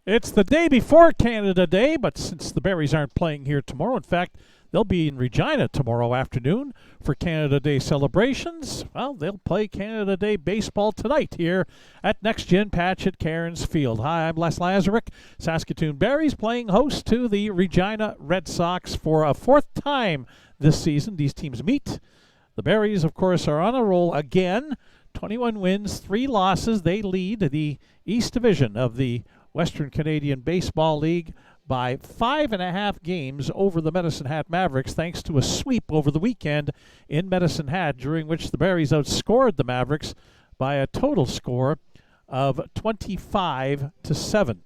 It's the day before Canada Day, but since the Berries aren't playing here tomorrow, in fact, they'll be in Regina tomorrow afternoon for Canada Day celebrations. Well, they'll play Canada Day baseball tonight here at Next Gen Patch at Cairns Field. Hi, I'm Les Lazaruk. Saskatoon Berries playing host to the Regina Red Sox for a fourth time this season. These teams meet. The Berries, of course, are on a roll again. 21 wins, 3 losses. They lead the East Division of the Western Canadian Baseball League by 5.5 games over the Medicine Hat Mavericks, thanks to a sweep over the weekend in Medicine Hat, during which the Berries outscored the Mavericks by a total score of 25-7.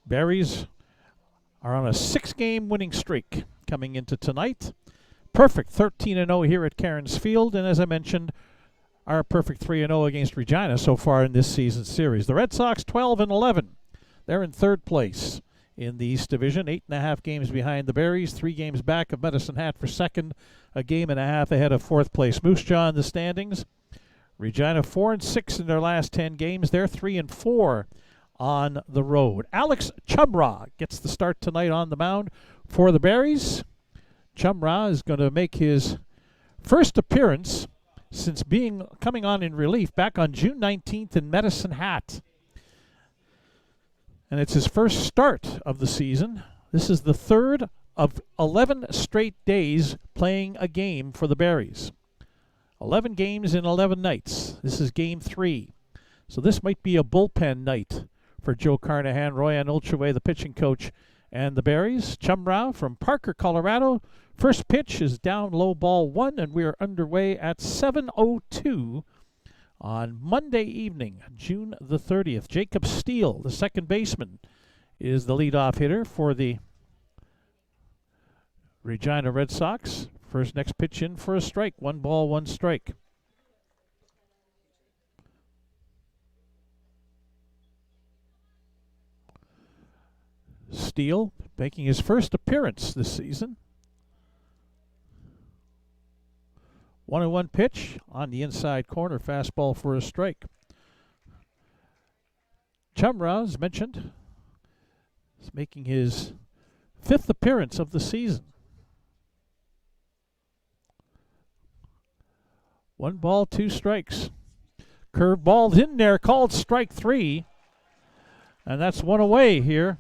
Berries are on a 6-game winning streak coming into tonight. Perfect 13-0 here at Cairns Field, and as I mentioned, are perfect 3-0 against Regina so far in this season's series. The Red Sox 12-11. They're in third place in the East Division, 8.5 games behind the Berries, 3 games back of Medicine Hat for second, a game and a half ahead of fourth place Moose Jaw in the standings. Regina 4-6 in their last 10 games. They're 3-4 on the road. Alex Chumrah gets the start tonight on the mound for the Berries. Chumrah is going to make his first appearance since coming on in relief back on June 19th in Medicine Hat. And it's his first start of the season. This is the third of 11 straight days playing a game for the Berries. 11 games in 11 nights. This is game 3. So this might be a bullpen night for Joe Carnahan, Royan Olcheway, the pitching coach, and the Berries. Chumrah from Parker, Colorado. First pitch is down low, ball 1, and we are underway at 7:02 on Monday evening, June the 30th. Jacob Steele, the second baseman, is the leadoff hitter for the Regina Red Sox. Next pitch in for a strike. 1 ball, 1 strike. Steele making his first appearance this season. 1-1 pitch on the inside corner, fastball for a strike. Chumrah, as mentioned, is making his 5th appearance of the season. 1 ball, 2 strikes. Curve ball in there, called strike 3. And that's 1 away here.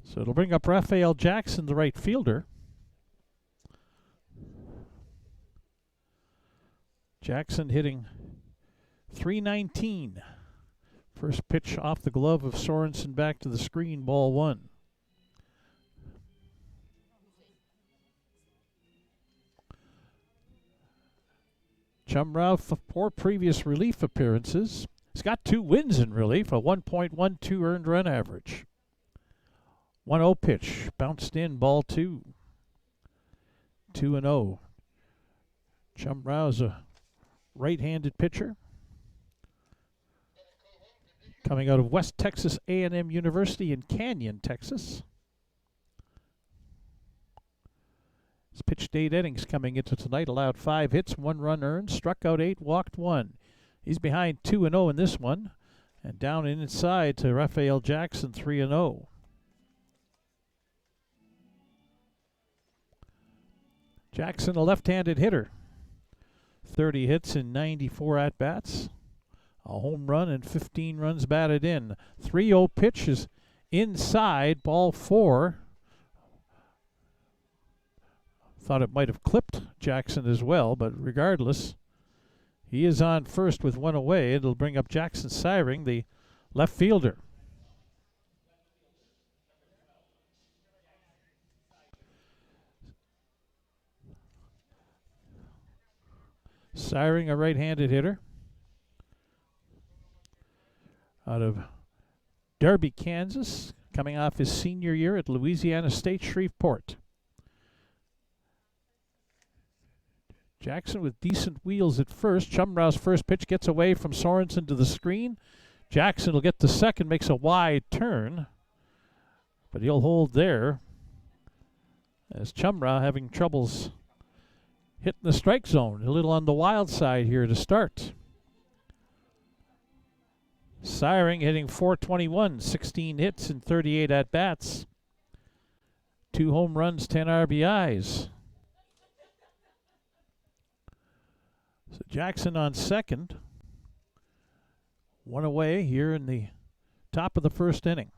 So it'll bring up Raphael Jackson, the right fielder. Jackson hitting .319. First pitch off the glove of Sorensen, back to the screen, ball 1. Chumrah, 4 previous relief appearances. He's got 2 wins in relief, a 1.12 earned run average. 1-0 pitch, bounced in, ball 2. 2-0. Chumrah is a right-handed pitcher coming out of West Texas A&M University in Canyon, Texas. His pitched 8 innings coming into tonight, allowed 5 hits, 1 run earned, struck out 8, walked 1. He's behind 2-0 in this one, and down and inside to Raphael Jackson, 3-0. Jackson, a left-handed hitter. 30 hits in 94 at-bats. A home run and 15 runs batted in. 3-0 pitch is inside, ball 4. Thought it might have clipped Jackson as well, but regardless, he is on first with 1 away. It'll bring up Jackson Syring, the left fielder. Syring, a right-handed hitter out of Darby, Kansas, coming off his senior year at Louisiana State Shreveport. Jackson with decent wheels at first. Chumrah's first pitch gets away from Sorensen to the screen. Jackson will get to second, makes a wide turn. But he'll hold there as Chumra having troubles hitting the strike zone. A little on the wild side here to start. Siring hitting .421, 16 hits and 38 at-bats. 2 home runs, 10 RBIs. So Jackson on second. 1 away here in the top of the first inning.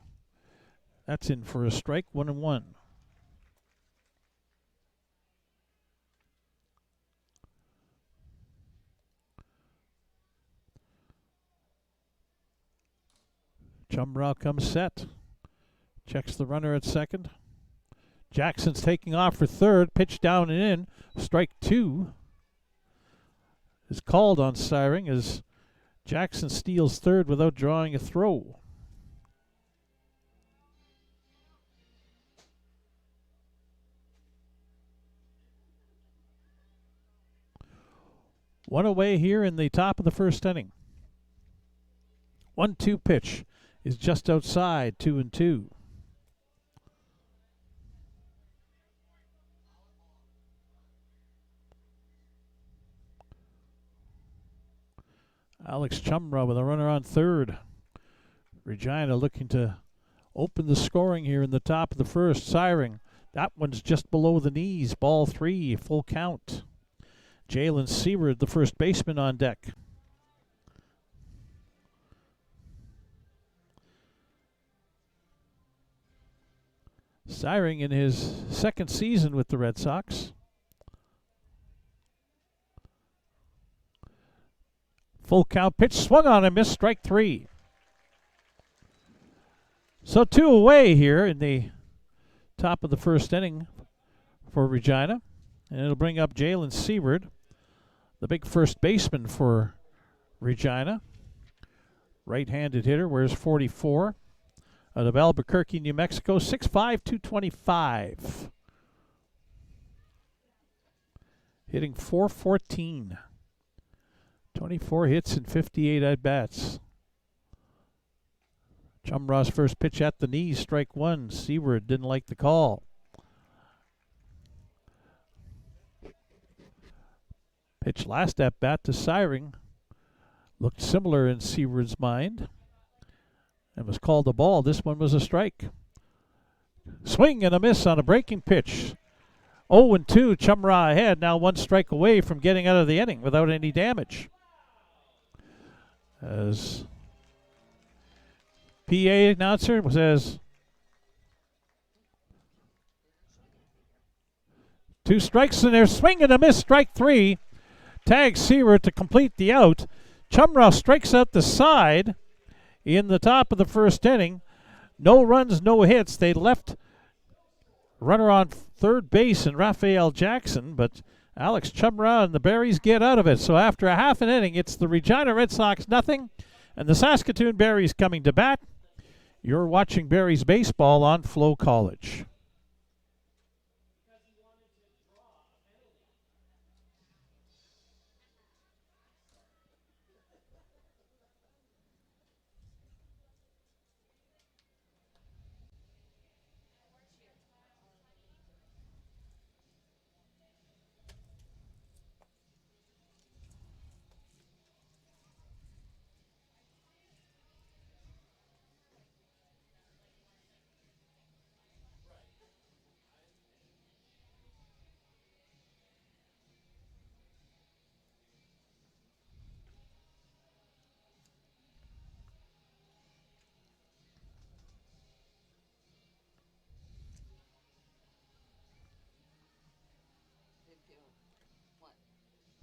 That's in for a strike, 1-1. Chumra comes set. Checks the runner at second. Jackson's taking off for third. Pitch down and in. Strike 2 is called on Siring as Jackson steals third without drawing a throw. One away here in the top of the first inning. 1-2 pitch is just outside, 2-2. Alex Chumra with a runner on third. Regina looking to open the scoring here in the top of the first. Siring, that one's just below the knees. Ball 3, full count. Jalen Seward, the first baseman, on deck. Siring in his second season with the Red Sox. Full count pitch, swung on and missed, strike 3. So 2 away here in the top of the first inning for Regina. And it'll bring up Jalen Seward, the big first baseman for Regina. Right-handed hitter, wears 44. Out of Albuquerque, New Mexico, 6'5", 225. Hitting .414. 24 hits and 58 at-bats. Chumra's first pitch at the knees, strike 1. Seward didn't like the call. Pitch last at-bat to Siring. Looked similar in Seward's mind. And was called a ball. This one was a strike. Swing and a miss on a breaking pitch. 0-2, Chumra ahead. Now 1 strike away from getting out of the inning without any damage. As PA announcer says, 2 strikes and there's swing and a miss, strike 3. Tags Seward to complete the out. Chumra strikes out the side in the top of the first inning. No runs, no hits. They left runner on third base in Raphael Jackson, but Alex Chumra and the Berries get out of it. So after a half an inning, it's the Regina Red Sox nothing, and the Saskatoon Berries coming to bat. You're watching Berries baseball on FloCollege.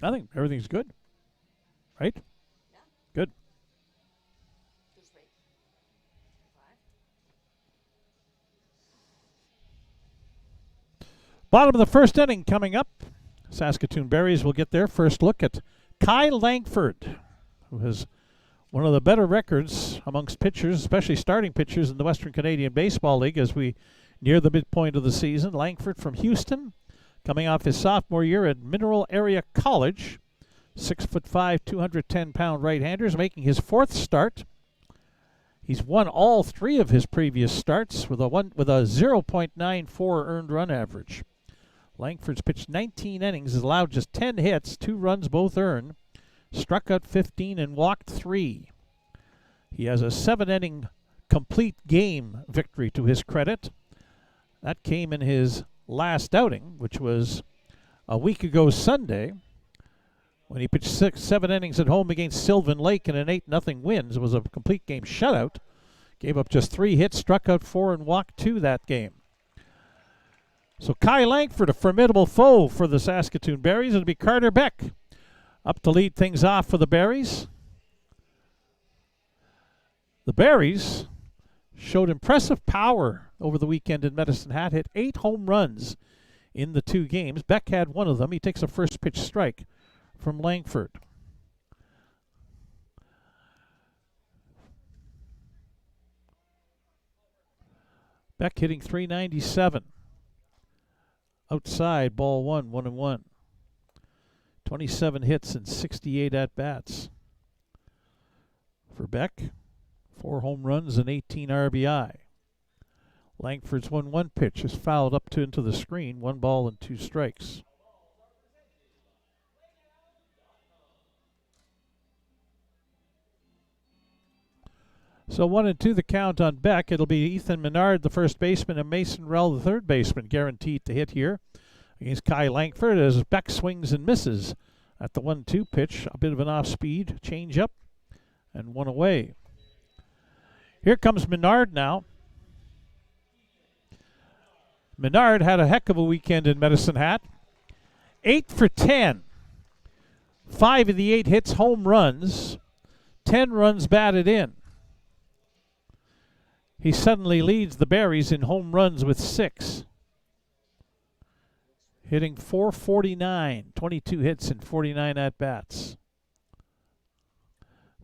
Nothing. Everything's good. Right? Yeah. Good. Just wait. 5. Bottom of the first inning coming up. Saskatoon Berries will get their first look at Kai Langford, who has one of the better records amongst pitchers, especially starting pitchers in the Western Canadian Baseball League as we near the midpoint of the season. Langford from Houston, coming off his sophomore year at Mineral Area College. 6'5", 210-pound right-handers, making his 4th start. He's won all 3 of his previous starts with a 0.94 earned run average. Langford's pitched 19 innings, has allowed just 10 hits, 2 runs both earned, struck out 15 and walked 3. He has a 7-inning complete game victory to his credit. That came in his last outing, which was a week ago Sunday, when he pitched 7 innings at home against Sylvan Lake in an 8-0 win. It was a complete game shutout. Gave up just 3 hits, struck out 4 and walked 2 that game. So Kai Langford, a formidable foe for the Saskatoon Berries. It'll be Carter Beck up to lead things off for the Berries. The Berries showed impressive power over the weekend in Medicine Hat, hit 8 home runs in the 2 games. Beck had 1 of them. He takes a first pitch strike from Langford. Beck hitting .397. Outside, ball 1, 1-1. 27 hits and 68 at-bats for Beck. 4 home runs and 18 RBI. Langford's 1-1 pitch is fouled up to into the screen. 1 ball and 2 strikes. So 1-2 the count on Beck. It'll be Ethan Menard, the first baseman, and Mason Rell, the third baseman, guaranteed to hit here against Kai Langford as Beck swings and misses at the 1-2 pitch. A bit of an off-speed change-up and 1 away. Here comes Menard now. Menard had a heck of a weekend in Medicine Hat. 8 for 10. 5 of the 8 hits home runs. 10 runs batted in. He suddenly leads the Berries in home runs with 6. Hitting .449, 22 hits and 49 at-bats.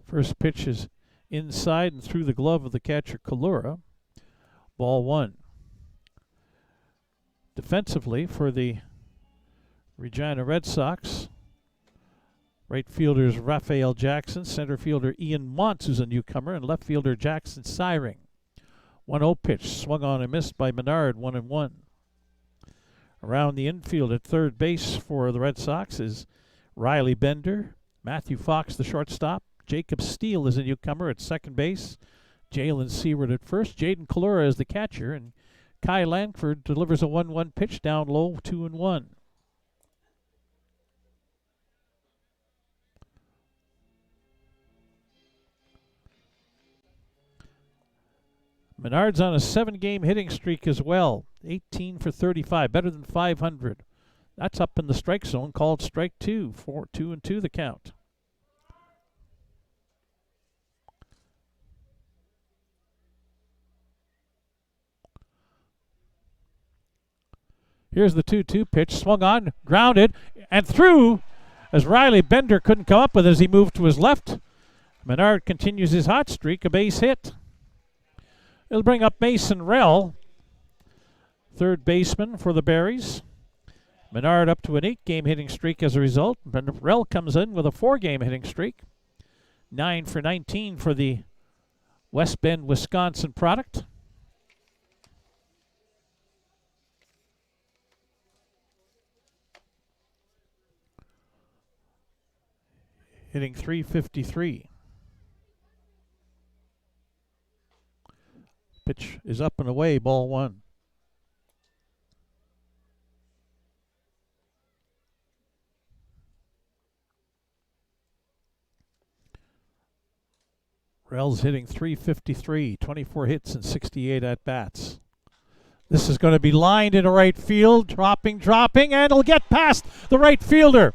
First pitch is inside and through the glove of the catcher, Kalura. Ball 1. Defensively for the Regina Red Sox, right fielders Raphael Jackson, center fielder Ian Montz, who's a newcomer, and left fielder Jackson Syring. 1-0 pitch, swung on and missed by Menard, 1-1. Around the infield at third base for the Red Sox is Riley Bender, Matthew Fox, the shortstop. Jacob Steele is a newcomer at second base. Jalen Seward at first. Jaden Kalura is the catcher, and Kai Langford delivers a 1-1 pitch down low, 2-1. Menard's on a 7-game hitting streak as well. 18 for 35, better than 500. That's up in the strike zone, called strike 2. 2-2 the count. Here's the 2-2 pitch, swung on, grounded, and through as Riley Bender couldn't come up with it as he moved to his left. Menard continues his hot streak, a base hit. It'll bring up Mason Rell, third baseman for the Berries. Menard up to an 8-game hitting streak as a result. Rell comes in with a 4-game hitting streak. 9 for 19 for the West Bend, Wisconsin product. Hitting .353. Pitch is up and away, ball 1. Rell's hitting .353, 24 hits and 68 at-bats. This is going to be lined into right field, dropping, and it'll get past the right fielder.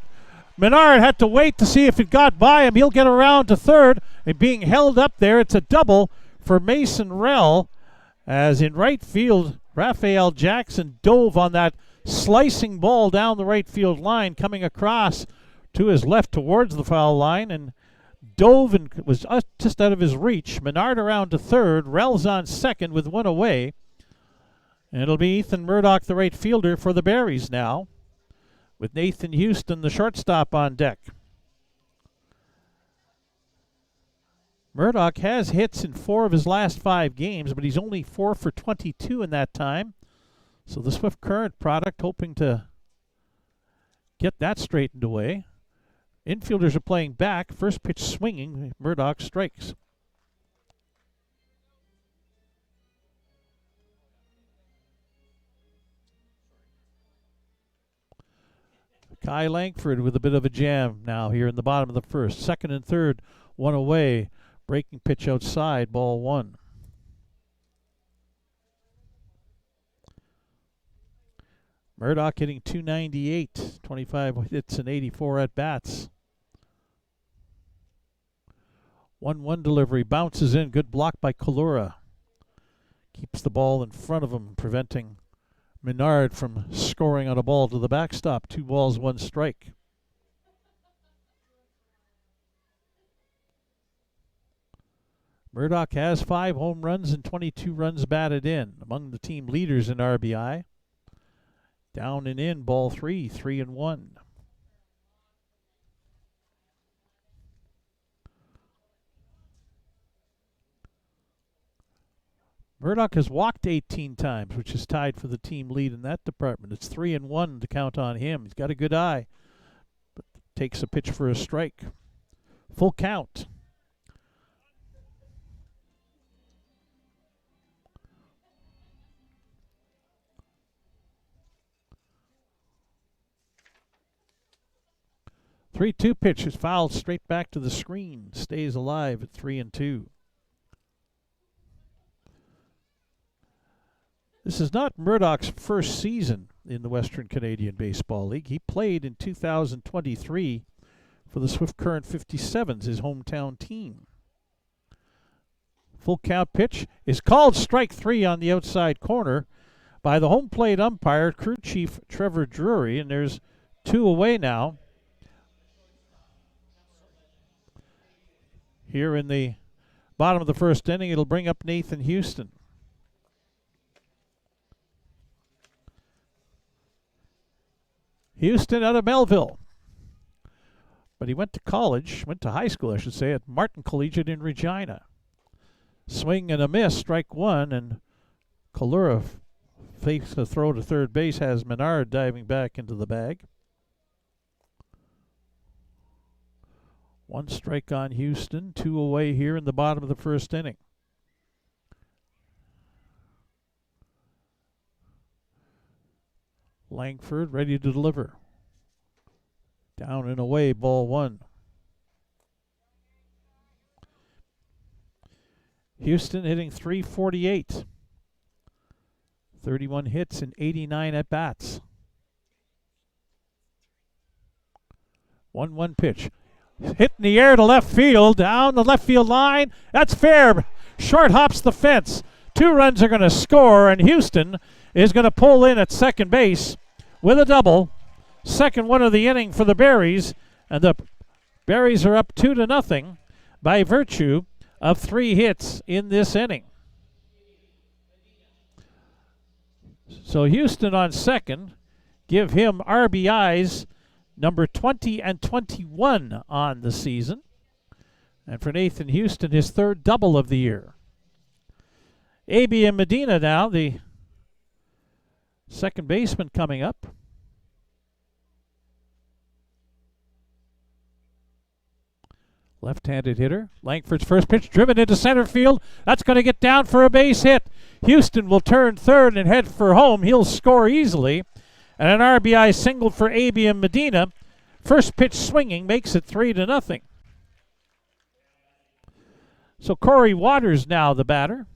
Menard had to wait to see if it got by him. He'll get around to third, and being held up there, it's a double for Mason Rell. As in right field, Raphael Jackson dove on that slicing ball down the right field line, coming across to his left towards the foul line, and dove and was just out of his reach. Menard around to third. Rell's on second with 1 away. And it'll be Ethan Murdoch, the right fielder, for the Berries now, with Nathan Houston, the shortstop, on deck. Murdoch has hits in 4 of his last 5 games, but he's only 4 for 22 in that time. So the Swift Current product hoping to get that straightened away. Infielders are playing back. First pitch swinging. Murdoch strikes. Kai Langford with a bit of a jam now here in the bottom of the first. Second and third, one away. Breaking pitch outside, ball 1. Murdoch hitting .298, 25 hits and 84 at bats. 1-1 delivery, bounces in, good block by Kalura. Keeps the ball in front of him, preventing Menard from scoring on a ball to the backstop. 2 balls, 1 strike. Murdoch has 5 home runs and 22 runs batted in, among the team leaders in RBI. Down and in, ball 3, 3-1. Murdoch has walked 18 times, which is tied for the team lead in that department. It's 3-1 to count on him. He's got a good eye, but takes a pitch for a strike. Full count. Three-two pitch is fouled straight back to the screen. Stays alive at 3-2. This is not Murdoch's first season in the Western Canadian Baseball League. He played in 2023 for the Swift Current 57s, his hometown team. Full count pitch is called strike 3 on the outside corner by the home plate umpire, crew chief Trevor Drury, and there's 2 away now. Here in the bottom of the first inning, it'll bring up Nathan Houston. Houston out of Melville. But he went to high school, I should say, at Martin Collegiate in Regina. Swing and a miss, strike 1, and Kalura fakes a throw to third base, has Menard diving back into the bag. 1 strike on Houston, 2 away here in the bottom of the first inning. Langford ready to deliver. Down and away, ball 1. Houston hitting .348. 31 hits and 89 at bats. 1-1 pitch. Hit in the air to left field, down the left field line. That's fair. Short hops the fence. 2 runs are going to score, and Houston is going to pull in at second base with a double. Second one of the inning for the Berries, and the Berries are up 2-0 by virtue of 3 hits in this inning. So Houston on second, give him RBIs number 20 and 21 on the season. And for Nathan Houston, his 3rd double of the year. A.B. Medina now, the second baseman coming up. Left-handed hitter. Langford's first pitch driven into center field. That's going to get down for a base hit. Houston will turn third and head for home. He'll score easily. And an RBI single for A.B. Medina. First pitch swinging makes it 3-0. So Corey Waters now the batter.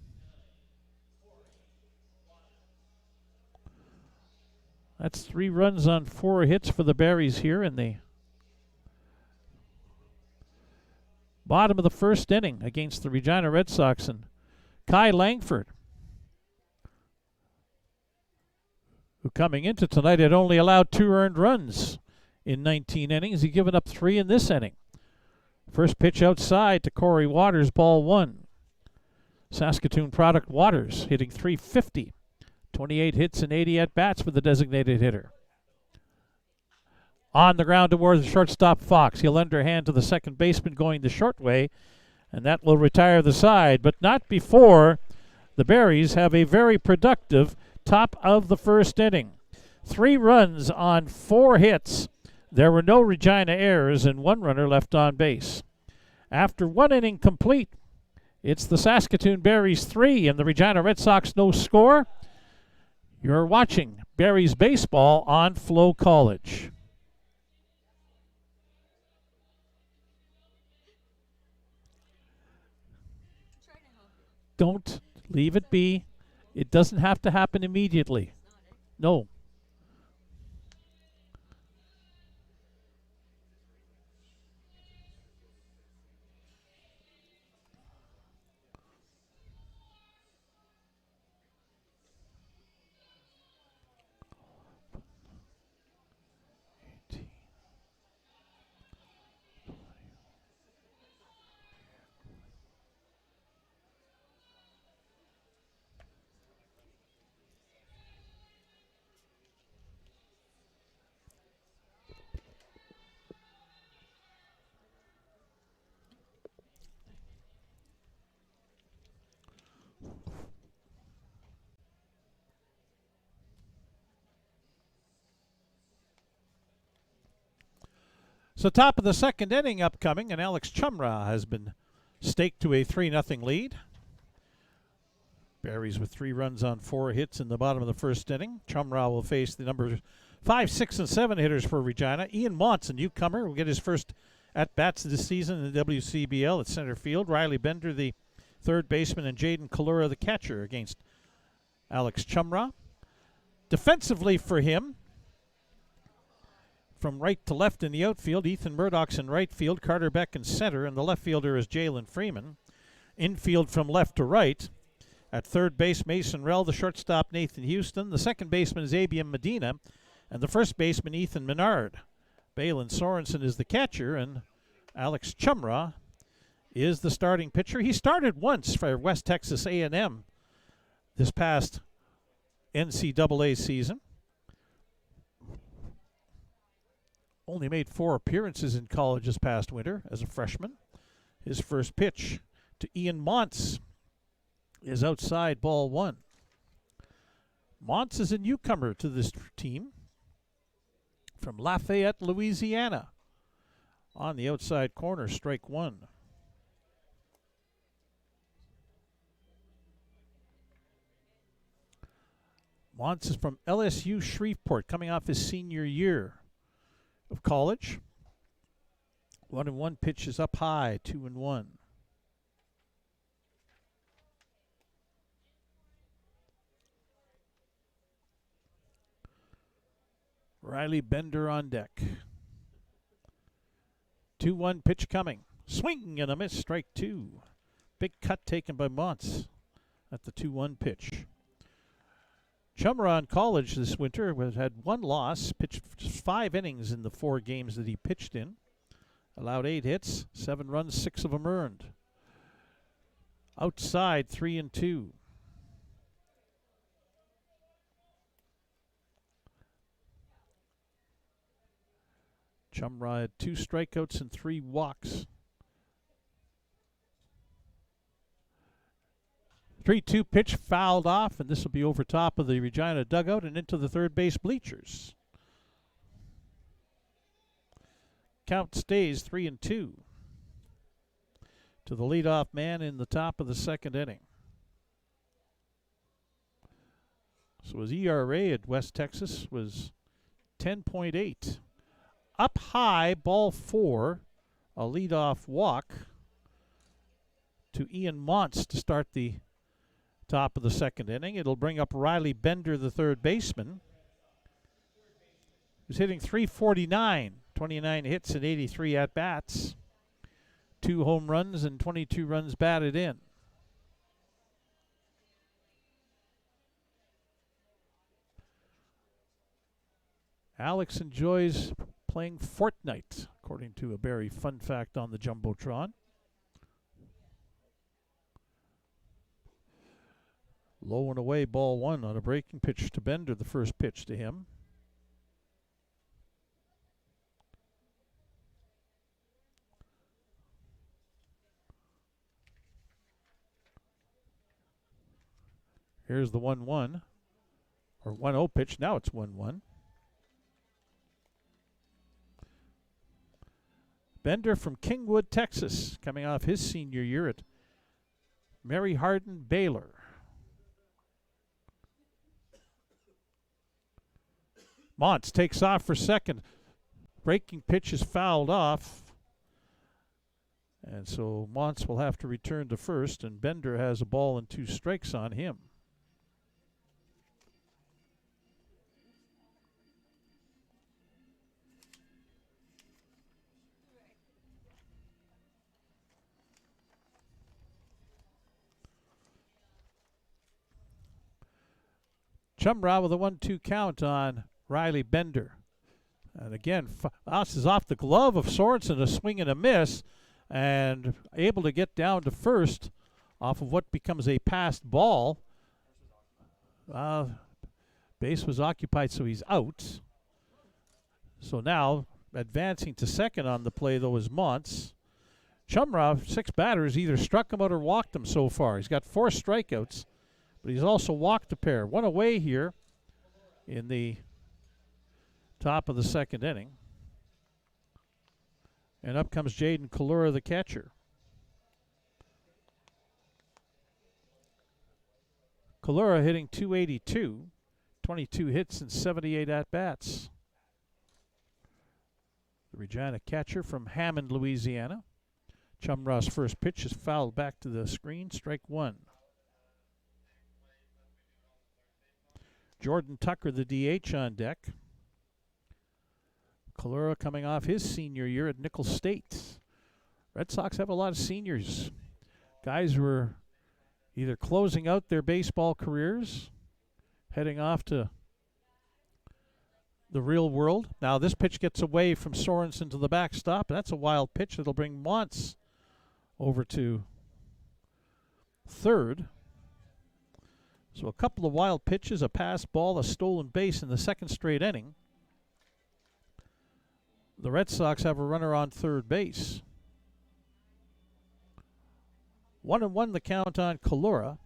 That's 3 runs on 4 hits for the Berries here in the bottom of the first inning against the Regina Red Sox. And Kai Langford, who coming into tonight had only allowed 2 earned runs in 19 innings. He's given up 3 in this inning. First pitch outside to Corey Waters, ball 1. Saskatoon product Waters hitting .350. 28 hits and 80 at-bats for the designated hitter. On the ground towards the shortstop Fox. He'll underhand to the second baseman going the short way. and that will retire the side, but not before the Berries have a very productive top of the first inning. 3 runs on 4 hits. There were no Regina errors and 1 runner left on base. After 1 inning complete, it's the Saskatoon Berries 3 and the Regina Red Sox no score. You're watching Berries baseball on FloCollege. Don't leave it be. It doesn't have to happen immediately. No. So top of the second inning upcoming, and Alex Chumra has been staked to a 3-0 lead. Berries with 3 runs on 4 hits in the bottom of the first inning. Chumra will face the number 5, 6, and 7 hitters for Regina. Ian Montz, a newcomer, will get his first at-bats this season in the WCBL at center field. Riley Bender, the third baseman, and Jaden Kalura, the catcher, against Alex Chumra. Defensively for him, from right to left in the outfield, Ethan Murdoch's in right field, Carter Beck in center, and the left fielder is Jalen Freeman. Infield from left to right. At third base, Mason Rell, the shortstop, Nathan Houston. The second baseman is Abiam Medina, and the first baseman, Ethan Menard. Balin Sorensen is the catcher, and Alex Chumra is the starting pitcher. He started once for West Texas A&M this past NCAA season. Only made 4 appearances in college this past winter as a freshman. His first pitch to Ian Montz is outside, ball 1. Montz is a newcomer to this team from Lafayette, Louisiana. On the outside corner, strike 1. Montz is from LSU Shreveport, coming off his senior year of college. 1-1 pitch is up high, 2-1. Riley Bender on deck. 2-1 pitch coming. Swing and a miss, strike 2. Big cut taken by Montz at the 2-1 pitch. Chumra in college this winter had 1 loss, pitched just 5 innings in the 4 games that he pitched in. Allowed 8 hits, 7 runs, 6 of them earned. Outside, 3-2. Chumra had 2 strikeouts and 3 walks. 3-2 pitch fouled off, and this will be over top of the Regina dugout and into the third base bleachers. Count stays 3-2 to the leadoff man in the top of the second inning. So his ERA at West Texas was 10.8. Up high, ball 4, a leadoff walk to Ian Montz to start the top of the second inning. It'll bring up Riley Bender, the third baseman, who's hitting .349, 29 hits and 83 at-bats, 2 home runs and 22 runs batted in. Alex enjoys playing Fortnite, according to a very fun fact on the Jumbotron. Low and away, ball 1 on a breaking pitch to Bender, the first pitch to him. Here's the 1-1 or 1-0 pitch. Now it's 1-1. Bender from Kingwood, Texas, coming off his senior year at Mary Hardin Baylor. Montz takes off for second. Breaking pitch is fouled off. And so Montz will have to return to first, and Bender has a ball and 2 strikes on him. Chumrah with a 1-2 count on Riley Bender. And again, bounces off the glove of Sorensen, a swing and a miss, and able to get down to first off of what becomes a passed ball. Base was occupied, so he's out. So now, advancing to second on the play, though, is Montz. Chumrah, 6 batters, either struck him out or walked him so far. He's got 4 strikeouts, but he's also walked a pair. 1 away here in the top of the second inning. And up comes Jaden Kalura, the catcher. Kalura hitting .282, 22 hits and 78 at-bats. The Regina catcher from Hammond, Louisiana. Chumrah's first pitch is fouled back to the screen, strike 1. Jordan Tucker, the DH, on deck. Kalura coming off his senior year at Nicholls State. Red Sox have a lot of seniors. Guys who are either closing out their baseball careers, heading off to the real world. Now this pitch gets away from Sorensen to the backstop. That's a wild pitch that'll bring Montz over to third. So a couple of wild pitches, a pass ball, a stolen base in the second straight inning. The Red Sox have a runner on third base. 1-1 the count on Kalura,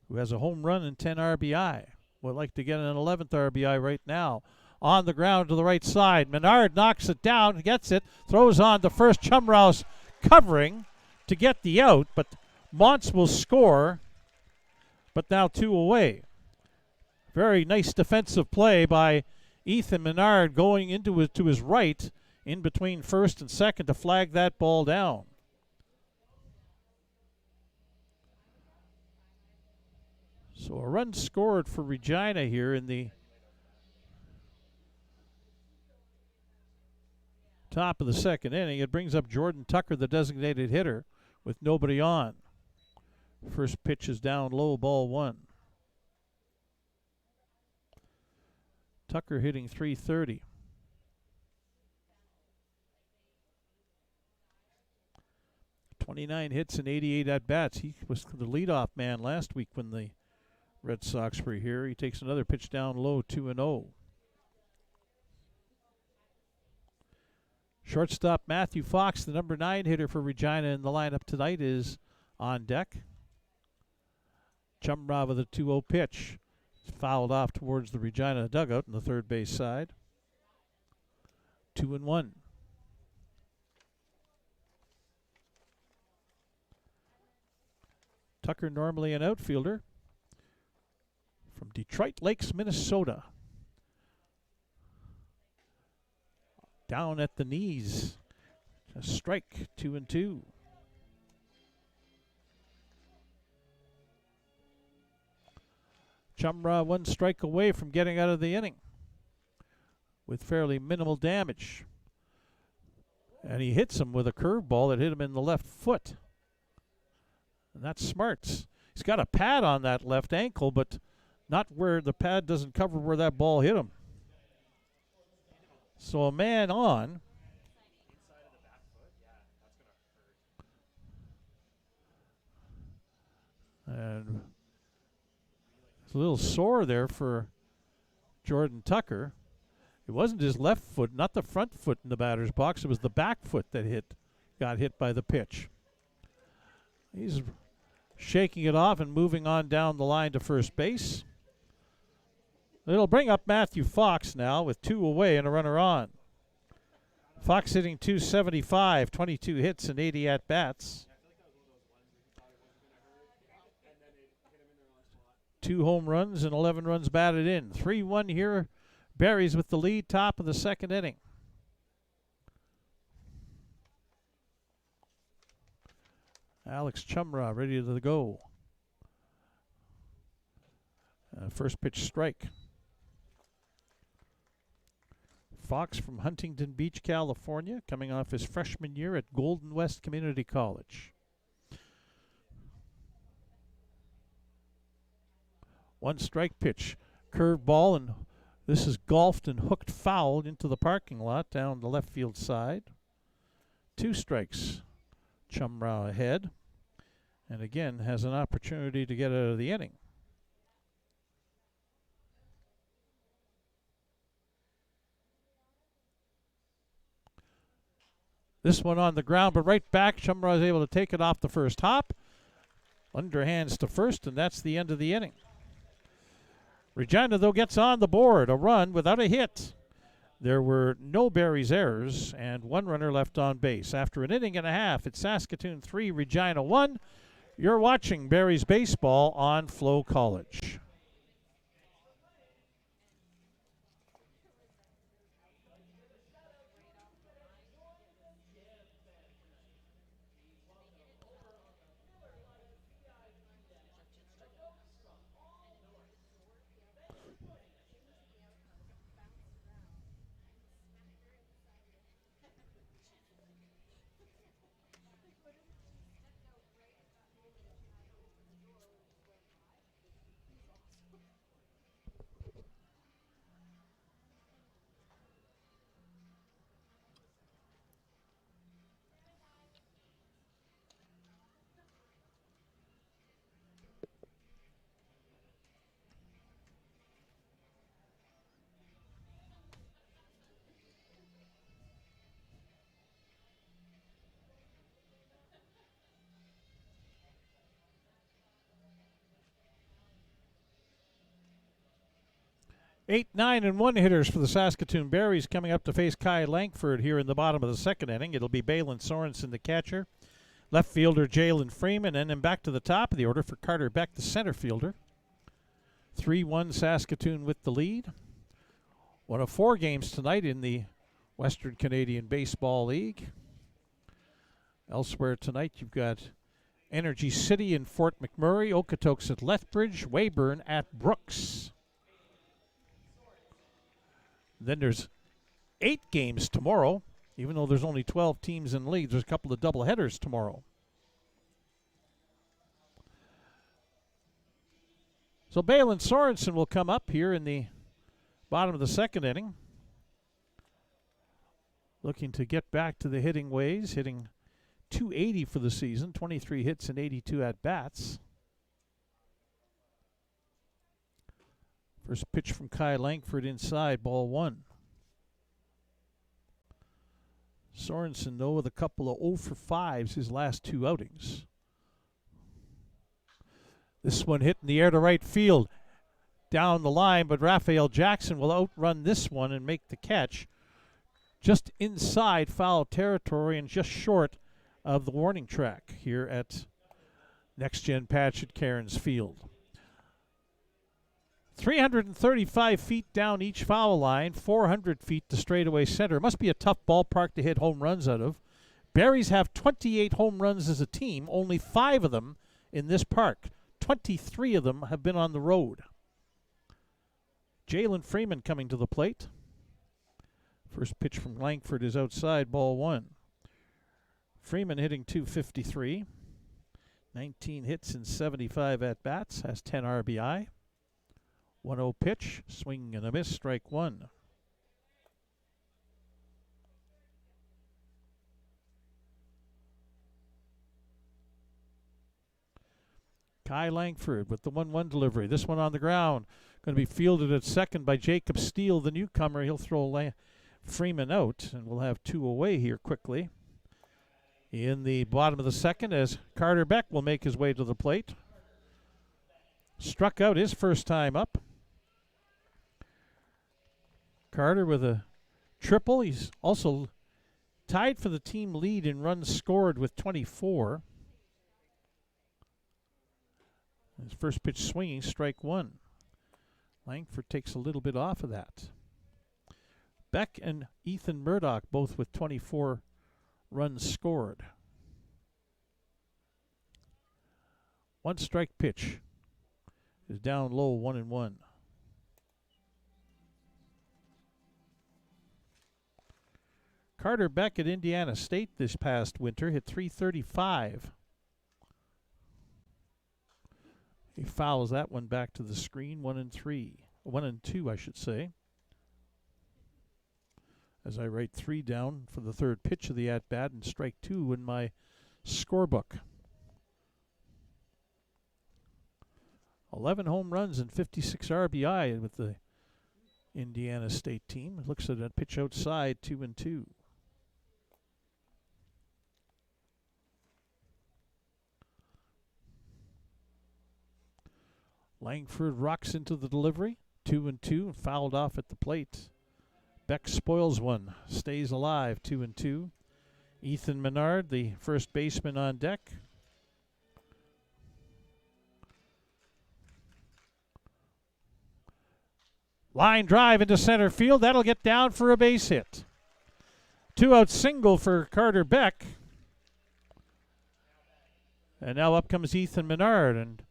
who has a home run and 10 RBI. Would like to get an 11th RBI right now. On the ground to the right side. Menard knocks it down, gets it, throws on to first. Chumrah's covering to get the out, but Montz will score, but now 2 away. Very nice defensive play by Ethan Menard going into to his right in between first and second to flag that ball down. So a run scored for Regina here in the top of the second inning. It brings up Jordan Tucker, the designated hitter, with nobody on. First pitch is down low, ball 1. Tucker hitting .330. .29 hits and 88 at-bats. He was the leadoff man last week when the Red Sox were here. He takes another pitch down low, 2-0. Shortstop Matthew Fox, the number 9 hitter for Regina in the lineup tonight, is on deck. Chumrah with a 2-0 pitch. Fouled off towards the Regina dugout on the third base side. 2-1. Tucker, normally an outfielder, from Detroit Lakes, Minnesota. Down at the knees. A strike, 2-2. Chumrah 1 strike away from getting out of the inning with fairly minimal damage. And he hits him with a curveball that hit him in the left foot. And that's smart. He's got a pad on that left ankle, but not where the pad doesn't cover where that ball hit him. So a man on. And it's a little sore there for Jordan Tucker. It wasn't his left foot, not the front foot in the batter's box. It was the back foot that got hit by the pitch. He's shaking it off and moving on down the line to first base. It'll bring up Matthew Fox now with 2 away and a runner on. Fox hitting .275, 22 hits and 80 at-bats. 2 home runs and 11 runs batted in. 3-1 here. Berries with the lead, top of the second inning. Alex Chumra ready to go. First pitch strike. Fox from Huntington Beach, California, coming off his freshman year at Golden West Community College. 1 strike pitch, curved ball, and this is golfed and hooked foul into the parking lot down the left field side. 2 strikes. Chumra ahead, and again has an opportunity to get out of the inning. This one on the ground, but right back. Chumra is able to take it off the first hop. Underhands to first, and that's the end of the inning. Regina, though, gets on the board. A run without a hit. There were no Berries errors and 1 runner left on base. After an inning and a half, it's Saskatoon 3, Regina 1. You're watching Berries baseball on FloCollege. Eight, 9, and 1 hitters for the Saskatoon Berries coming up to face Kai Langford here in the bottom of the second inning. It'll be Balin Sorensen, the catcher. Left fielder Jalen Freeman, and then back to the top of the order for Carter Beck, the center fielder. 3-1 Saskatoon with the lead. One of 4 games tonight in the Western Canadian Baseball League. Elsewhere tonight, you've got Energy City in Fort McMurray, Okotoks at Lethbridge, Weyburn at Brooks. Then there's 8 games tomorrow, even though there's only 12 teams in the league. There's a couple of doubleheaders tomorrow. So Balin Sorensen will come up here in the bottom of the second inning. Looking to get back to the hitting ways, hitting .280 for the season, 23 hits and 82 at-bats. First pitch from Kai Langford inside, ball 1. Sorensen, though, with a couple of 0 for 5s his last 2 outings. This one hit in the air to right field. Down the line, but Raphael Jackson will outrun this one and make the catch. Just inside foul territory and just short of the warning track here at Next Gen Patch at Cairns Field. 335 feet down each foul line, 400 feet to straightaway center. Must be a tough ballpark to hit home runs out of. Berries have 28 home runs as a team, only 5 of them in this park. 23 of them have been on the road. Jalen Freeman coming to the plate. First pitch from Langford is outside, ball 1. Freeman hitting .253. 19 hits and 75 at-bats, has 10 RBI. 1-0 pitch, swing and a miss, strike 1. Kai Langford with the 1-1 delivery. This one on the ground. Going to be fielded at second by Jacob Steele, the newcomer. He'll throw Freeman out, and we'll have 2 away here quickly. in the bottom of the second as Carter Beck will make his way to the plate. Struck out his first time up. Carter with a triple. He's also tied for the team lead in runs scored with 24. His first pitch swinging, strike one. Langford takes a little bit off of that. Beck and Ethan Murdoch both with 24 runs scored. One strike pitch is down low, 1-1. Carter Beck at Indiana State this past winter hit .335. He fouls that one back to the screen, 1-3. 1-2, I should say. As I write 3 down for the third pitch of the at-bat and strike 2 in my scorebook. 11 home runs and 56 RBI with the Indiana State team. Looks at a pitch outside, 2-2. Langford rocks into the delivery, 2-2, and fouled off at the plate. Beck spoils one, stays alive, 2-2. Ethan Menard, the first baseman, on deck. Line drive into center field. That'll get down for a base hit. 2-out single for Carter Beck. And now up comes Ethan Menard. And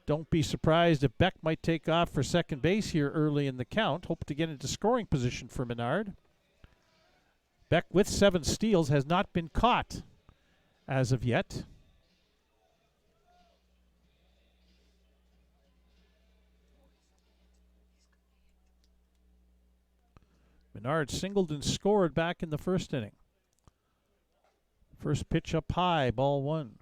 don't be surprised if Beck might take off for second base here early in the count. Hope to get into scoring position for Menard. Beck with 7 steals has not been caught as of yet. Menard singled and scored back in the first inning. First pitch up high, ball 1.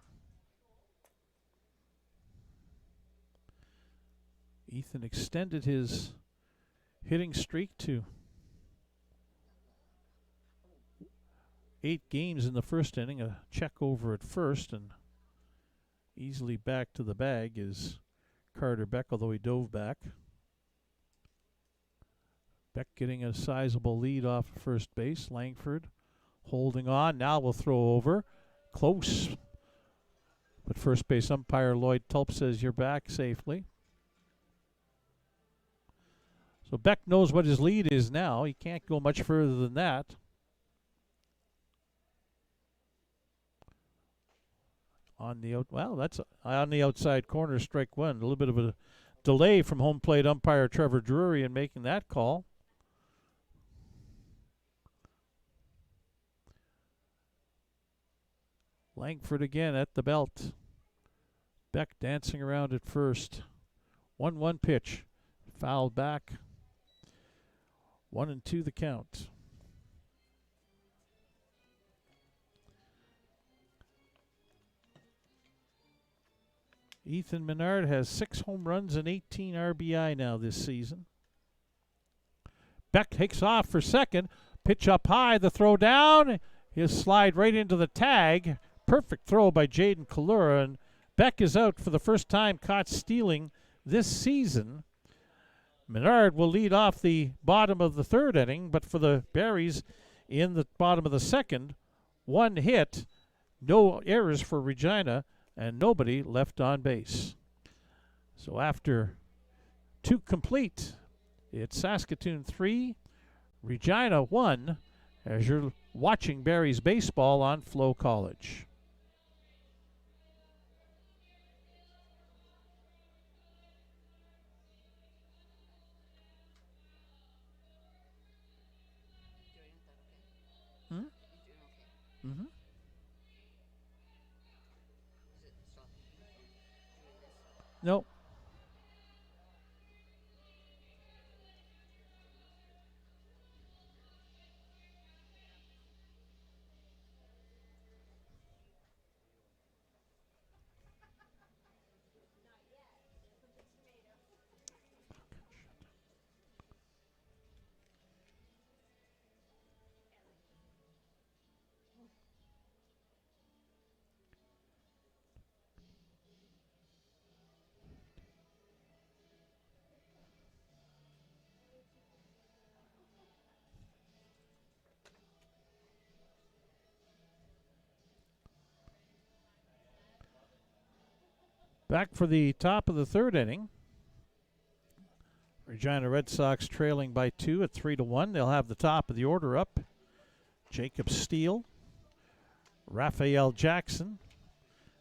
Ethan extended his hitting streak to 8 games in the first inning. A check over at first, and easily back to the bag is Carter Beck, although he dove back. Beck getting a sizable lead off first base. Langford holding on. Now will throw over. Close. But first base umpire Lloyd Tulp says you're back safely. So Beck knows what his lead is now. He can't go much further than that. That's on the outside corner, strike 1. A little bit of a delay from home plate umpire Trevor Drury in making that call. Langford again at the belt. Beck dancing around at first. 1-1 pitch. Fouled back. 1-2 the count. Ethan Menard has 6 home runs and 18 RBI now this season. Beck takes off for second. Pitch up high, the throw down. He'll slide right into the tag. Perfect throw by Jaden Kalura, and Beck is out for the first time caught stealing this season. Menard will lead off the bottom of the third inning, but for the Berries in the bottom of the second, 1 hit, no errors for Regina, and nobody left on base. So after 2 complete, it's Saskatoon 3, Regina 1, as you're watching Berries baseball on FloCollege. Mm-hmm. Nope. Back for the top of the third inning. Regina Red Sox trailing by 2 at 3-1. They'll have the top of the order up. Jacob Steele, Raphael Jackson,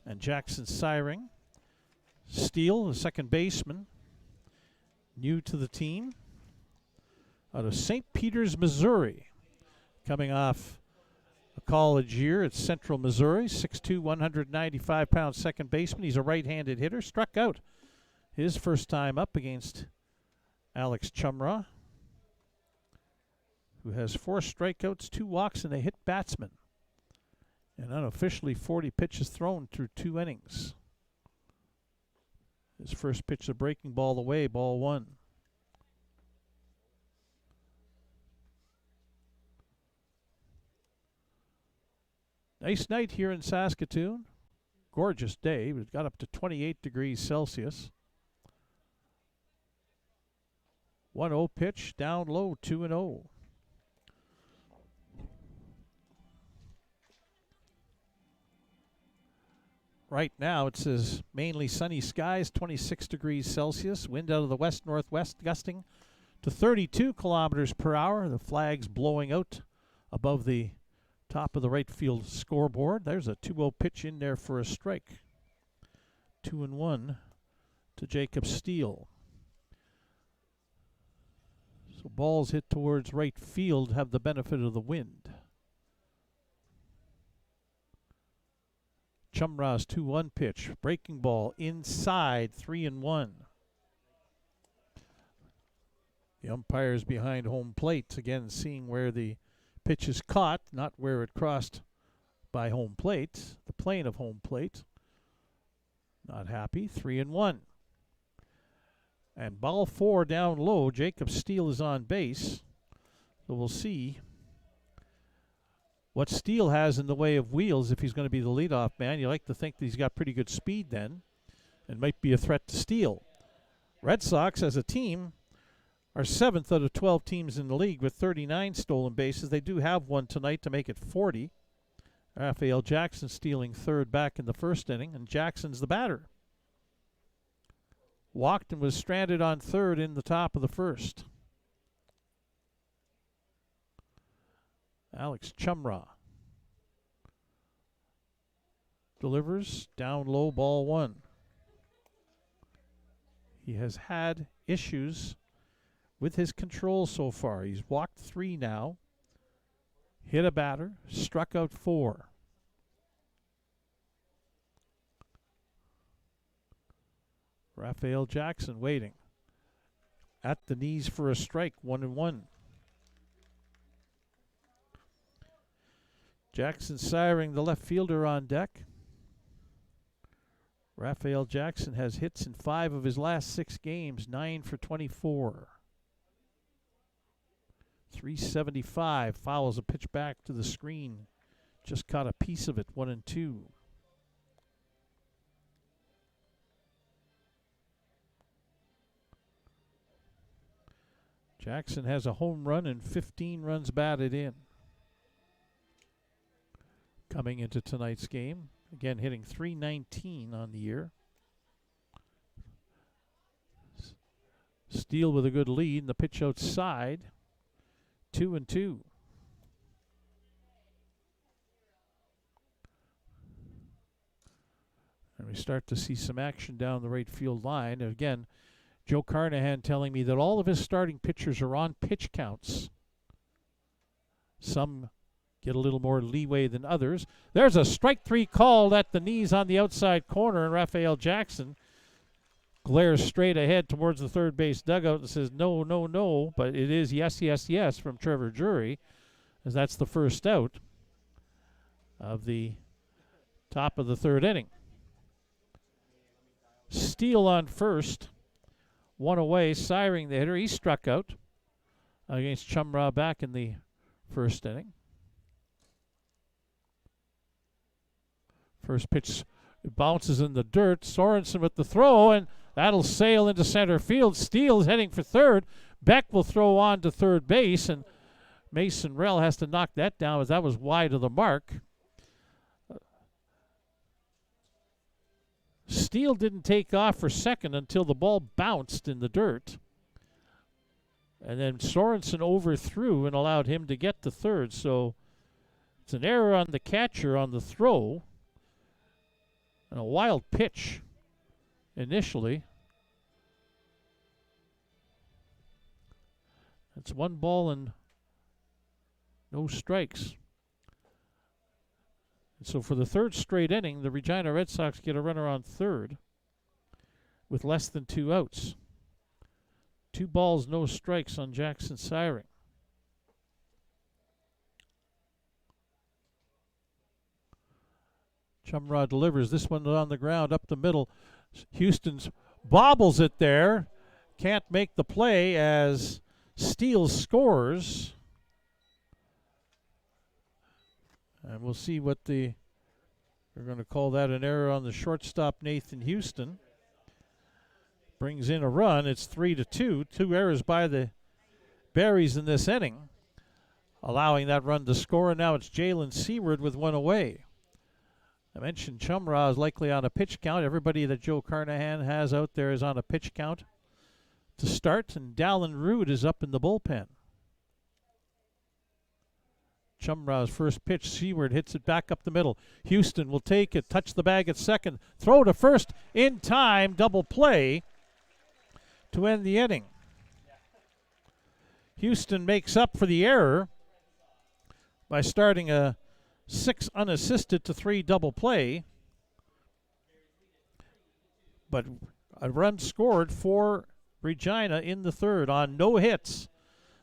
and Jackson Syring. Steele, the second baseman, new to the team, out of St. Peters, Missouri, coming off a college year at Central Missouri. 6'2", 195-pound second baseman. He's a right-handed hitter. Struck out his first time up against Alex Chumrah, who has 4 strikeouts, 2 walks, and a hit batsman. And unofficially 40 pitches thrown through 2 innings. His first pitch, a breaking ball away, ball 1. Nice night here in Saskatoon. Gorgeous day. We've got up to 28 degrees Celsius. 1-0 pitch, down low, 2-0. Right now it says mainly sunny skies, 26 degrees Celsius. Wind out of the west-northwest gusting to 32 kilometers per hour. The flag's blowing out above the top of the right field scoreboard. There's a 2-0 pitch in there for a strike. 2-1 to Jacob Steele. So balls hit towards right field have the benefit of the wind. Chumrah's 2-1 pitch. Breaking ball inside, 3-1. The umpire's behind home plate, again seeing where the pitch is caught, not where it crossed by home plate, the plane of home plate. Not happy, 3-1. And ball 4 down low. Jacob Steele is on base. So we'll see what Steele has in the way of wheels if he's going to be the leadoff man. You like to think that he's got pretty good speed then and might be a threat to Steele. Red Sox as a team are 7th out of 12 teams in the league with 39 stolen bases. They do have one tonight to make it 40. Raphael Jackson stealing third back in the first inning, and Jackson's the batter. Walked and was stranded on third in the top of the first. Alex Chumrah delivers down low, ball 1. He has had issues with his control so far. He's walked 3 now, hit a batter, struck out 4. Raphael Jackson waiting at the knees for a strike, 1-1. Jackson Syring, the left fielder, on deck. Raphael Jackson has hits in 5 of his last 6 games, 9 for 24. 375, fouls a pitch back to the screen. Just caught a piece of it, 1-2. Jackson has a home run and 15 runs batted in. Coming into tonight's game, again hitting .319 on the year. Steele with a good lead, and the pitch outside, 2-2. And we start to see some action down the right field line. And again, Joe Carnahan telling me that all of his starting pitchers are on pitch counts. Some get a little more leeway than others. There's a strike 3 called at the knees on the outside corner, and Raphael Jackson glares straight ahead towards the third base dugout and says, no, no, no, but it is yes, yes, yes from Trevor Drury, as that's the first out of the top of the third inning. Steele on first, 1 away, Syring the hitter. He struck out against Chumrah back in the first inning. First pitch bounces in the dirt. Sorensen with the throw, and that'll sail into center field. Steele's heading for third. Beck will throw on to third base, and Mason Rell has to knock that down as that was wide of the mark. Steele didn't take off for second until the ball bounced in the dirt. And then Sorensen overthrew and allowed him to get to third. So it's an error on the catcher on the throw. And a wild pitch initially. It's 1 ball and no strikes. And so for the third straight inning, the Regina Red Sox get a runner on third with less than 2 outs. 2 balls, no strikes on Jackson Siring. Chumrah delivers. This one on the ground up the middle. Houston's bobbles it there. Can't make the play as Steele scores. And we'll see what we're going to call that an error on the shortstop, Nathan Houston. Brings in a run. It's 3-2. 2 errors by the Berries in this inning, allowing that run to score. And now it's Jalen Seward with 1 away. I mentioned Chumrah is likely on a pitch count. Everybody that Joe Carnahan has out there is on a pitch count to start. And Dallin Root is up in the bullpen. Chumrah's first pitch. Seward hits it back up the middle. Houston will take it, touch the bag at second, throw to first in time, double play to end the inning. Houston makes up for the error by starting a 6 unassisted to 3 double play. But a run scored for Regina in the third on no hits.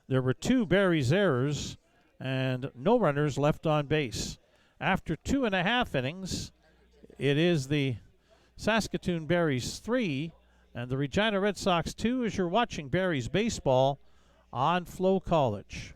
There were 2 Berries errors and no runners left on base. After 2.5 innings, it is the Saskatoon Berries 3 and the Regina Red Sox 2 as you're watching Berries baseball on FloCollege.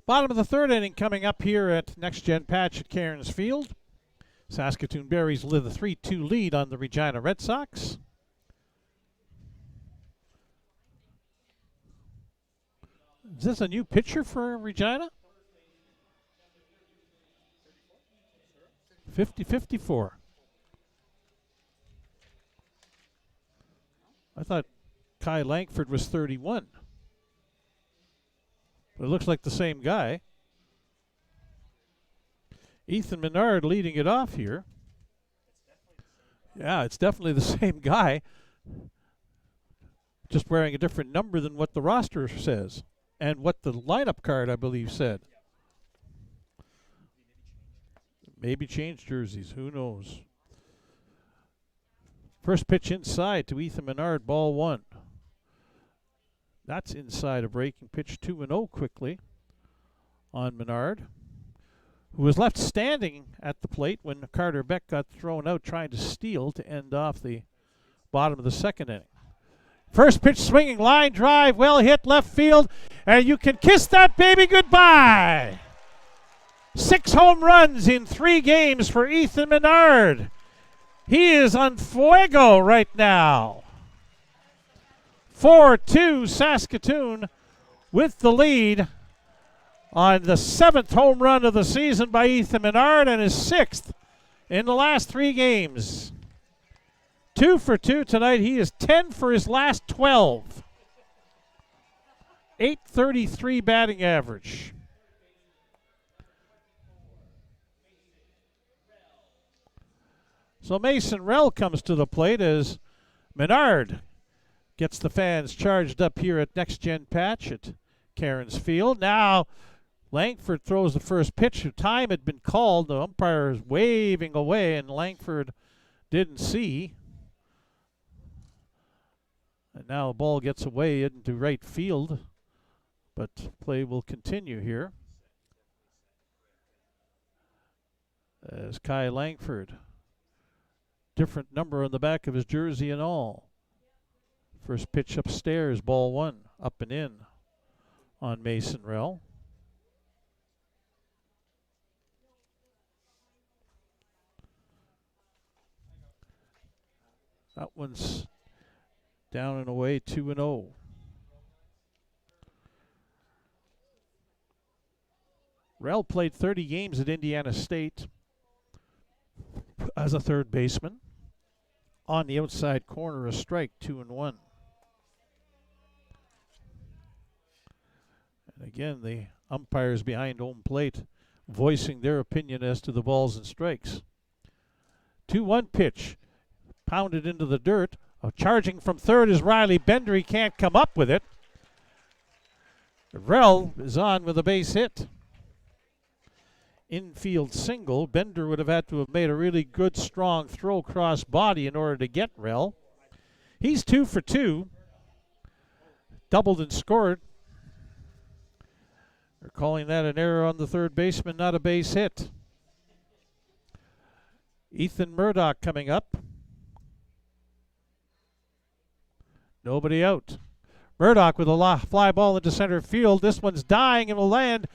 Bottom of the third inning coming up here at Next Gen Patch at Cairns Field. Saskatoon Berries with a 3-2 lead on the Regina Red Sox. Is this a new pitcher for Regina? 50-54. I thought Kai Langford was 31. But it looks like the same guy. Ethan Menard leading it off here. Yeah, it's definitely the same guy. Just wearing a different number than what the roster says. And what the lineup card, I believe, said. Maybe change jerseys. Who knows? First pitch inside to Ethan Menard, ball 1. That's inside a breaking pitch, 2-0 quickly on Menard, who was left standing at the plate when Carter Beck got thrown out trying to steal to end off the bottom of the second inning. First pitch swinging, line drive, well hit left field, and you can kiss that baby goodbye. 6 home runs in 3 games for Ethan Menard. He is on fuego right now. 4-2 Saskatoon with the lead on the 7th home run of the season by Ethan Menard and his 6th in the last 3 games. 2 for 2 tonight. He is 10 for his last 12. .833 batting average. So Mason Rell comes to the plate as Menard gets the fans charged up here at Next Gen Patch at Cairns Field. Now Langford throws the first pitch. Time had been called. The umpire is waving away, and Langford didn't see. And now the ball gets away into right field, but play will continue here as Kai Langford, different number on the back of his jersey and all. First pitch upstairs, ball one, up and in on Mason Rell. That one's down and away, 2-0. Rell played 30 games at Indiana State as a third baseman. On the outside corner, a strike, 2-1. And again, the umpires behind home plate voicing their opinion as to the balls and strikes. 2-1 pitch, pounded into the dirt. Charging from third is Riley Bender. He can't come up with it. Rell is on with a base hit. Infield single. Bender would have had to have made a really good, strong throw cross body in order to get Rell. He's 2 for 2. Doubled and scored. They're calling that an error on the third baseman, not a base hit. Ethan Murdoch coming up. Nobody out. Murdoch with a fly ball into center field. This one's dying and will land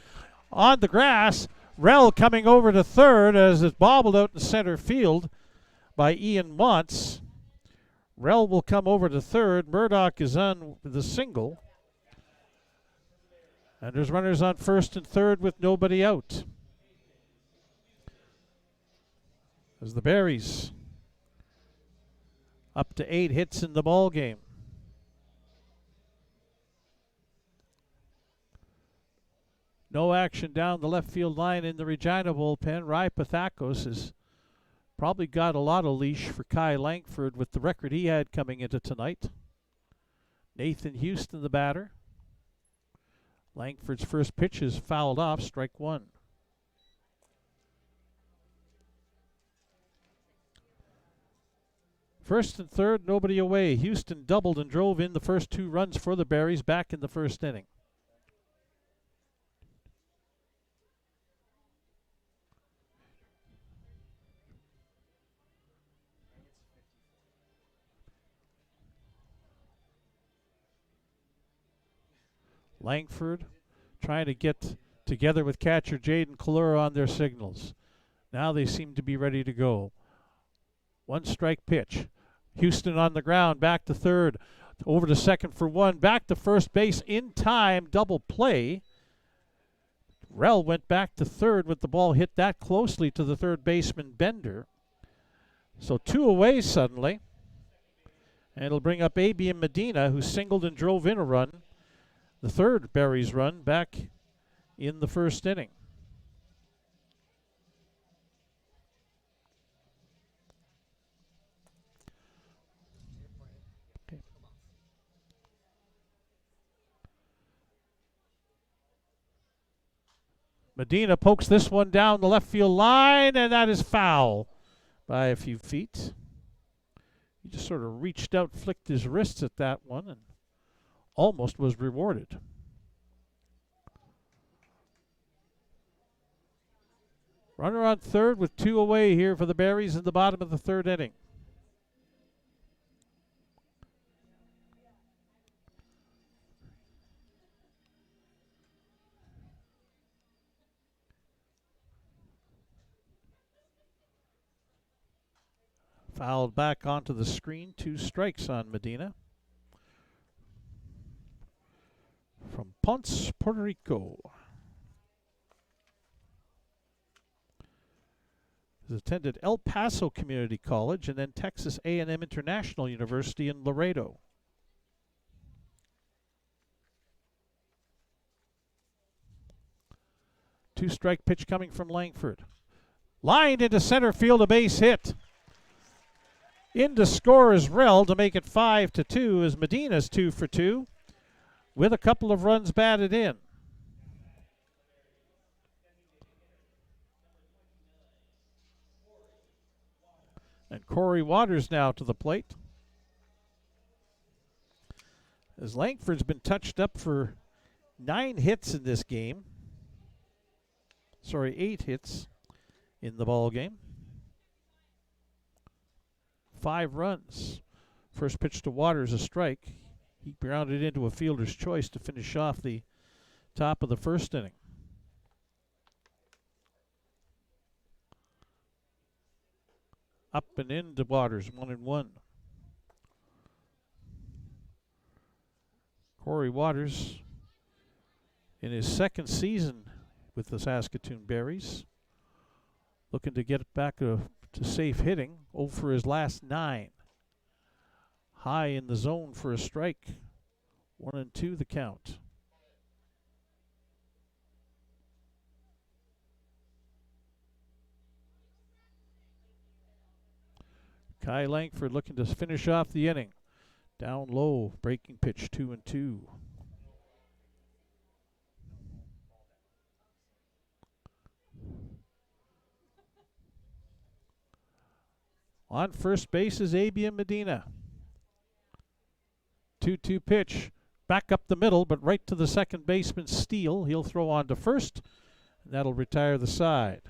on the grass. Rell coming over to third as it's bobbled out in center field by Ian Montz. Rell will come over to third. Murdoch is on the single. And there's runners on first and third with nobody out. As the Berries up to 8 hits in the ball game. No action down the left field line in the Regina bullpen. Rai Pathakos has probably got a lot of leash for Kai Langford with the record he had coming into tonight. Nathan Houston, the batter. Langford's first pitch is fouled off, strike one. First and third, nobody away. Houston doubled and drove in the first 2 runs for the Berries back in the first inning. Langford trying to get together with catcher Jaden Kalura on their signals. Now they seem to be ready to go. 1 strike pitch. Houston on the ground, back to third, over to second for 1, back to first base in time, double play. Rell went back to third with the ball hit that closely to the third baseman Bender. So 2 away suddenly. And it'll bring up A.B. and Medina, who singled and drove in a run. The third Berries run back in the first inning. Okay. Medina pokes this one down the left field line, and that is foul by a few feet. He just sort of reached out, flicked his wrists at that one, and almost was rewarded. Runner on third with 2 away here for the Berries in the bottom of the third inning. Fouled back onto the screen, 2 strikes on Medina. From Ponce, Puerto Rico. He's attended El Paso Community College and then Texas A&M International University in Laredo. Two-strike pitch coming from Langford. Lined into center field, a base hit. In to score is Rell to make it 5-2 as Medina's 2 for 2 with a couple of runs batted in. And Corey Waters now to the plate. As Langford's been touched up for 9 hits in this game. Sorry, 8 hits in the ball game. 5 runs. First pitch to Waters, a strike. He grounded into a fielder's choice to finish off the top of the first inning. Up and into Waters, 1-1. Corey Waters in his second season with the Saskatoon Berries, looking to get it back to safe hitting. 0 for his last 9. High in the zone for a strike. 1-2 the count. Kai Langford looking to finish off the inning. Down low, breaking pitch, 2-2. On first base is Abian Medina. 2-2 pitch. Back up the middle, but right to the second baseman, Steele. He'll throw on to first, and that'll retire the side.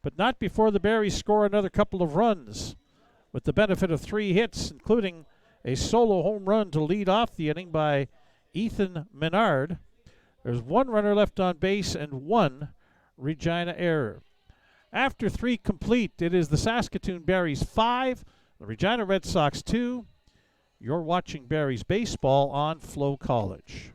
But not before the Berries score another couple of runs, with the benefit of 3 hits, including a solo home run to lead off the inning by Ethan Menard. There's 1 runner left on base and 1 Regina error. After 3 complete, it is the Saskatoon Berries 5, the Regina Red Sox 2. You're watching Berries baseball on FloCollege.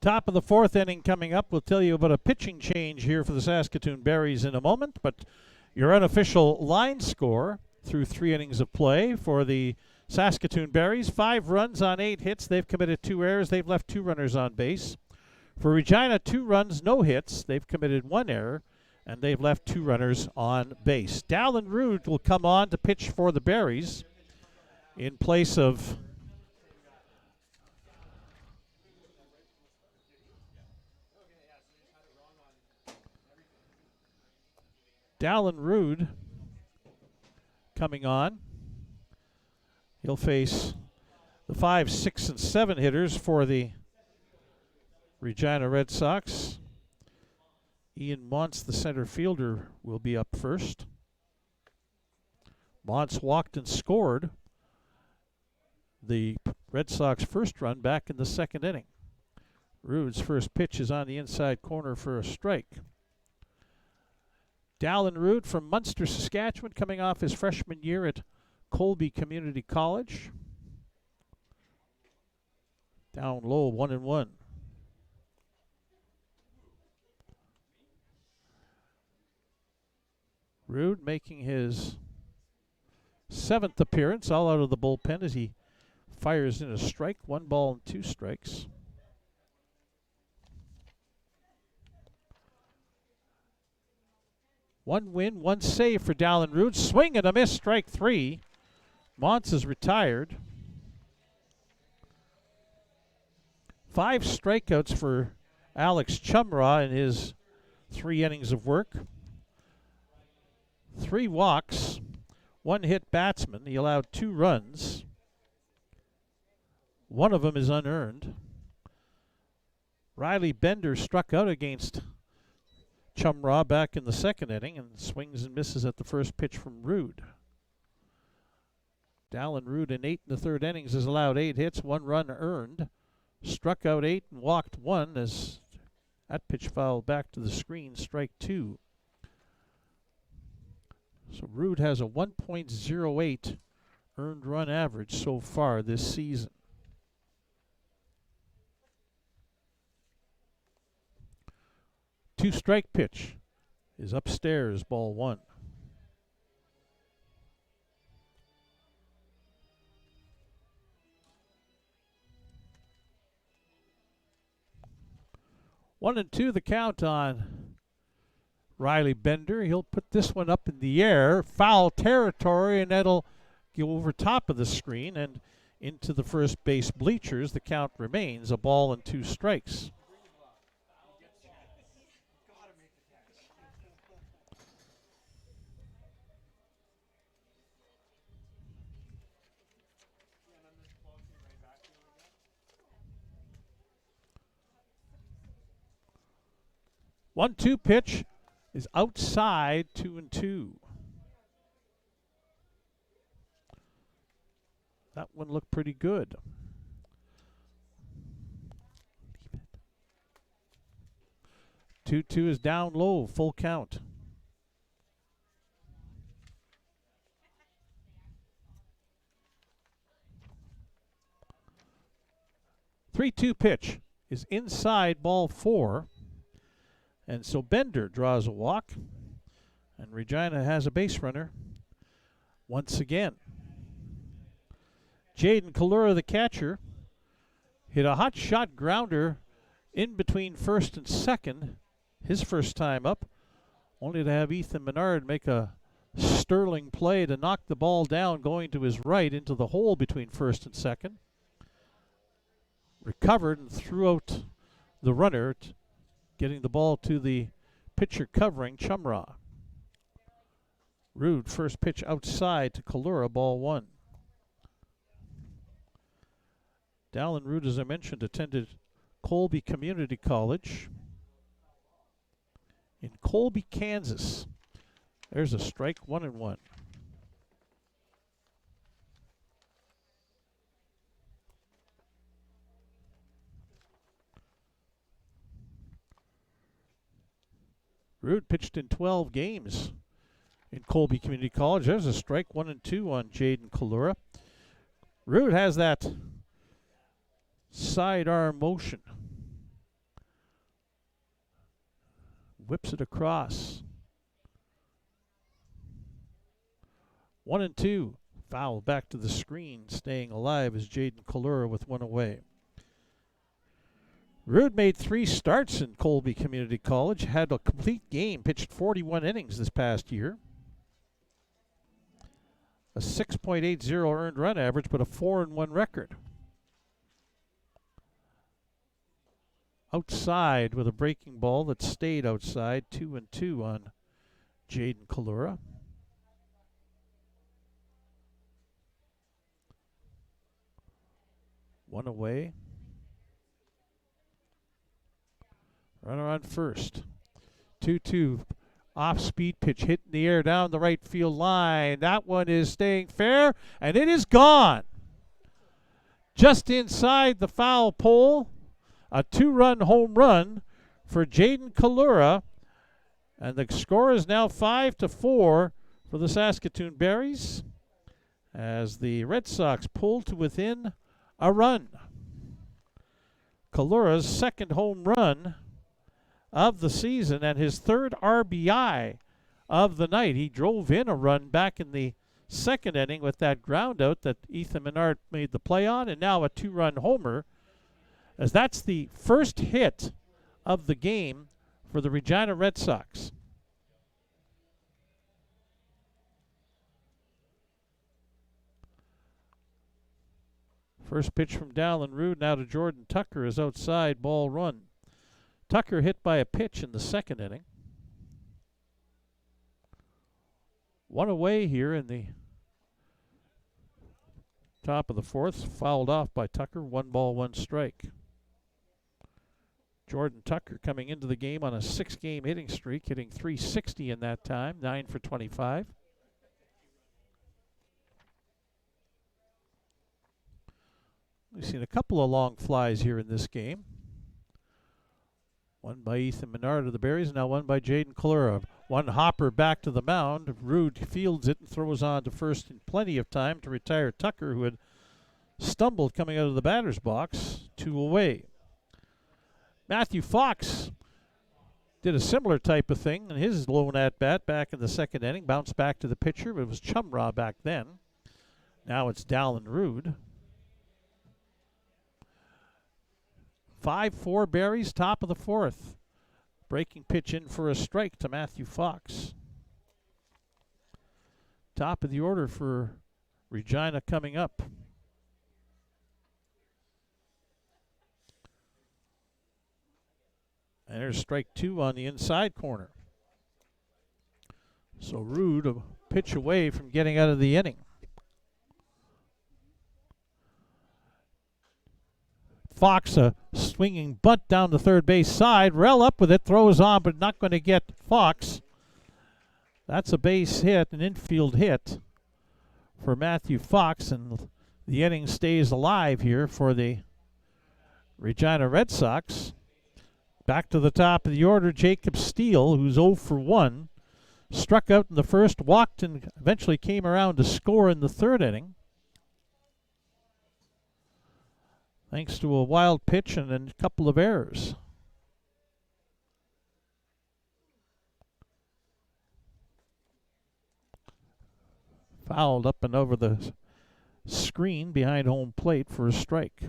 Top of the 4th inning coming up. We'll tell you about a pitching change here for the Saskatoon Berries in a moment, but your unofficial line score through 3 innings of play for the Saskatoon Berries: 5 runs on 8 hits. They've committed 2 errors. They've left 2 runners on base. For Regina, 2 runs, no hits. They've committed 1 error, and they've left 2 runners on base. Dallin Rood will come on to pitch for the Berries in place of Dallin Rood coming on. He'll face the 5, 6, and 7 hitters for the Regina Red Sox. Ian Montz, the center fielder, will be up first. Montz walked and scored the Red Sox first run back in the 2nd inning. Rood's first pitch is on the inside corner for a strike. Dallin Rood from Munster, Saskatchewan, coming off his freshman year at Colby Community College. Down low, 1-1. Rood making his 7th appearance, all out of the bullpen as he fires in a strike. 1 ball and 2 strikes. One win, 1 save for Dallin Rood. Swing and a miss, strike 3. Montz is retired. 5 strikeouts for Alex Chumrah in his 3 innings of work. 3 walks. one-hit batsman. He allowed 2 runs. One of them is unearned. Riley Bender struck out against Chumraw back in the second inning and swings and misses at the first pitch from Rude. Dallin Rude in 8 1/3 innings has allowed 8 hits, 1 run earned. Struck out 8 and walked 1 as that pitch fouled back to the screen, strike 2. So Rude has a 1.08 earned run average so far this season. Two-strike pitch is upstairs, ball 1. One and 2 the count on Riley Bender. He'll put this one up in the air, foul territory, and that'll go over top of the screen and into the first base bleachers. The count remains a ball and 2 strikes. One-two pitch is outside, 2-2. That one looked pretty good. 2-2 is down low, full count. Three-two pitch is inside, ball 4. And so Bender draws a walk, and Regina has a base runner once again. Jaden Kalura, the catcher, hit a hot shot grounder in between first and second, his first time up, only to have Ethan Menard make a sterling play to knock the ball down going to his right into the hole between first and second. Recovered and threw out the runner, getting the ball to the pitcher covering Chumraw. Rude, first pitch outside to Kalura, ball 1. Dallin Rude, as I mentioned, attended Colby Community College in Colby, Kansas. There's a strike, 1-1. Rude pitched in 12 games in Colby Community College. There's a strike, 1-2 on Jaden Kalura. Rude has that sidearm motion. Whips it across. 1-2. Foul back to the screen. Staying alive is Jaden Kalura with 1 away. Rude made 3 starts in Colby Community College, had a complete game, pitched 41 innings this past year. A 6.80 earned run average, but a 4-1 record. Outside with a breaking ball that stayed outside, 2-2 on Jaden Kalura. One away. Runner on first. 2-2. Off-speed pitch hit in the air down the right field line. That one is staying fair, and it is gone. Just inside the foul pole. A 2-run home run for Jaden Kalura. And the score is now 5-4 for the Saskatoon Berries as the Red Sox pull to within a run. Kalura's second home run of the season and his 3rd RBI of the night. He drove in a run back in the second inning with that ground out that Ethan Menard made the play on, and now a 2-run homer, as that's the first hit of the game for the Regina Red Sox. First pitch from Dallin Rude now to Jordan Tucker is outside, ball 1. Tucker hit by a pitch in the second inning. 1 away here in the Top of the fourth, fouled off by Tucker. 1 ball, 1 strike. Jordan Tucker coming into the game on a 6-game hitting streak, hitting .360 in that time, 9 for 25. We've seen a couple of long flies here in this game. One by Ethan Menard of the Berries, now one by Jaden Kalura. One hopper back to the mound. Rude fields it and throws on to first in plenty of time to retire Tucker, who had stumbled coming out of the batter's box. 2 away. Matthew Fox did a similar type of thing in his lone at-bat back in the 2nd inning. Bounced back to the pitcher, but it was Chumraw back then. Now it's Dallin Rude. 5-4 Berries, top of the 4th. Breaking pitch in for a strike to Matthew Fox. Top of the order for Regina coming up. And there's strike 2 on the inside corner. So Rude a pitch away from getting out of the inning. Fox a swinging bunt down the third base side. Rell up with it, throws on, but not going to get Fox. That's a base hit, an infield hit for Matthew Fox, and the inning stays alive here for the Regina Red Sox. Back to the top of the order, Jacob Steele, who's 0 for 1. Struck out in the first, walked, and eventually came around to score in the 3rd inning. Thanks to a wild pitch and a couple of errors. Fouled up and over the screen behind home plate for a strike.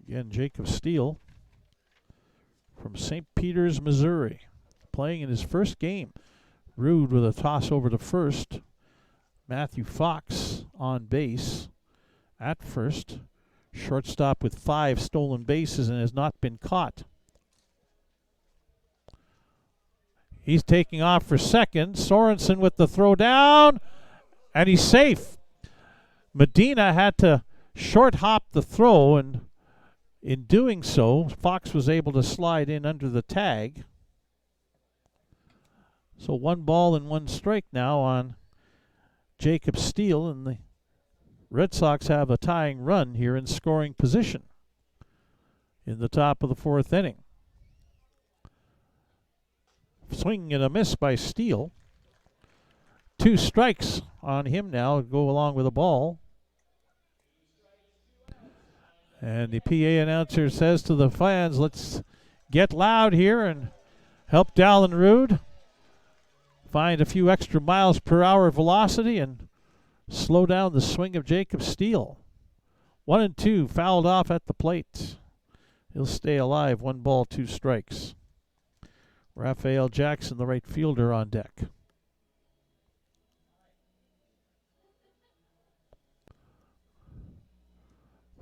Again, Jacob Steele from St. Peters, Missouri, playing in his first game. Rude with a toss over to first. Matthew Fox on base at first. Shortstop with 5 stolen bases and has not been caught. He's taking off for second. Sorensen with the throw down, and he's safe. Medina had to short hop the throw, and in doing so, Fox was able to slide in under the tag. So 1 ball and 1 strike now on Jacob Steele, and the Red Sox have a tying run here in scoring position in the top of the 4th inning. Swing and a miss by Steele. 2 strikes on him now, go along with a ball. And the PA announcer says to the fans, let's get loud here and help Dallin Rude find a few extra miles per hour velocity and slow down the swing of Jacob Steele. 1 and 2, fouled off at the plate. He'll stay alive. 1 ball, 2 strikes. Raphael Jackson, the right fielder, on deck.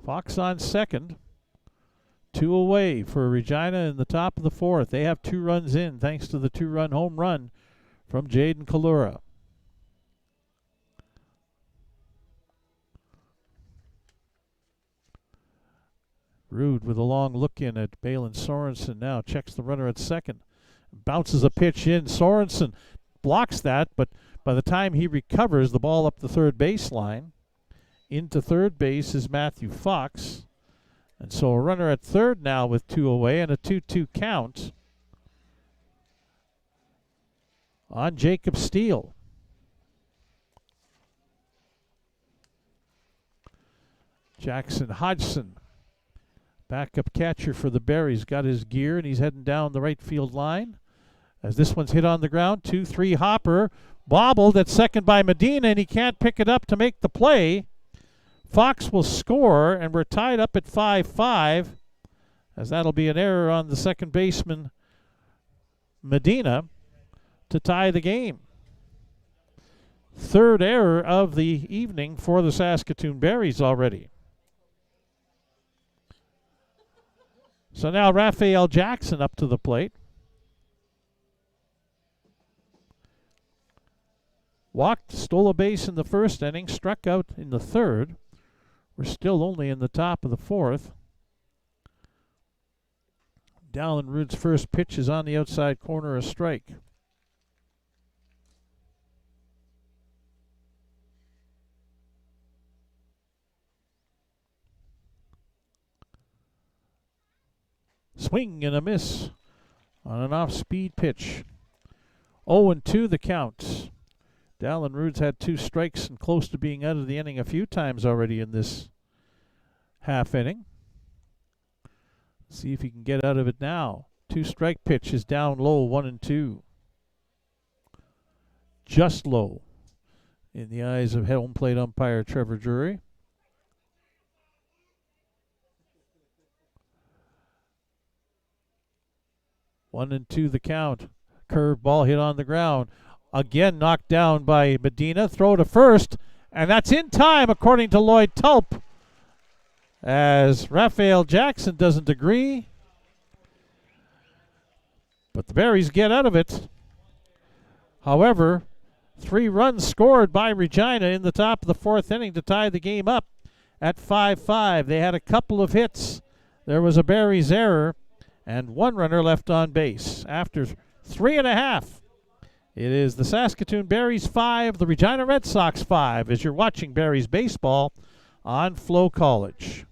Fox on second. 2 away for Regina in the top of the 4th. They have 2 runs in thanks to the 2-run home run from Jaden Kalura. Rude with a long look in at Balin Sorensen now. Checks the runner at second. Bounces a pitch in. Sorensen blocks that, but by the time he recovers, the ball up the third baseline. Into third base is Matthew Fox. And so a runner at third now with 2 away and a 2-2 count on Jacob Steele. Jackson Hodgson, backup catcher for the Berries, got his gear and he's heading down the right field line. As this one's hit on the ground, 2-3 hopper, bobbled at second by Medina, and he can't pick it up to make the play. Fox will score, and we're tied up at 5-5, as that'll be an error on the second baseman, Medina, to tie the game. 3rd error of the evening for the Saskatoon Berries already. So now Raphael Jackson up to the plate. Walked, stole a base in the first inning, struck out in the third. We're still only in the top of the fourth. Dallin Rood's first pitch is on the outside corner, a strike. Swing and a miss on an off-speed pitch. 0-2 the count. Dallin Rood's had 2 strikes and close to being out of the inning a few times already in this half inning. See if he can get out of it now. 2-strike pitch is down low, 1-2. Just low in the eyes of home plate umpire Trevor Drury. One and two the count. Curve ball hit on the ground. Again knocked down by Medina. Throw to first, and that's in time according to Lloyd Tulp. As Raphael Jackson doesn't agree. But the Berries get out of it. However, 3 runs scored by Regina in the top of the fourth inning to tie the game up at 5-5. They had a couple of hits. There was a Berries error and 1 runner left on base. After 3.5, it is the Saskatoon Berries 5, the Regina Red Sox 5, as you're watching Berries baseball on FloCollege.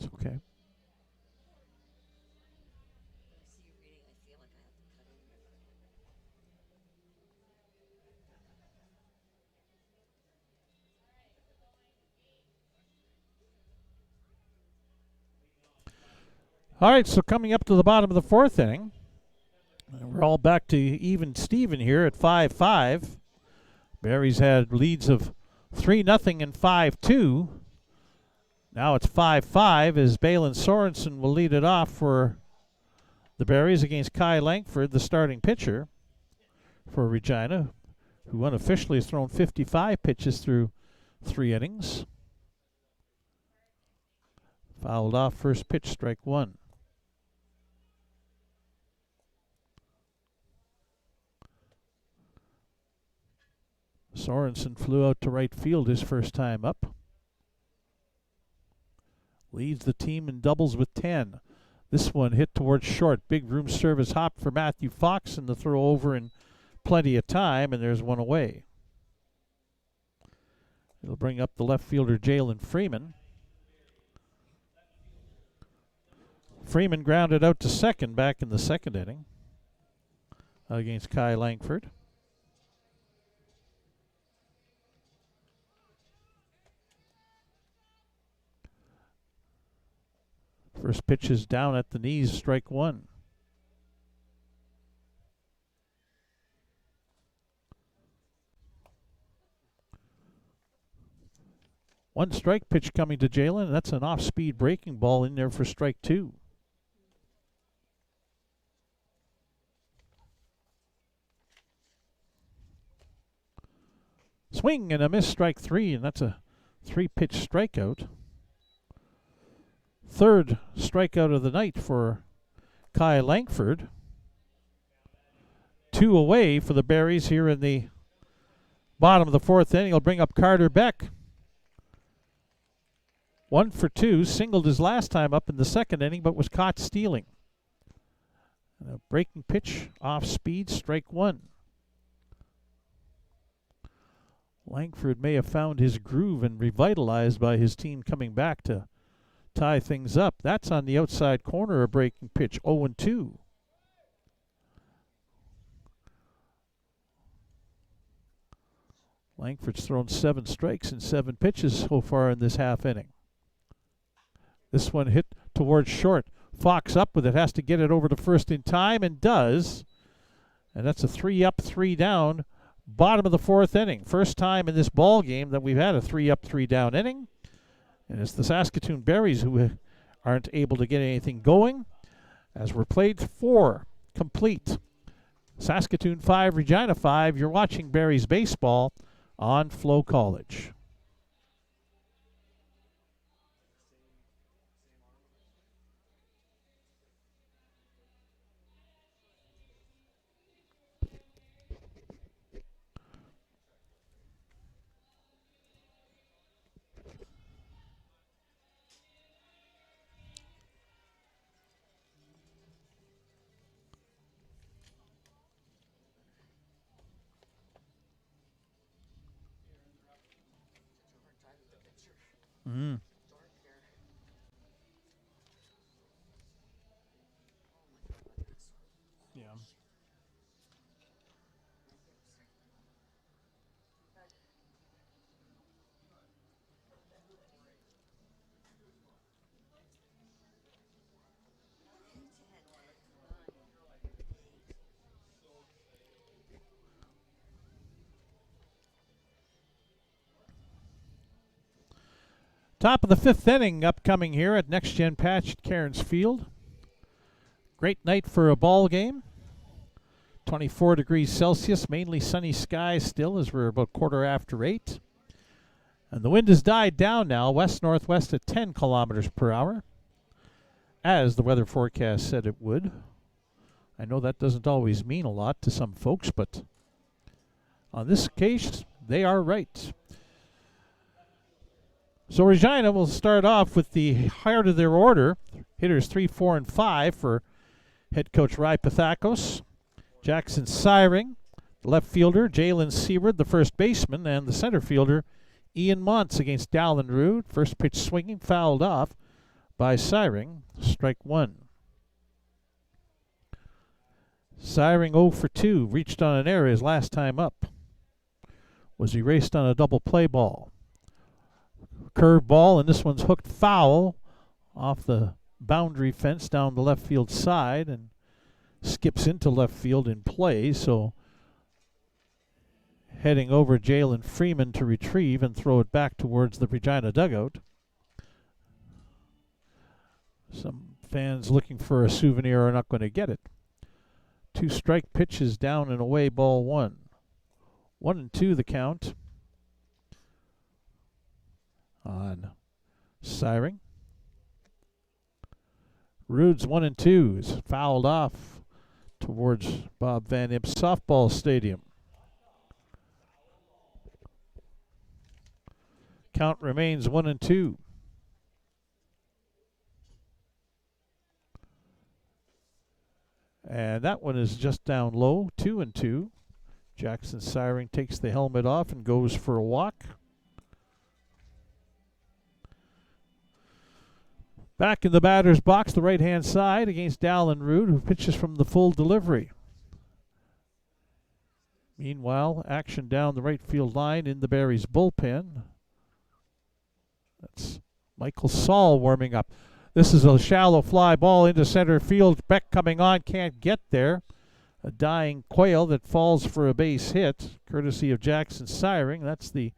It's okay. All right, so coming up to the bottom of the fourth inning, we're all back to even Steven here at 5-5. Berries had leads of 3-0 and 5-2. Now it's 5-5 as Balin Sorensen will lead it off for the Berries against Kai Langford, the starting pitcher for Regina, who unofficially has thrown 55 pitches through 3 innings. Fouled off, first pitch, strike 1. Sorensen flew out to right field his first time up. Leads the team in doubles with 10. This one hit towards short. Big room service hop for Matthew Fox, and the throw over in plenty of time, and there's one away. It'll bring up the left fielder Jalen Freeman. Freeman grounded out to second back in the second inning against Kai Langford. First pitch is down at the knees, strike 1. One strike pitch coming to Jalen. That's an off-speed breaking ball in there for strike 2. Swing and a miss, strike 3, and that's a 3-pitch strikeout. Third strikeout of the night for Kai Langford. 2 away for the Berries here in the bottom of the fourth inning. He'll bring up Carter Beck. 1 for 2, singled his last time up in the second inning, but was caught stealing. And a breaking pitch, off speed, strike 1. Langford may have found his groove and revitalized by his team coming back to tie things up. That's on the outside corner, a breaking pitch, 0-2. Langford's thrown 7 strikes in 7 pitches so far in this half inning. This one hit towards short. Fox up with it, has to get it over to first in time, and does. And that's a 3 up, 3 down, bottom of the 4th inning. First time in this ball game that we've had a 3 up, 3 down inning. And it's the Saskatoon Berries who aren't able to get anything going, as we're played 4 complete. Saskatoon 5, Regina 5. You're watching Berries baseball on FloCollege. Mm. Yeah. Top of the 5th inning upcoming here at Next Gen Patch at Cairns Field. Great night for a ball game. 24 degrees Celsius, mainly sunny skies still as we're about 8:15. And the wind has died down now, west-northwest at 10 kilometers per hour, as the weather forecast said it would. I know that doesn't always mean a lot to some folks, but on this case, they are right. So Regina will start off with the heart of their order. Hitters 3, 4, and 5 for head coach Ry Pathakos. Jackson Syring, the left fielder, Jalen Seward, the first baseman, and the center fielder, Ian Montz against Dallin Rood. First pitch swinging, fouled off by Syring. Strike 1. Syring 0 for 2, reached on an error his last time up. Was erased on a double play ball. Curve ball, and this one's hooked foul off the boundary fence down the left field side and skips into left field in play. So heading over Jalen Freeman to retrieve and throw it back towards the Regina dugout. Some fans looking for a souvenir are not going to get it. 2 strike pitches down and away, ball 1. 1-2 the count on Syring. Rood's 1-2 is fouled off towards Bob Van Impe's softball stadium. Count remains 1-2. And that one is just down low, 2-2. Jackson Syring takes the helmet off and goes for a walk. Back in the batter's box, the right-hand side against Dallin Rood, who pitches from the full delivery. Meanwhile, action down the right field line in the Berries bullpen. That's Michael Saul warming up. This is a shallow fly ball into center field. Beck coming on, can't get there. A dying quail that falls for a base hit, courtesy of Jackson Syring. That's the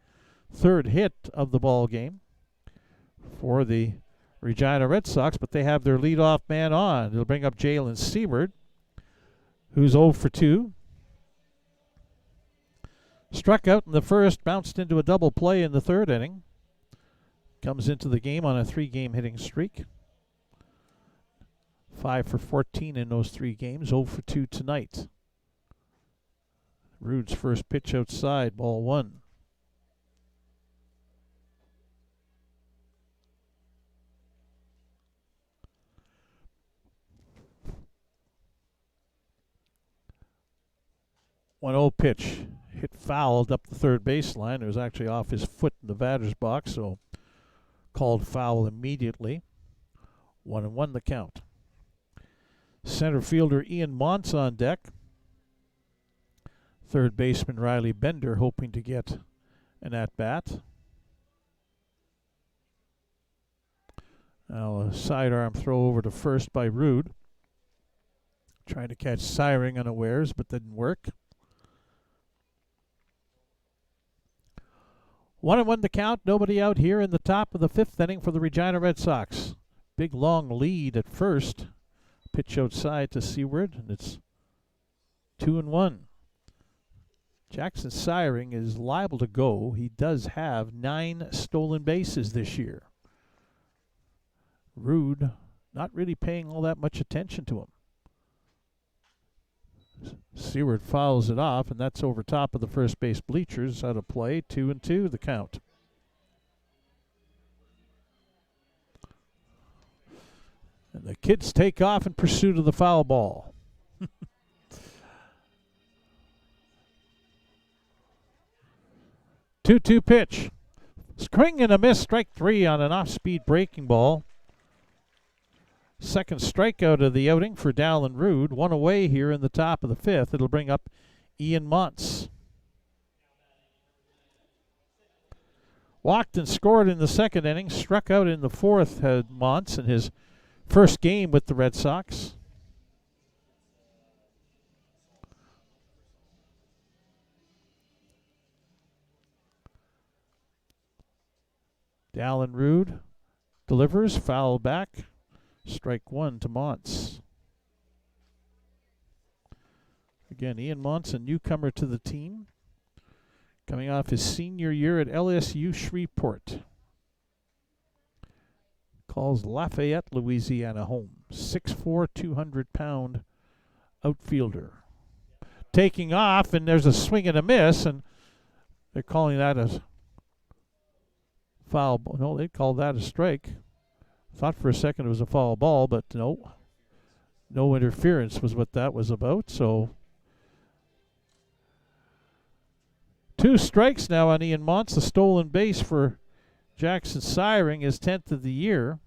3rd hit of the ball game for the Regina Red Sox, but they have their leadoff man on. It'll bring up Jalen Seward, who's 0 for 2. Struck out in the first, bounced into a double play in the 3rd inning. Comes into the game on a 3-game hitting streak. 5 for 14 in those 3 games, 0 for 2 tonight. Rood's first pitch outside, ball 1. One 0 pitch hit fouled up the 3rd baseline. It was actually off his foot in the batter's box, so called foul immediately. 1-1 the count. Center fielder Ian Montz on deck. 3rd baseman Riley Bender hoping to get an at-bat. Now a sidearm throw over to first by Rude. Trying to catch Syring unawares, but didn't work. 1-1 the count. Nobody out here in the top of the 5th inning for the Regina Red Sox. Big long lead at first. Pitch outside to Seward, and it's 2-1. Jackson Syring is liable to go. He does have 9 stolen bases this year. Rude not really paying all that much attention to him. Seward fouls it off, and that's over top of the first base bleachers. Out of play, 2-2 the count. And the kids take off in pursuit of the foul ball. 2-2 pitch. Swing and a miss, strike 3 on an off-speed breaking ball. Second strikeout of the outing for Dallin Rude. 1 away here in the top of the 5th. It'll bring up Ian Montz. Walked and scored in the 2nd inning. Struck out in the 4th, had Montz in his first game with the Red Sox. Dallin Rude delivers, foul back. Strike 1 to Montz. Again, Ian Montz, a newcomer to the team, coming off his senior year at LSU Shreveport. Calls Lafayette, Louisiana home. 6'4", 200-pound outfielder. Taking off, and there's a swing and a miss, and they're calling that a foul ball. No, they called that a strike. Thought for a second it was a foul ball, but no. No interference was what that was about. So 2 strikes now on Ian Montz. The stolen base for Jackson Syring, his 10th of the year.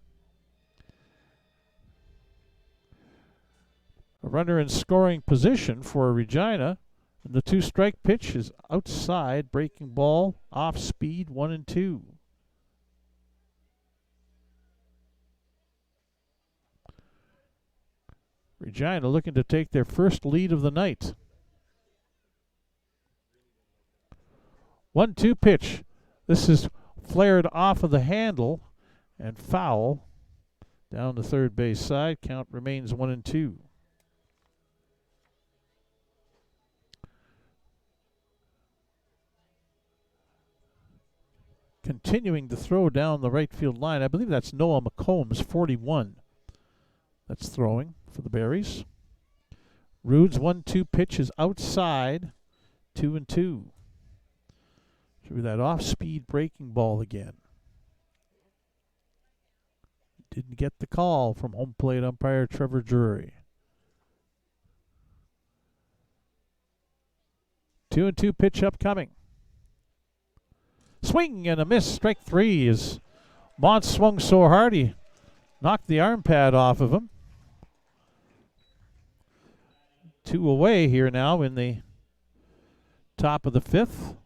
A runner in scoring position for Regina. And the 2-strike pitch is outside, breaking ball, off speed, 1-2. Regina looking to take their first lead of the night. 1-2 pitch. This is flared off of the handle and foul down the third base side. Count remains 1-2. Continuing to throw down the right field line. I believe that's Noah McCombs, 41. That's throwing for the Berries. Rude's 1-2 pitch is outside, 2-2. Threw that off-speed breaking ball again. Didn't get the call from home plate umpire Trevor Drury. 2-2 pitch upcoming. Swing and a miss, strike 3 as Montz swung so hard he knocked the arm pad off of him. 2 away here now in the top of the 5th.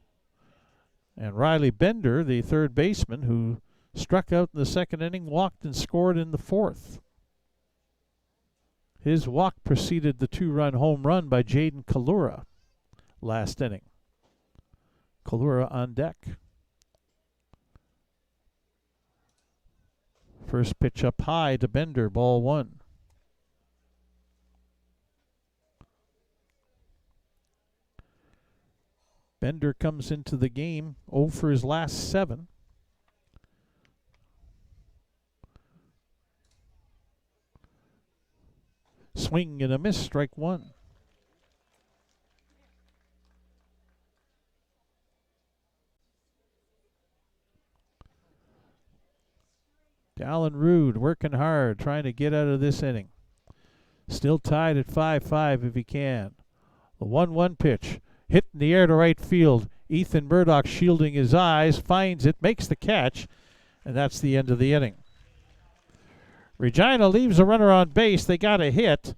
And Riley Bender, the third baseman, who struck out in the 2nd inning, walked and scored in the 4th. His walk preceded the 2-run home run by Jaden Kalura last inning. Kalura on deck. First pitch up high to Bender, ball 1. Bender comes into the game 0 for his last 7. Swing and a miss, strike 1. Dallin Rude working hard, trying to get out of this inning. Still tied at 5-5 if he can. The 1-1 pitch. Hit in the air to right field. Ethan Murdoch shielding his eyes, finds it, makes the catch, and that's the end of the inning. Regina leaves a runner on base. They got a hit.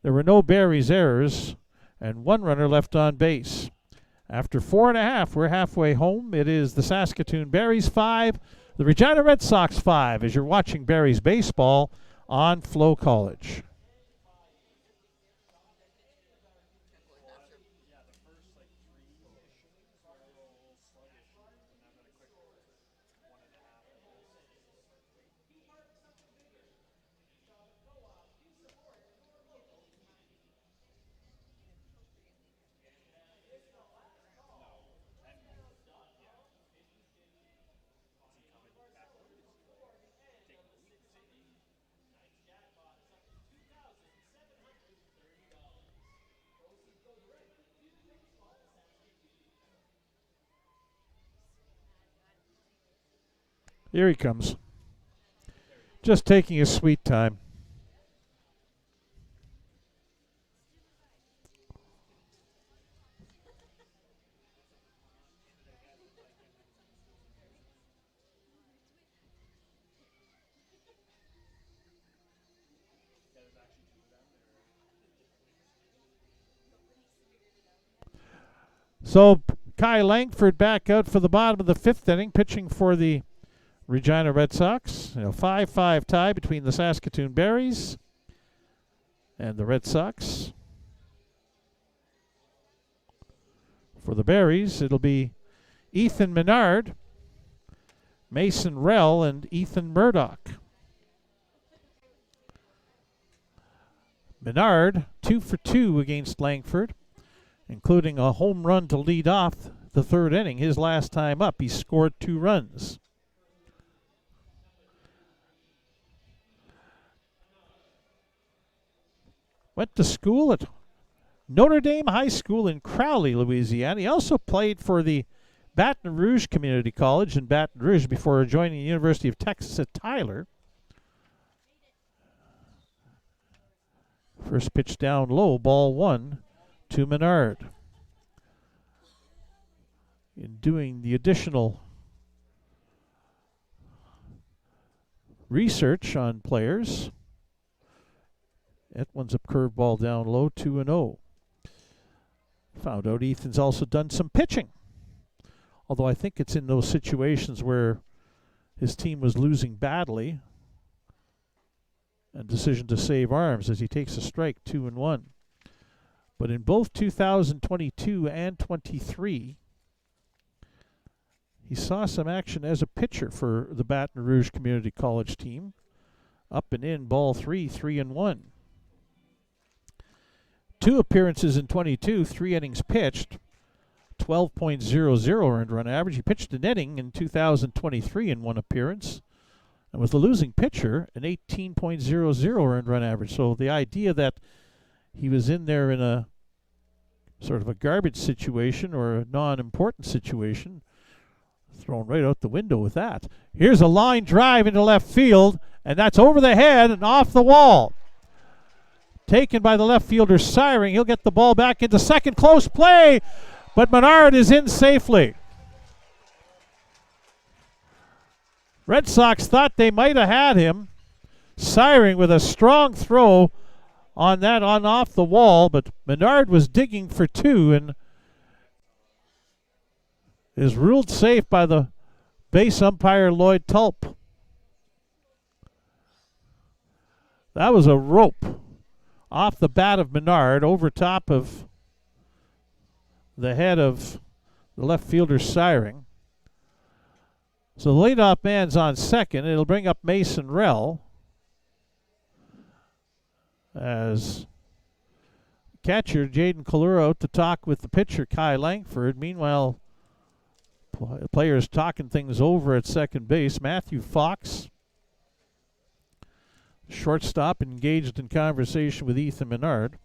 There were no Berries errors, and 1 runner left on base. After 4.5, we're halfway home. It is the Saskatoon Berries 5, the Regina Red Sox 5, as you're watching Berries baseball on FloCollege. Here he comes. Just taking his sweet time. So Kai Langford back out for the bottom of the 5th inning, pitching for the Regina Red Sox. 5-5 tie between the Saskatoon Berries and the Red Sox. For the Berries, it'll be Ethan Menard, Mason Rell, and Ethan Murdoch. Menard, 2 for 2 against Langford, including a home run to lead off the 3rd inning. His last time up, he scored 2 runs. Went to school at Notre Dame High School in Crowley, Louisiana. He also played for the Baton Rouge Community College in Baton Rouge before joining the University of Texas at Tyler. First pitch down low, ball 1 to Menard. In doing the additional research on players, that one's a curveball down low, 2-0. Found out Ethan's also done some pitching. Although I think it's in those situations where his team was losing badly, a decision to save arms as he takes a strike, 2-1. But in both 2022 and 23, he saw some action as a pitcher for the Baton Rouge Community College team. Up and in, ball 3, 3-1. 2 appearances in 22, 3 innings pitched, 12.00 earned run average. He pitched an inning in 2023 in 1 appearance, and was the losing pitcher, an 18.00 earned run average. So the idea that he was in there in a sort of a garbage situation or a non-important situation, thrown right out the window with that. Here's a line drive into left field, and that's over the head and off the wall. Taken by the left fielder, Siring. He'll get the ball back into second. Close play, but Menard is in safely. Red Sox thought they might have had him. Siring with a strong throw on that on off the wall, but Menard was digging for 2 and is ruled safe by the base umpire Lloyd Tulp. That was a rope off the bat of Menard over top of the head of the left fielder Siring. So the leadoff man's on second. It'll bring up Mason Rell as catcher Jaden Kalura out to talk with the pitcher Kai Langford. Meanwhile, players talking things over at second base. Matthew Fox, shortstop, engaged in conversation with Ethan Menard.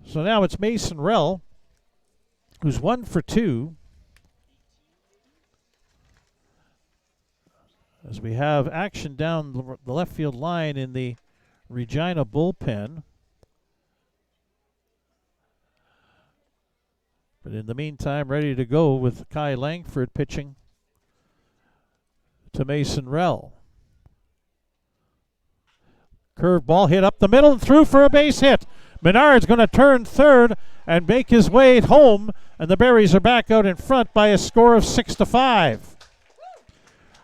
So now it's Mason Rell, who's 1 for 2. As we have action down the left field line in the Regina bullpen. But in the meantime, ready to go with Kai Langford pitching to Mason Rell. Curve ball hit up the middle and through for a base hit. Menard's going to turn third and make his way home, and the Berries are back out in front by a score of 6-5.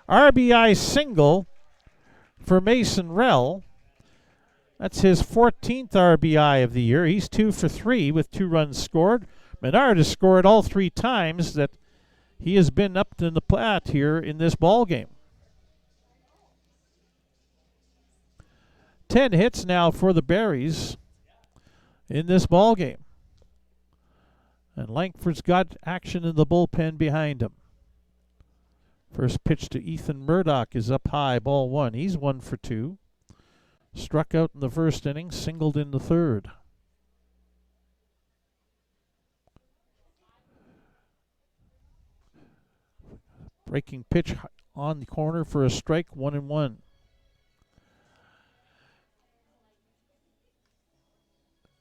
RBI single for Mason Rell. That's his 14th RBI of the year. He's 2 for 3 with 2 runs scored. Menard has scored all 3 times that he has been up in the plat here in this ball game. 10 hits now for the Berries in this ball game. And Langford's got action in the bullpen behind him. First pitch to Ethan Murdoch is up high, ball 1. He's 1 for 2. Struck out in the first inning, singled in the third. Breaking pitch on the corner for a strike, 1-1.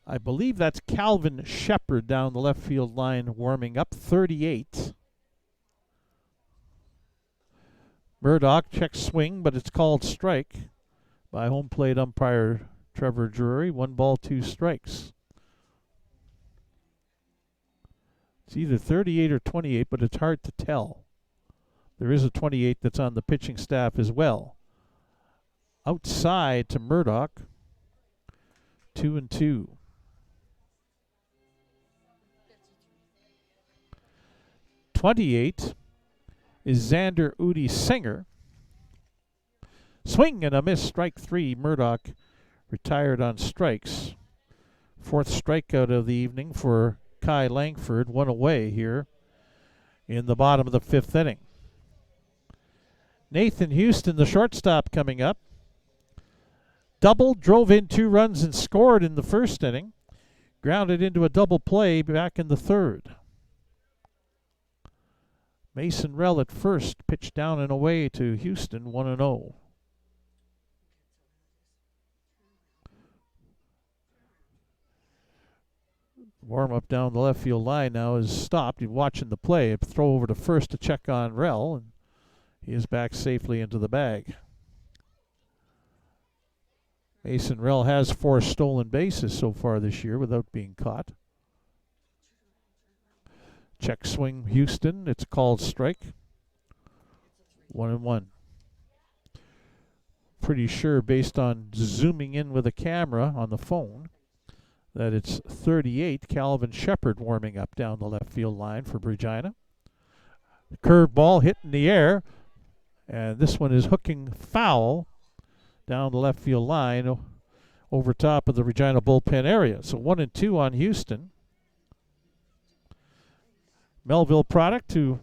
I believe that's Calvin Shepard down the left field line warming up, 38. Murdoch checks swing, but it's called strike by home plate umpire Trevor Drury. 1 ball, 2 strikes. It's either 38 or 28, but it's hard to tell. There is a 28 that's on the pitching staff as well. Outside to Murdoch, 2-2. 28 is Xander Udi Singer. Swing and a miss, strike 3. Murdoch retired on strikes. 4th strikeout of the evening for Kai Langford. 1 away here in the bottom of the 5th inning. Nathan Houston, the shortstop, coming up. Doubled, drove in 2 runs and scored in the first inning. Grounded into a double play back in the 3rd. Mason Rell at first, pitched down and away to Houston, 1-0. Warm up down the left field line now is stopped. You're watching the play. A throw over to first to check on Rell, and he is back safely into the bag. Mason Rell has 4 stolen bases so far this year without being caught. Check swing Houston. It's called strike. 1-1. Pretty sure based on zooming in with a camera on the phone that it's 38 Calvin Shepard warming up down the left field line for Regina. Curve ball hit in the air, and this one is hooking foul down the left field line over top of the Regina bullpen area. So 1-2 on Houston. Melville product, who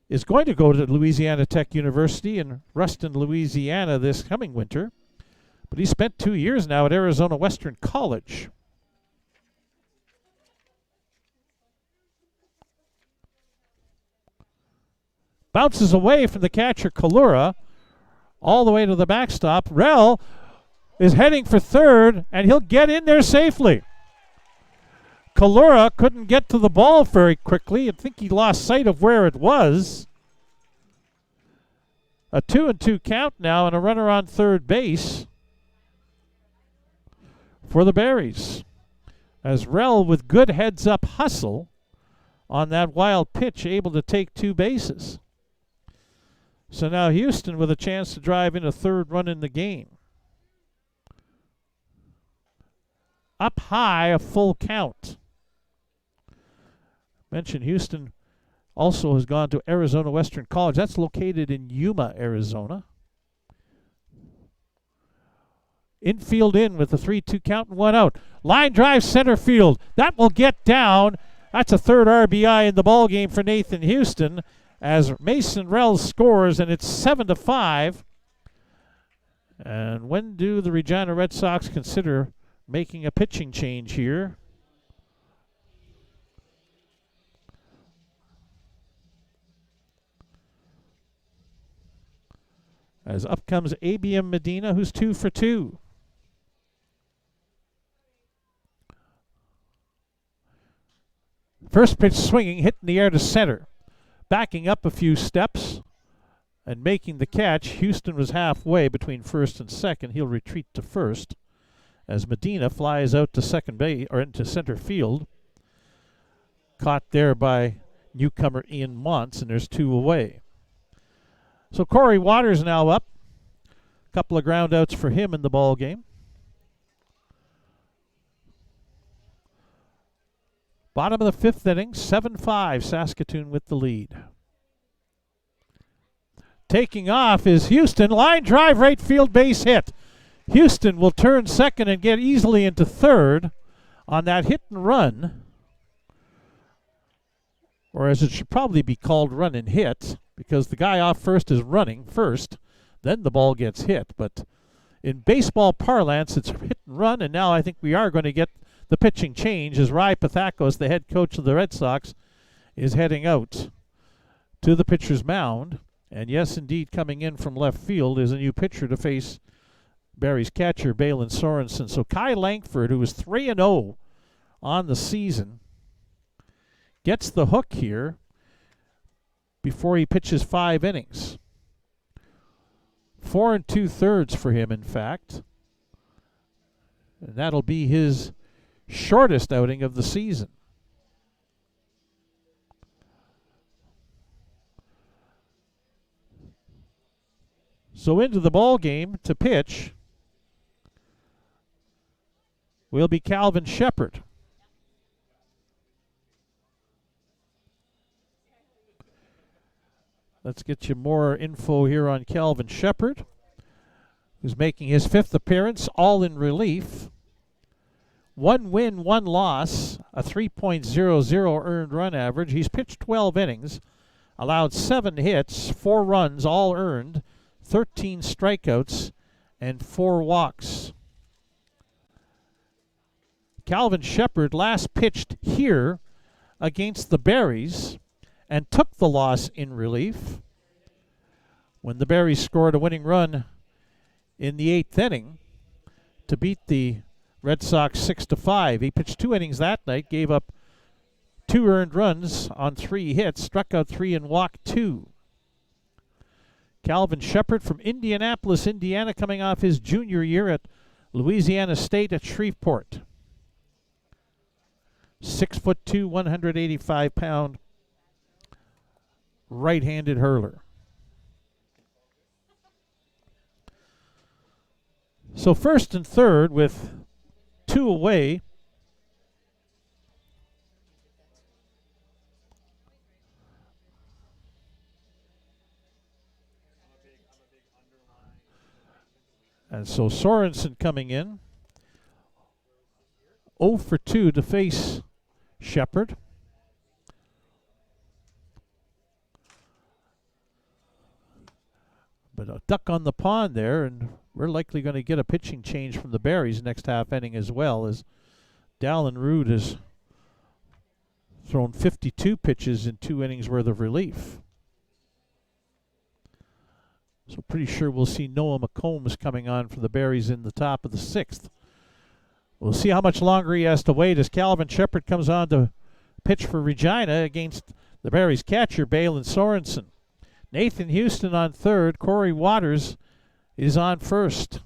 is going to go to Louisiana Tech University in Ruston, Louisiana this coming winter. But he spent 2 years now at Arizona Western College. Bounces away from the catcher, Kalura, all the way to the backstop. Rell is heading for third, and he'll get in there safely. Kalura couldn't get to the ball very quickly. I think he lost sight of where it was. A 2-2 count now and a runner on third base for the Berries. As Rell, with good heads-up hustle on that wild pitch, able to take 2 bases. So now Houston with a chance to drive in a 3rd run in the game. Up high, a full count. Mentioned Houston also has gone to Arizona Western College. That's located in Yuma, Arizona. Infield in with a 3-2 count and 1 out. Line drive center field. That will get down. That's a 3rd RBI in the ball game for Nathan Houston as Mason Rell scores, and it's 7-5. And when do the Regina Red Sox consider making a pitching change here? As up comes ABM Medina, who's 2 for 2. First pitch swinging, hit in the air to center. Backing up a few steps. And making the catch, Houston was halfway between first and second. He'll retreat to first as Medina flies out to second base or into center field. Caught there by newcomer Ian Montz, and there's 2 away. So Corey Waters now up. A couple of ground outs for him in the ball game. Bottom of the 5th inning, 7-5, Saskatoon with the lead. Taking off is Houston. Line drive, right field, base hit. Houston will turn second and get easily into third on that hit and run. Or as it should probably be called, run and hit, because the guy off first is running first, then the ball gets hit. But in baseball parlance, it's hit and run, and now I think we are going to get the pitching change as Ry Pathakos, the head coach of the Red Sox, is heading out to the pitcher's mound. And yes, indeed, coming in from left field is a new pitcher to face Barrie's catcher, Balin Sorensen. So Kai Langford, who is 3-0 on the season, gets the hook here before he pitches 5 innings. 4 2/3 for him, in fact. And that'll be his shortest outing of the season. So into the ball game to pitch will be Calvin Shepard. Let's get you more info here on Calvin Shepard, who's making his 5th appearance, all in relief. 1 win, 1 loss, a 3.00 earned run average. He's pitched 12 innings, allowed 7 hits, 4 runs, all earned, 13 strikeouts, and 4 walks. Calvin Shepard last pitched here against the Berries and took the loss in relief when the Berries scored a winning run in the 8th inning to beat the Red Sox 6-5. He pitched 2 innings that night, gave up 2 earned runs on 3 hits, struck out 3 and walked 2. Calvin Shepard from Indianapolis, Indiana, coming off his junior year at Louisiana State at Shreveport. 6'2", 185-pound right-handed hurler. So first and third with 2 away. And so Sorensen coming in. 0 for 2 to face Shepard. But a duck on the pond there, and we're likely going to get a pitching change from the Berries next half inning as well, as Dallin Rood has thrown 52 pitches in 2 innings worth of relief. So pretty sure we'll see Noah McCombs coming on for the Berries in the top of the 6th. We'll see how much longer he has to wait as Calvin Shepard comes on to pitch for Regina against the Berries catcher, Balin Sorensen. Nathan Houston on third. Corey Waters is on first.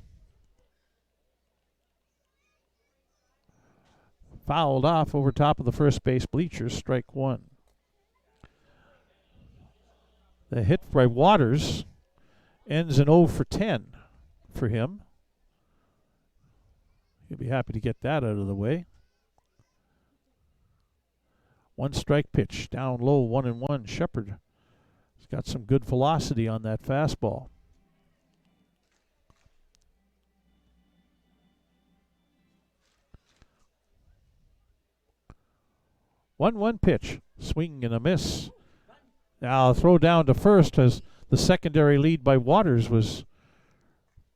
Fouled off over top of the first base bleachers, strike 1. The hit by Waters ends in 0 for 10 for him. He'll be happy to get that out of the way. 1 strike pitch, down low, 1-1. Shepard has got some good velocity on that fastball. 1-1 pitch, swing and a miss. Now throw down to first as the secondary lead by Waters was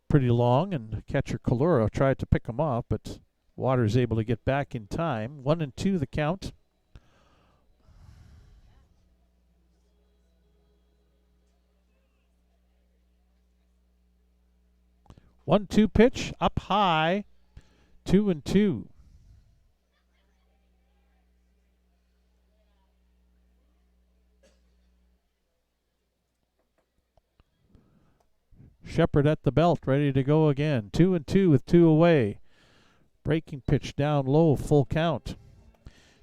pretty long, and catcher Kalura tried to pick him off, but Waters able to get back in time. 1-2 the count. One-two pitch up high, 2-2. Shepard at the belt, ready to go again. 2-2 with 2 away. Breaking pitch down low, full count.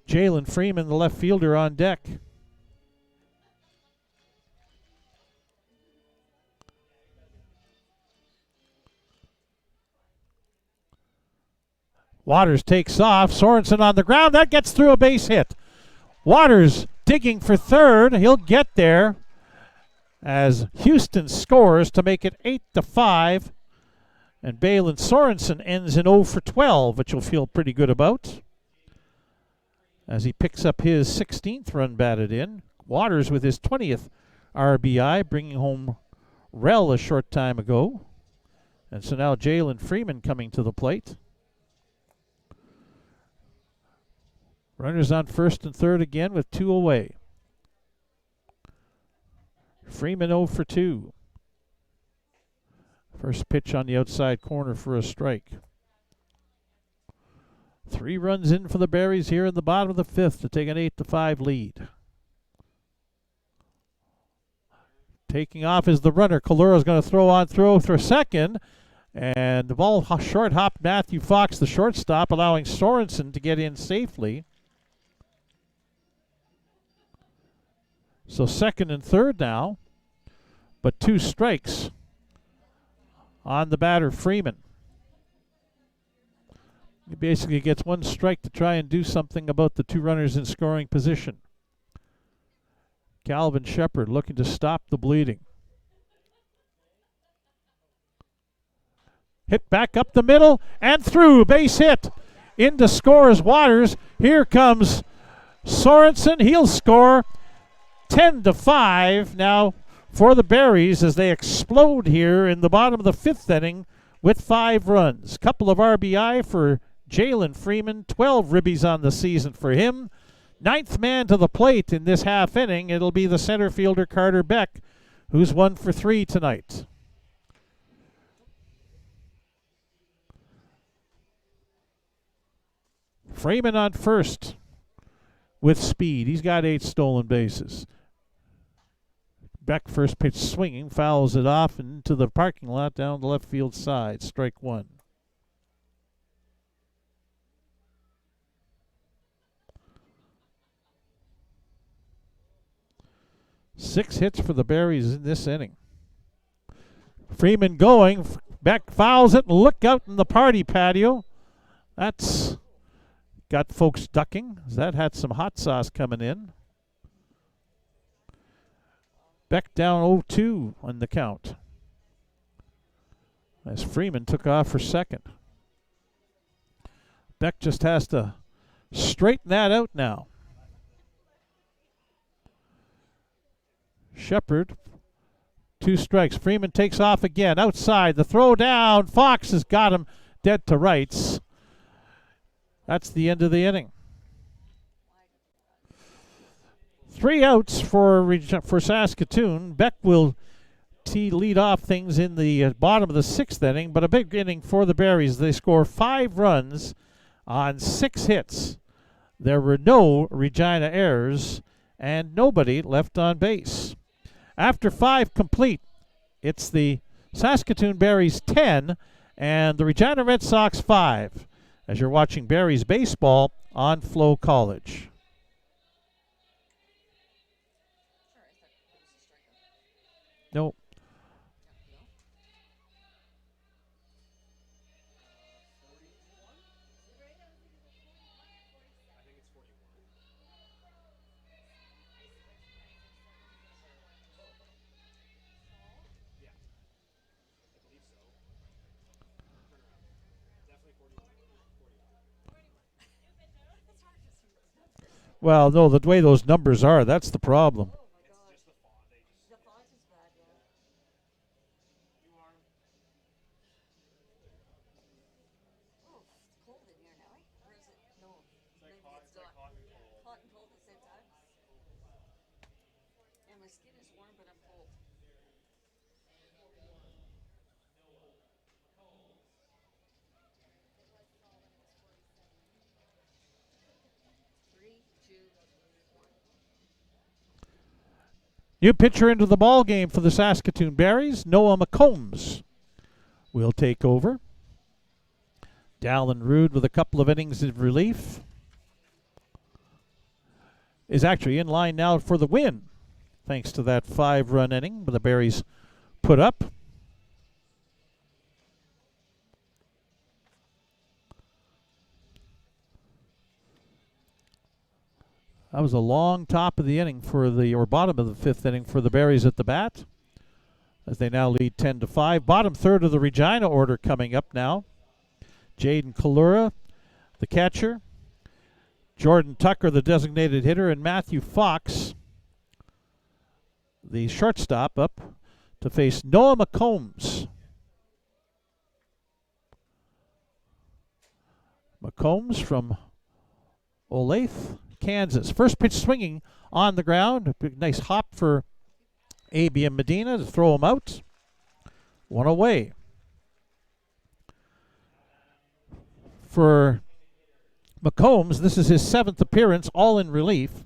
Jalen Freeman, the left fielder, on deck. Waters takes off. Sorensen on the ground. That gets through, a base hit. Waters digging for third. He'll get there as Houston scores to make it 8-5. And Balin Sorensen ends in 0 for 12, which you'll feel pretty good about, as he picks up his 16th run batted in. Waters with his 20th RBI, bringing home Rel a short time ago. And so now Jalen Freeman coming to the plate. Runners on first and third again with 2 away. Freeman 0 for 2. First pitch on the outside corner for a strike. 3 runs in for the Berries here in the bottom of the 5th to take an 8-5 lead. Taking off is the runner. Kalura's going to throw for second. And the ball short hopped Matthew Fox, the shortstop, allowing Sorensen to get in safely. So second and third now, but 2 strikes on the batter, Freeman. He basically gets 1 strike to try and do something about the 2 runners in scoring position. Calvin Shepard looking to stop the bleeding. Hit back up the middle and through, base hit. In to score is Waters. Here comes Sorensen. He'll score. 10-5 now for the Berries as they explode here in the bottom of the 5th inning with 5 runs. Couple of RBI for Jalen Freeman, 12 ribbies on the season for him. 9th man to the plate in this half inning. It'll be the center fielder Carter Beck, who's 1 for 3 tonight. Freeman on first with speed. He's got 8 stolen bases. Beck, first pitch swinging, fouls it off into the parking lot down the left field side. Strike 1. Six hits for the Berries in this inning. Freeman going. Beck fouls it. Look out in the party patio. That's got folks ducking. That had some hot sauce coming in. Beck down 0-2 on the count, as Freeman took off for second. Beck just has to straighten that out now. Shepard, 2 strikes. Freeman takes off again. Outside, the throw down. Fox has got him dead to rights. That's the end of the inning. 3 outs for Saskatoon. Beck will lead off things in the bottom of the 6th inning, but a big inning for the Berries. They score 5 runs on 6 hits. There were no Regina errors and nobody left on base. After 5 complete, it's the Saskatoon Berries 10 and the Regina Red Sox 5, as you're watching Berries baseball on FloCollege. Nope. Well, no, the way those numbers are, that's the problem. New pitcher into the ball game for the Saskatoon Berries, Noah McCombs, will take over. Dallin Rude with a couple of innings of relief is actually in line now for the win, thanks to that 5-run inning the Berries put up. That was a long top of the inning or bottom of the 5th inning for the Berries at the bat, as they now lead 10-5. Bottom third of the Regina order coming up now. Jaden Kalura, the catcher. Jordan Tucker, the designated hitter, and Matthew Fox, the shortstop, up to face Noah McCombs. McCombs from Olathe, Kansas. First pitch swinging on the ground. A big, nice hop for A.B. Medina to throw him out. One away. For McCombs, this is his 7th appearance, all in relief.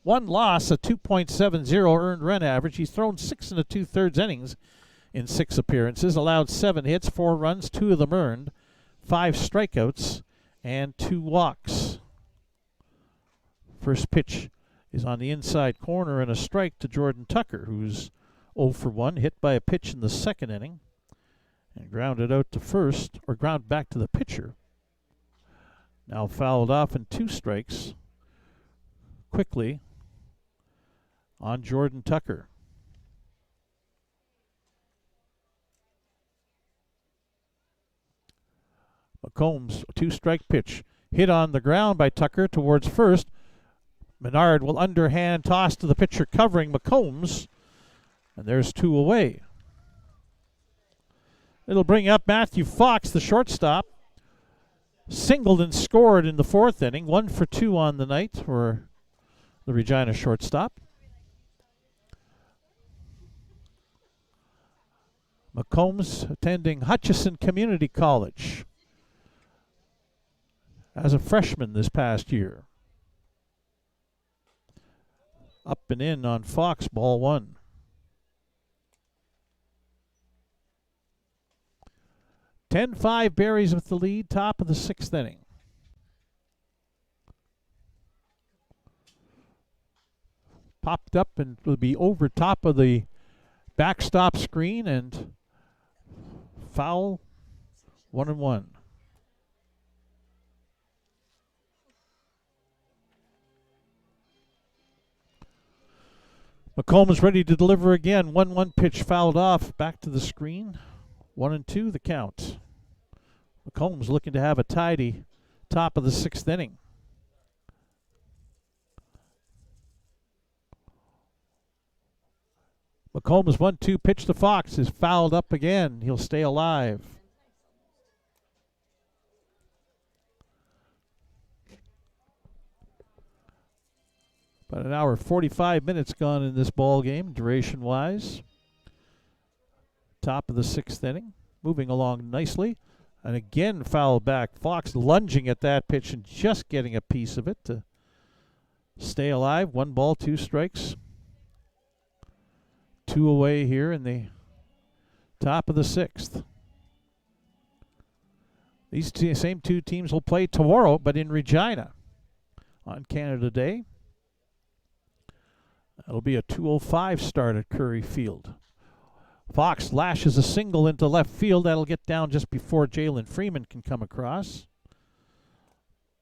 1 loss, a 2.70 earned run average. He's thrown 6 2/3 innings in 6 appearances, allowed 7 hits, 4 runs, 2 of them earned, 5 strikeouts, and 2 walks. First pitch is on the inside corner and a strike to Jordan Tucker, who's 0 for 1, hit by a pitch in the 2nd inning and grounded out to first, or ground back to the pitcher. Now fouled off and 2 strikes quickly on Jordan Tucker. McCombs, a 2-strike pitch, hit on the ground by Tucker towards first. Menard will underhand toss to the pitcher covering McCombs, and there's 2 away. It'll bring up Matthew Fox, the shortstop. Singled and scored in the 4th inning, 1 for 2 on the night for the Regina shortstop. McCombs attending Hutchison Community College as a freshman this past year. Up and in on Fox, ball 1. (10-5) Berries with the lead, top of the 6th inning. Popped up and will be over top of the backstop screen, and foul, 1-1. McCombs ready to deliver again. 1-1 pitch fouled off, back to the screen. 1-2 the count. McCombs looking to have a tidy top of the 6th inning. McCombs 1-2 pitch to Fox is fouled up again. He'll stay alive. About an hour, 45 minutes gone in this ball game, duration-wise. Top of the 6th inning, moving along nicely. And again, foul back. Fox lunging at that pitch and just getting a piece of it to stay alive. 1 ball, 2 strikes. 2 away here in the top of the 6th. These same 2 teams will play tomorrow, but in Regina on Canada Day. It'll be a 2:05 start at Curry Field. Fox lashes a single into left field. That'll get down just before Jalen Freeman can come across.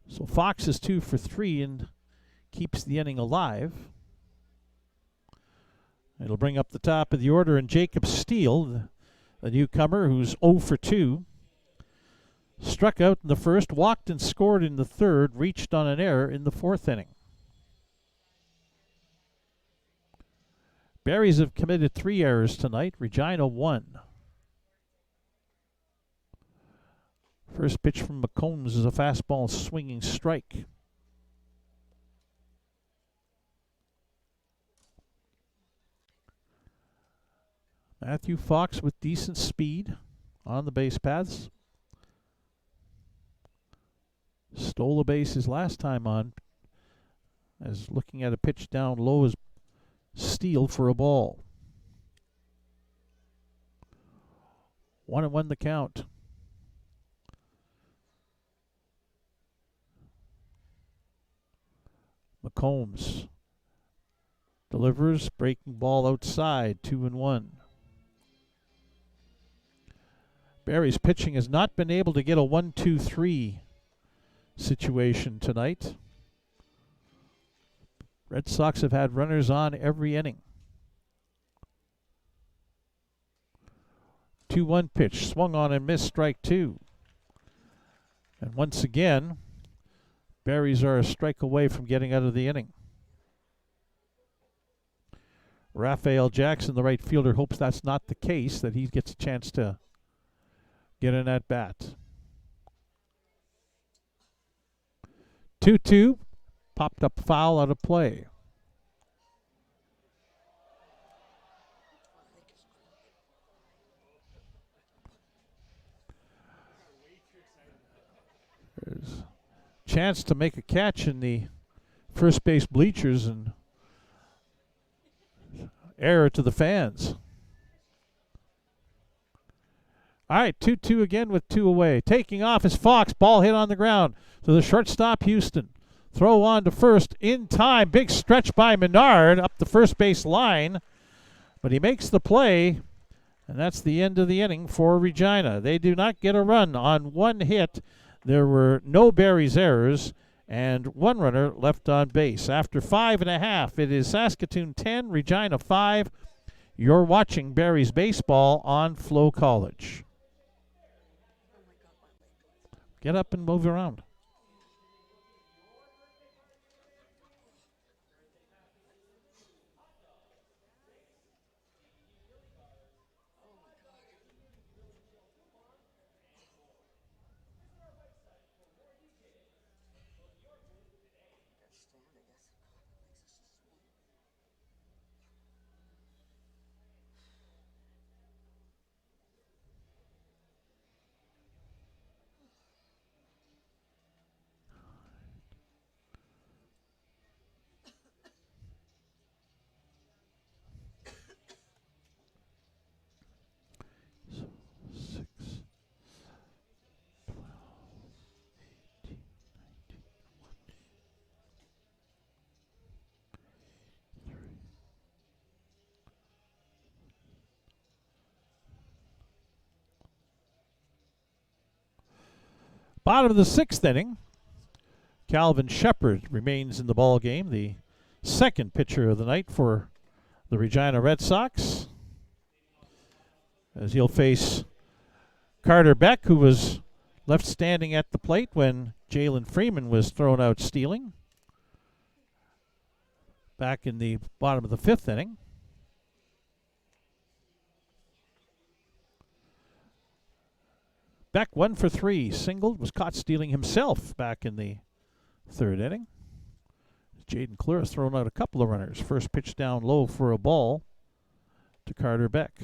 So Fox is 2 for 3 and keeps the inning alive. It'll bring up the top of the order, and Jacob Steele, the newcomer, who's 0 for 2. Struck out in the 1st, walked and scored in the 3rd, reached on an error in the 4th inning. Berries have committed 3 errors tonight. Regina 1. First pitch from McCombs is a fastball swinging strike. Matthew Fox with decent speed on the base paths. Stole the bases last time on, as looking at a pitch down low is steal for a ball. 1-1 the count. McCombs delivers, breaking ball outside, 2-1. Barrie's pitching has not been able to get a 1-2-3 situation tonight. Red Sox have had runners on every inning. 2-1 pitch, swung on and missed, strike two. And once again, Barries are a strike away from getting out of the inning. Raphael Jackson, the right fielder, hopes that's not the case, that he gets a chance to get in at bat. 2-2, popped up foul out of play. There's a chance to make a catch in the first base bleachers and error to the fans. All right, 2-2 again with two away. Taking off is Fox. Ball hit on the ground to the shortstop, Houston. Throw on to first in time. Big stretch by Menard up the first base line. But he makes the play, and that's the end of the inning for Regina. They do not get a run on one hit. There were no Barry's errors and one runner left on base. After 5.5, it is Saskatoon 10, Regina 5. You're watching Barry's baseball on FloCollege. Get up and move around. Bottom of the sixth inning, Calvin Shepard remains in the ball game, the second pitcher of the night for the Regina Red Sox, as he'll face Carter Beck, who was left standing at the plate when Jalen Freeman was thrown out stealing back in the bottom of the fifth inning. Beck 1 for 3, singled, was caught stealing himself back in the third inning. Jaden Clear has thrown out a couple of runners. First pitch down low for a ball to Carter Beck.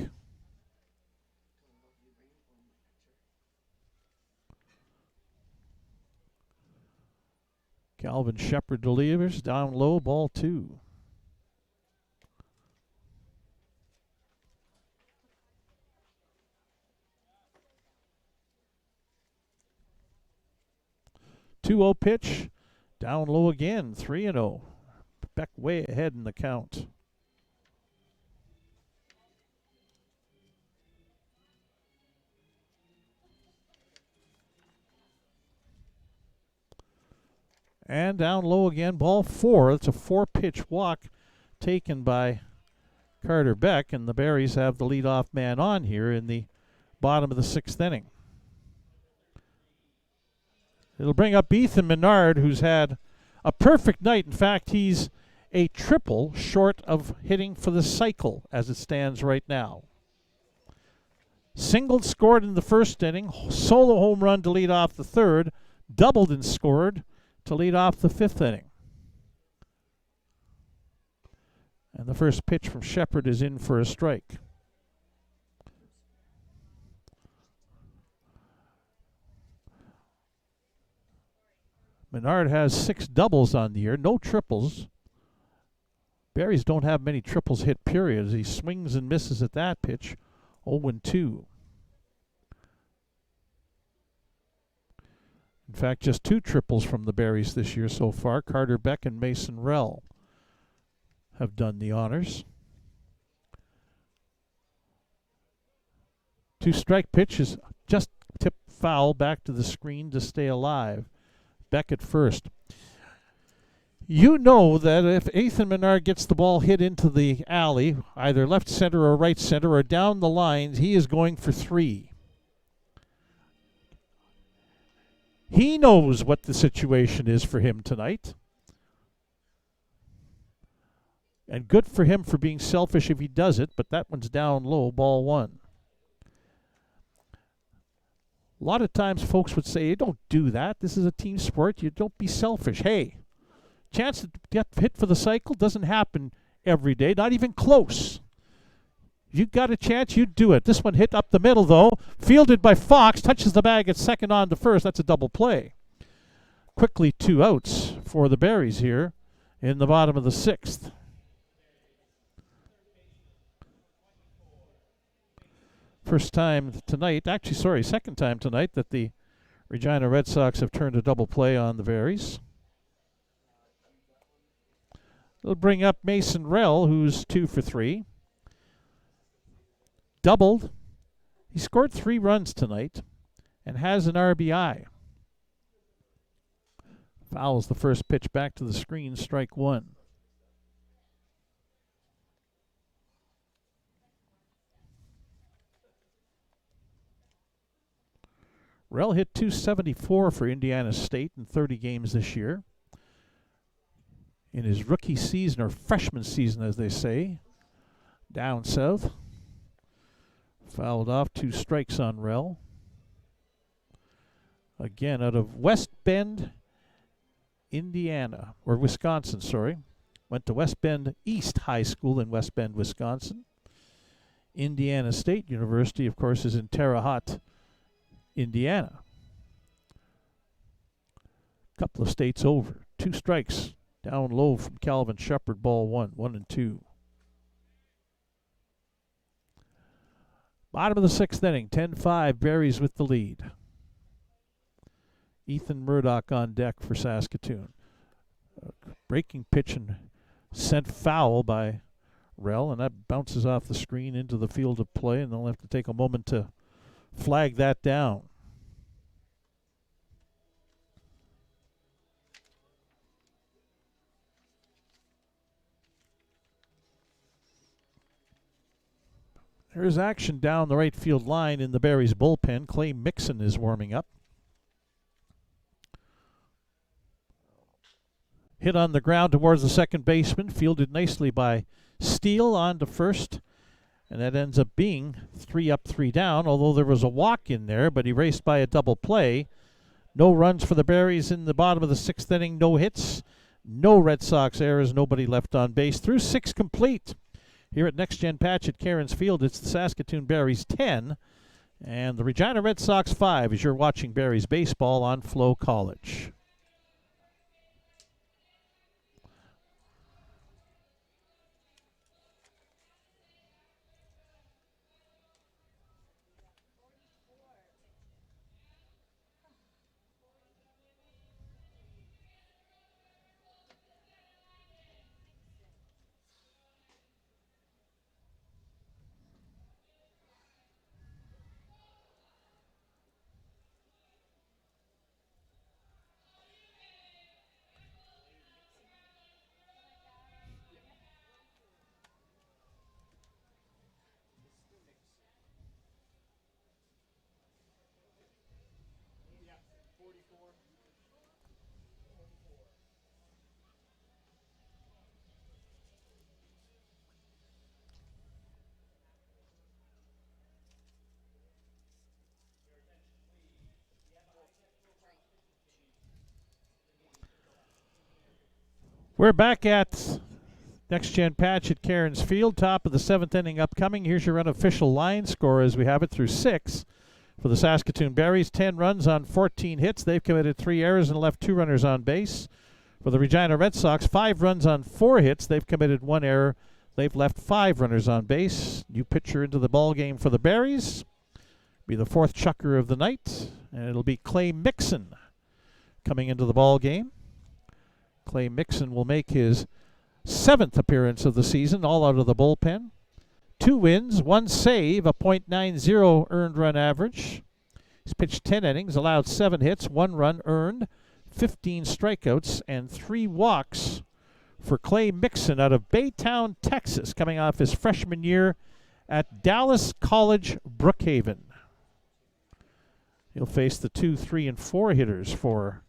Calvin Shepard delivers down low, ball two. Two-0 pitch, down low again, 3-0. Beck way ahead in the count. And down low again, ball four. It's a four-pitch walk taken by Carter Beck, and the Berries have the leadoff man on here in the bottom of the sixth inning. It'll bring up Ethan Menard, who's had a perfect night. In fact, he's a triple short of hitting for the cycle as it stands right now. Singled, scored in the first inning, solo home run to lead off the third, doubled and scored to lead off the fifth inning. And the first pitch from Shepard is in for a strike. Menard has 6 doubles on the year, no triples. Berries don't have many triples hit, period. He swings and misses at that pitch. 0-2. In fact, just 2 triples from the Berries this year so far. Carter Beck and Mason Rell have done the honors. 2-strike pitch is just tipped foul back to the screen to stay alive. Beck at first. You know that if Ethan Menard gets the ball hit into the alley, either left center or right center or down the lines, he is going for 3. He knows what the situation is for him tonight. And good for him for being selfish if he does it, but that one's down low, ball 1. A lot of times folks would say, don't do that. This is a team sport. You don't be selfish. Hey, chance to get hit for the cycle doesn't happen every day, not even close. You got a chance, you do it. This one hit up the middle, though. Fielded by Fox, touches the bag at second on to first. That's a double play. Quickly 2 outs for the Berries here in the bottom of the 6th. First time tonight, second time tonight that the Regina Red Sox have turned a double play on the Berries. They'll bring up Mason Rell, who's 2 for 3. Doubled. He scored 3 runs tonight and has an RBI. Fouls the first pitch back to the screen, strike 1. Rell hit .274 for Indiana State in 30 games this year. In his rookie season, or freshman season as they say, down south. Fouled off, 2 strikes on Rell. Again, out of West Bend, Indiana, or Wisconsin, sorry. Went to West Bend East High School in West Bend, Wisconsin. Indiana State University, of course, is in Terre Haute, Indiana. Couple of states over. 2 strikes down low from Calvin Shepard, ball 1, 1-2. Bottom of the 6th inning, 10-5, Berries with the lead. Ethan Murdoch on deck for Saskatoon. Breaking pitch and sent foul by Rell, and that bounces off the screen into the field of play, and they'll have to take a moment to flag that down. There's action down the right field line in the Berries bullpen. Clay Mixon is warming up. Hit on the ground towards the second baseman, fielded nicely by Steele on to first. And that ends up being 3 up, 3 down, although there was a walk in there, but erased by a double play. No runs for the Berries in the bottom of the 6th inning, no hits, no Red Sox errors, nobody left on base. Through 6 complete. Here at Next Gen Patch at Cairns Field, it's the Saskatoon Berries 10 and the Regina Red Sox 5 as you're watching Berries baseball on FloCollege. We're back at Next Gen Patch at Cairns Field, top of the 7th inning upcoming. Here's your unofficial line score as we have it through 6 for the Saskatoon Berries. 10 runs on 14 hits. They've committed 3 errors and left 2 runners on base. For the Regina Red Sox, 5 runs on 4 hits. They've committed 1 error. They've left 5 runners on base. New pitcher into the ball game for the Berries. Be the 4th chucker of the night, and it'll be Clay Mixon coming into the ball game. Clay Mixon will make his 7th appearance of the season, all out of the bullpen. 2 wins, 1 save, a .90 earned run average. He's pitched 10 innings, allowed 7 hits, 1 run earned, 15 strikeouts, and 3 walks for Clay Mixon out of Baytown, Texas, coming off his freshman year at Dallas College, Brookhaven. He'll face the 2, 3, and 4 hitters for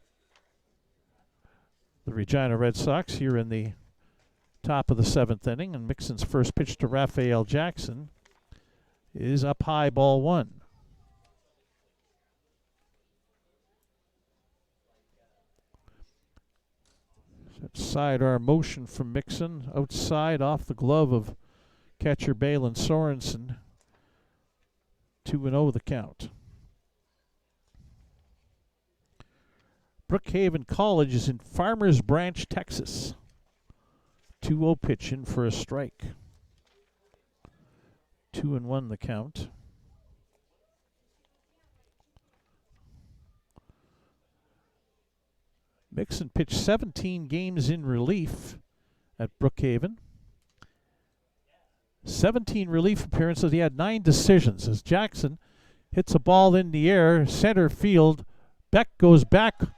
the Regina Red Sox here in the top of the 7th inning. And Mixon's first pitch to Raphael Jackson is up high, ball 1. Sidearm motion from Mixon, outside off the glove of catcher Balin Sorensen. 2-0 the count. Brookhaven College is in Farmers Branch, Texas. 2-0 pitch in for a strike. 2-1 the count. Mixon pitched 17 games in relief at Brookhaven. 17 relief appearances. He had 9 decisions as Jackson hits a ball in the air, center field. Beck goes back a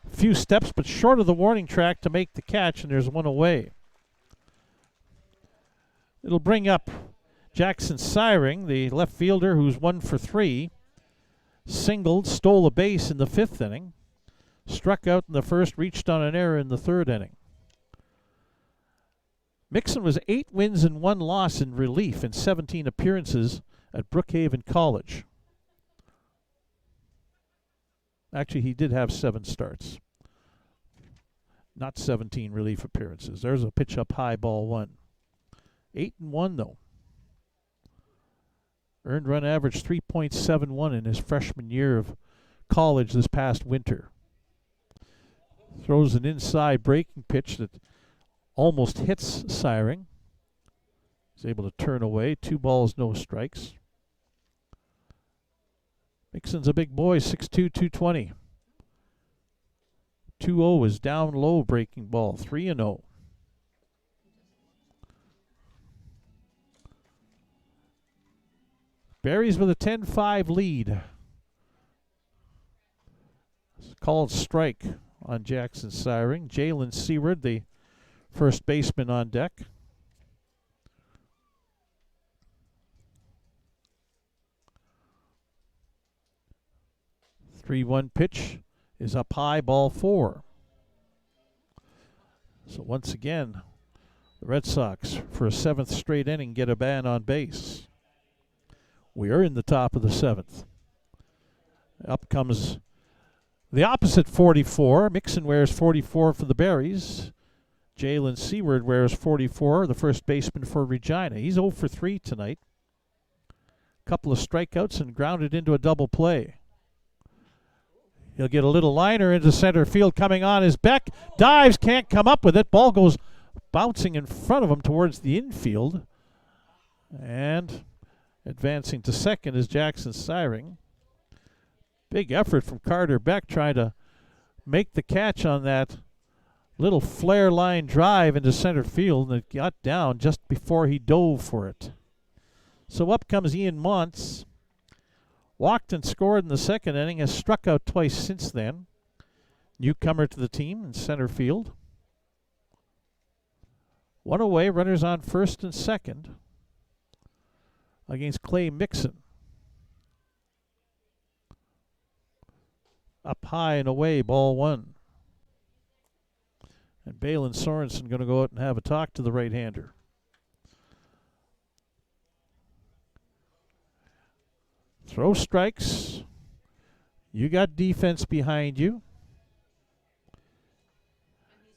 few steps, but short of the warning track to make the catch, and there's 1 away. It'll bring up Jackson Syring, the left fielder, who's 1 for 3. Singled, stole a base in the 5th inning. Struck out in the 1st, reached on an error in the 3rd inning. Mixon was 8 wins and 1 loss in relief in 17 appearances at Brookhaven College. Actually, he did have 7 starts. Not 17 relief appearances. There's a pitch up high, ball 1. 8-1 though. Earned run average 3.71 in his freshman year of college this past winter. Throws an inside breaking pitch that almost hits Syring. He's able to turn away. 2 balls, no strikes. Mixon's a big boy, 6'2", 220. 2-0 is down low breaking ball, 3-0. Berries with a 10-5 lead. It's called strike on Jackson Syring. Jalen Seward, the first baseman, on deck. The 3-1 pitch is up high, ball 4. So once again, the Red Sox, for a 7th straight inning, get a man on base. We are in the top of the 7th. Up comes the opposite 44. Mixon wears 44 for the Berries. Jalen Seward wears 44, the first baseman for Regina. He's 0 for 3 tonight. Couple of strikeouts and grounded into a double play. He'll get a little liner into center field. Coming on is Beck. Dives, can't come up with it. Ball goes bouncing in front of him towards the infield. And advancing to second is Jackson Syring. Big effort from Carter Beck trying to make the catch on that little flare line drive into center field, and it got down just before he dove for it. So up comes Ian Montz. Walked and scored in the 2nd inning, has struck out twice since then. Newcomer to the team in center field. 1 away, runners on 1st and 2nd against Clay Mixon. Up high and away, ball 1. And Balin Sorensen going to go out and have a talk to the right-hander. Throw strikes. You got defense behind you.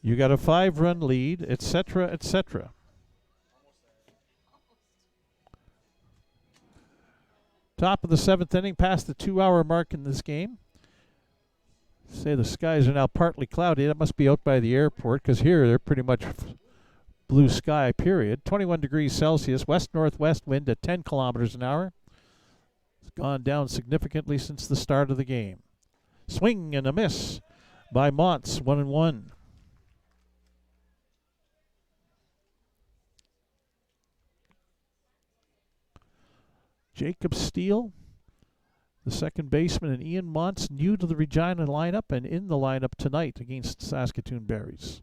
You got a 5-run lead, etc., etc. Top of the 7th inning, past the 2-hour mark in this game. Say the skies are now partly cloudy. That must be out by the airport, because here they're pretty much blue sky, period. 21 degrees Celsius, west-northwest wind at 10 kilometers an hour. It's gone down significantly since the start of the game. Swing and a miss by Montz, 1-1. Jacob Steele, the second baseman, and Ian Montz, new to the Regina lineup and in the lineup tonight against Saskatoon Berries.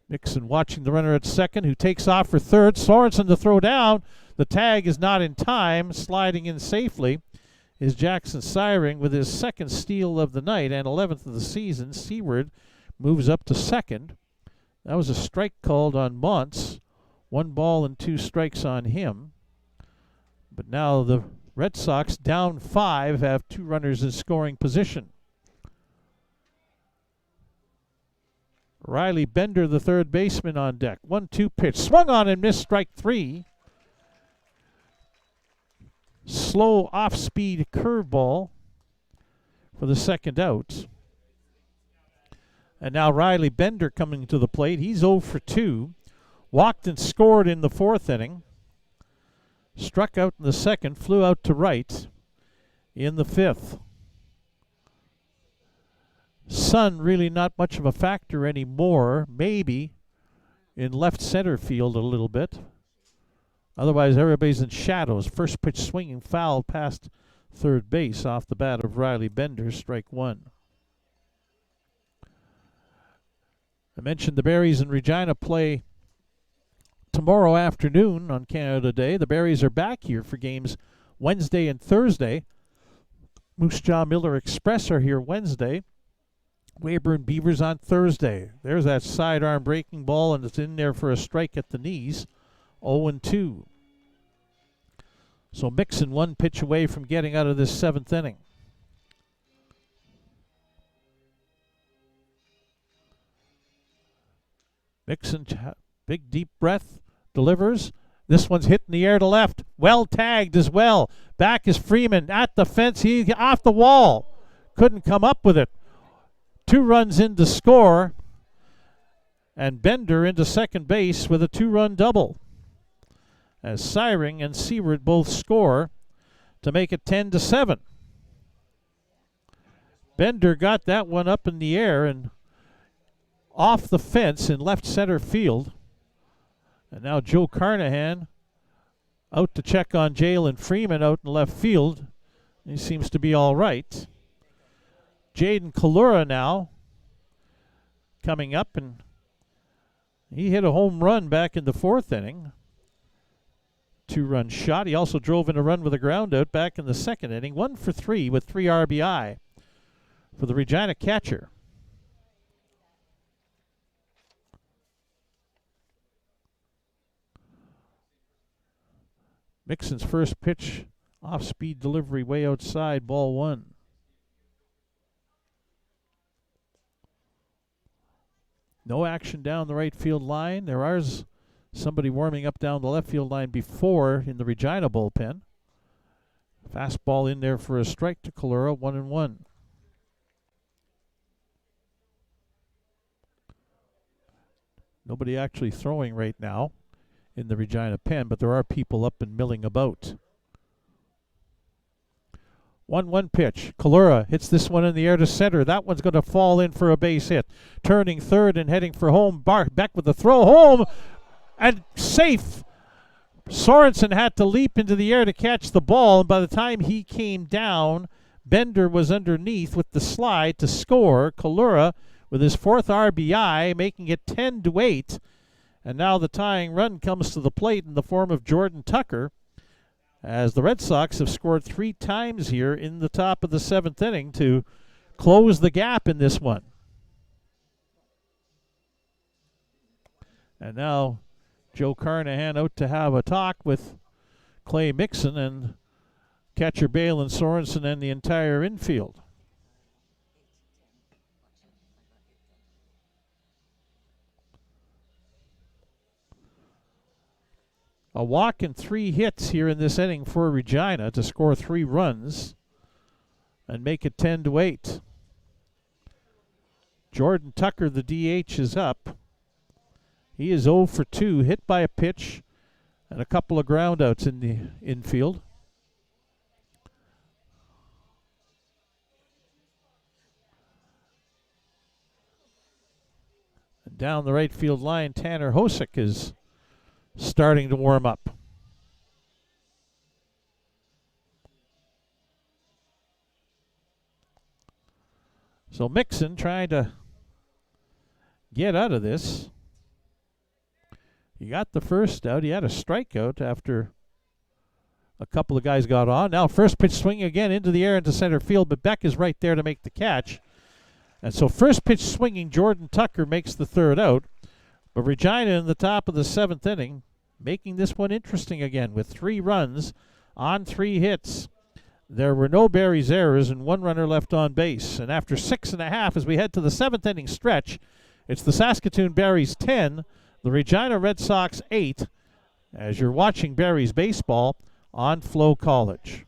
Nixon watching the runner at second, who takes off for third. Sorensen to throw down. The tag is not in time. Sliding in safely is Jackson Syring with his second steal of the night and 11th of the season. Seward moves up to second. That was a strike called on Montz. 1 ball and 2 strikes on him. But now the Red Sox, down 5, have 2 runners in scoring position. Riley Bender, the third baseman, on deck. 1-2 pitch. Swung on and missed, strike 3. Slow off-speed curveball for the second out. And now Riley Bender coming to the plate. He's 0 for 2. Walked and scored in the 4th inning. Struck out in the 2nd, flew out to right in the 5th. Sun really not much of a factor anymore, maybe in left center field a little bit. Otherwise, everybody's in shadows. First pitch swinging foul past third base off the bat of Riley Bender, strike 1. I mentioned the Berries and Regina play tomorrow afternoon on Canada Day. The Berries are back here for games Wednesday and Thursday. Moose Jaw Miller Express are here Wednesday. Weyburn Beavers on Thursday. There's that sidearm breaking ball, and it's in there for a strike at the knees. 0-2. So Mixon 1 pitch away from getting out of this 7th inning. Mixon, big deep breath, delivers. This one's hit in the air to left. Well tagged as well. Back is Freeman at the fence. He off the wall. Couldn't come up with it. 2 runs in to score. And Bender into second base with a 2-run double. As Syring and Seward both score to make it 10-7. Bender got that one up in the air and off the fence in left center field. And now Joe Carnahan out to check on Jalen Freeman out in left field. He seems to be all right. Jaden Kalura now coming up, and he hit a home run back in the 4th inning. 2-run shot. He also drove in a run with a ground out back in the 2nd inning. 1 for 3 with 3 RBI for the Regina catcher. Mixon's first pitch, off-speed delivery way outside, ball 1. No action down the right field line. There is somebody warming up down the left field line before in the Regina bullpen. Fastball in there for a strike to Kalura, 1-1. Nobody actually throwing right now in the Regina pen, but there are people up and milling about. 1-1 pitch. Kalura hits this one in the air to center. That one's going to fall in for a base hit. Turning third and heading for home. Beck with the throw home and safe. Sorensen had to leap into the air to catch the ball, and by the time he came down, Bender was underneath with the slide to score. Kalura with his 4th RBI, making it 10-8. And now the tying run comes to the plate in the form of Jordan Tucker, as the Red Sox have scored 3 times here in the top of the 7th inning to close the gap in this one. And now Joe Carnahan out to have a talk with Clay Mixon and catcher Balin Sorensen and the entire infield. A walk and 3 hits here in this inning for Regina to score 3 runs and make it 10-8. Jordan Tucker, the DH, is up. He is 0 for 2, hit by a pitch and a couple of groundouts in the infield. And down the right field line, Tanner Hosick is starting to warm up. So Mixon trying to get out of this. He got the first out. He had a strikeout after a couple of guys got on. Now first pitch swing again into the air into center field, but Beck is right there to make the catch. And so first pitch swinging, Jordan Tucker makes the third out. But Regina in the top of the 7th inning, making this one interesting again with 3 runs on 3 hits. There were no Barry's errors and 1 runner left on base. And after 6.5, as we head to the 7th inning stretch, it's the Saskatoon Barries 10, the Regina Red Sox 8, as you're watching Barries baseball on FloCollege.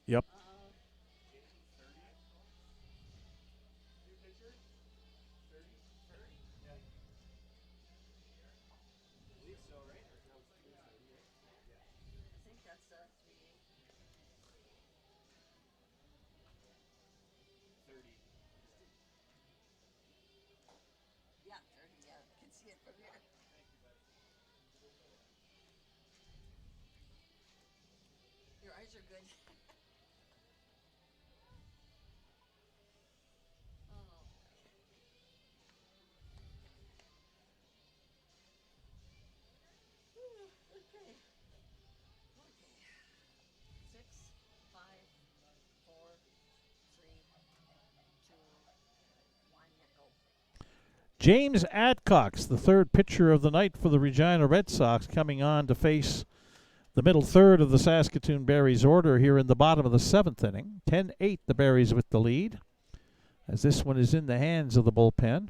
Yep. Your eyes are good. Okay. 6, 5, 4, 3, 2, 1, go. James Adcox, the third pitcher of the night for the Regina Red Sox, coming on to face the middle third of the Saskatoon Barries order here in the bottom of the 7th inning. 10-8 the Barries with the lead, as this one is in the hands of the bullpen.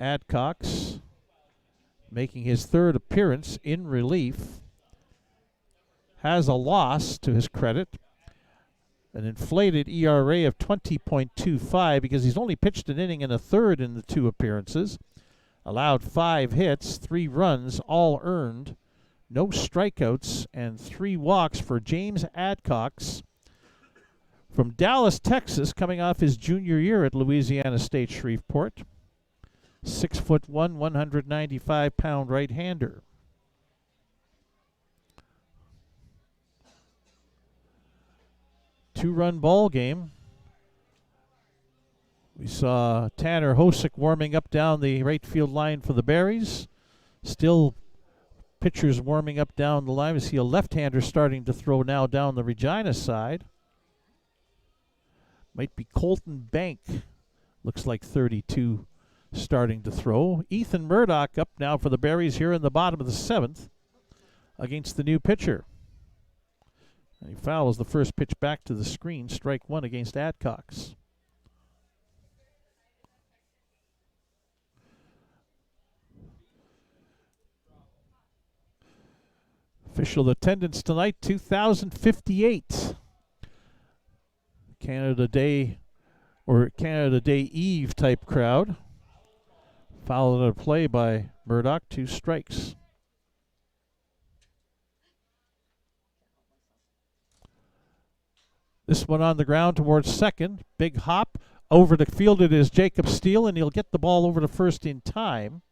Adcox making his third appearance in relief. Has a loss to his credit, an inflated ERA of 20.25 because he's only pitched an inning and a third in the 2 appearances. Allowed 5 hits, 3 runs, all earned. No strikeouts and 3 walks for James Adcox from Dallas, Texas, coming off his junior year at Louisiana State Shreveport. 6'1", 195-pound right-hander. Two-run ball game. We saw Tanner Hosick warming up down the right field line for the Barries. Still pitchers warming up down the line. We see a left-hander starting to throw now down the Regina side. Might be Colton Bank. Looks like 32 starting to throw. Ethan Murdoch up now for the Barries here in the bottom of the 7th against the new pitcher. And he fouls the first pitch back to the screen. Strike 1 against Adcox. Official attendance tonight, 2,058. Canada Day or Canada Day Eve type crowd. Foul a play by Murdoch, 2 strikes. This one on the ground towards second. Big hop. Over the field it is Jacob Steele, and he'll get the ball over to first in time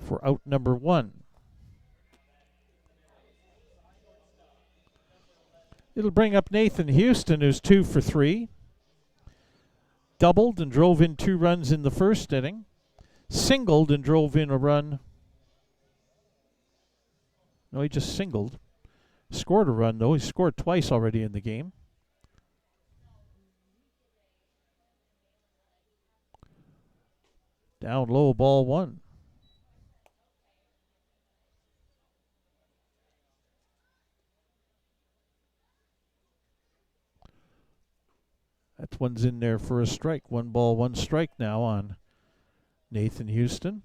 for out number 1. It'll bring up Nathan Houston, who's 2 for 3. Doubled and drove in 2 runs in the first inning. Singled and drove in a run. No, he just singled. Scored a run, though. He scored twice already in the game. Down low, ball 1. That one's in there for a strike. 1 ball, 1 strike now on Nathan Houston.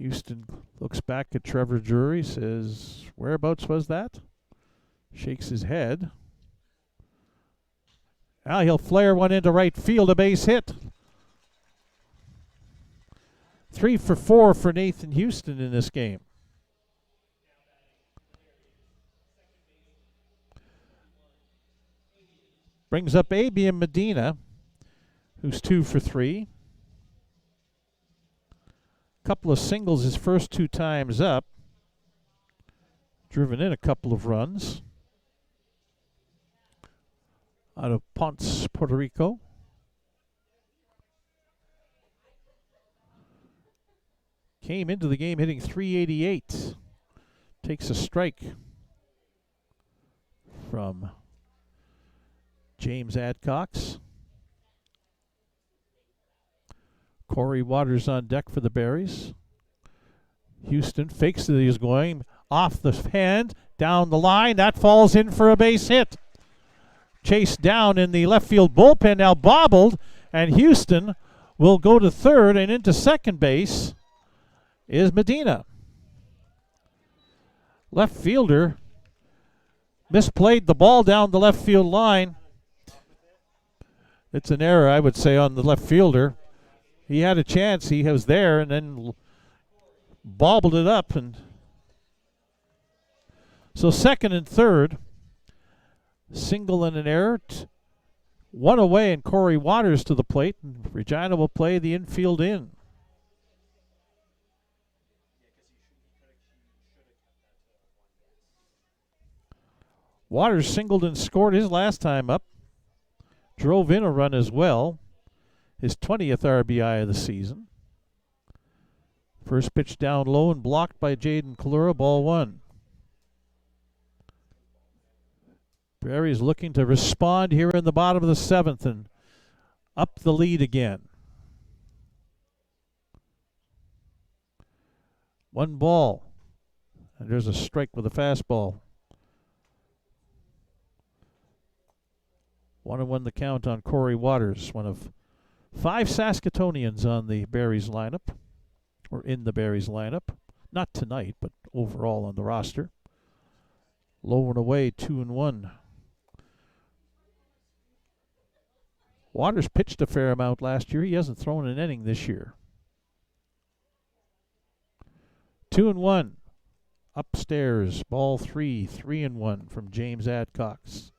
Houston looks back at Trevor Drury, says, whereabouts was that? Shakes his head. Now he'll flare one into right field, a base hit. 3 for 4 for Nathan Houston in this game. Brings up Abian Medina, who's 2 for 3. Couple of singles his first 2 times up. Driven in a couple of runs. Out of Ponce, Puerto Rico. Came into the game hitting .388. Takes a strike from James Adcox. Corey Waters on deck for the Berries. Houston fakes that he's going off the hand, down the line. That falls in for a base hit. Chased down in the left field bullpen, now bobbled, and Houston will go to third, and into second base is Medina. Left fielder misplayed the ball down the left field line. It's an error, I would say, on the left fielder. He had a chance, he was there, and then bobbled it up. And so second and third, single and an error. One away, and Corey Waters to the plate, and Regina will play the infield in. Waters singled and scored his last time up. Drove in a run as well. His 20th RBI of the season. First pitch down low and blocked by Jaden Kalura, ball 1. Berries looking to respond here in the bottom of the 7th and up the lead again. 1 ball. And there's a strike with a fastball. 1-1 the count on Corey Waters, one of 5 Saskatoonians on the Berries lineup, or in the Berries lineup. Not tonight, but overall on the roster. Low and away, 2-1. Waters pitched a fair amount last year. He hasn't thrown an inning this year. 2-1. Upstairs, ball 3, 3-1 from James Adcox.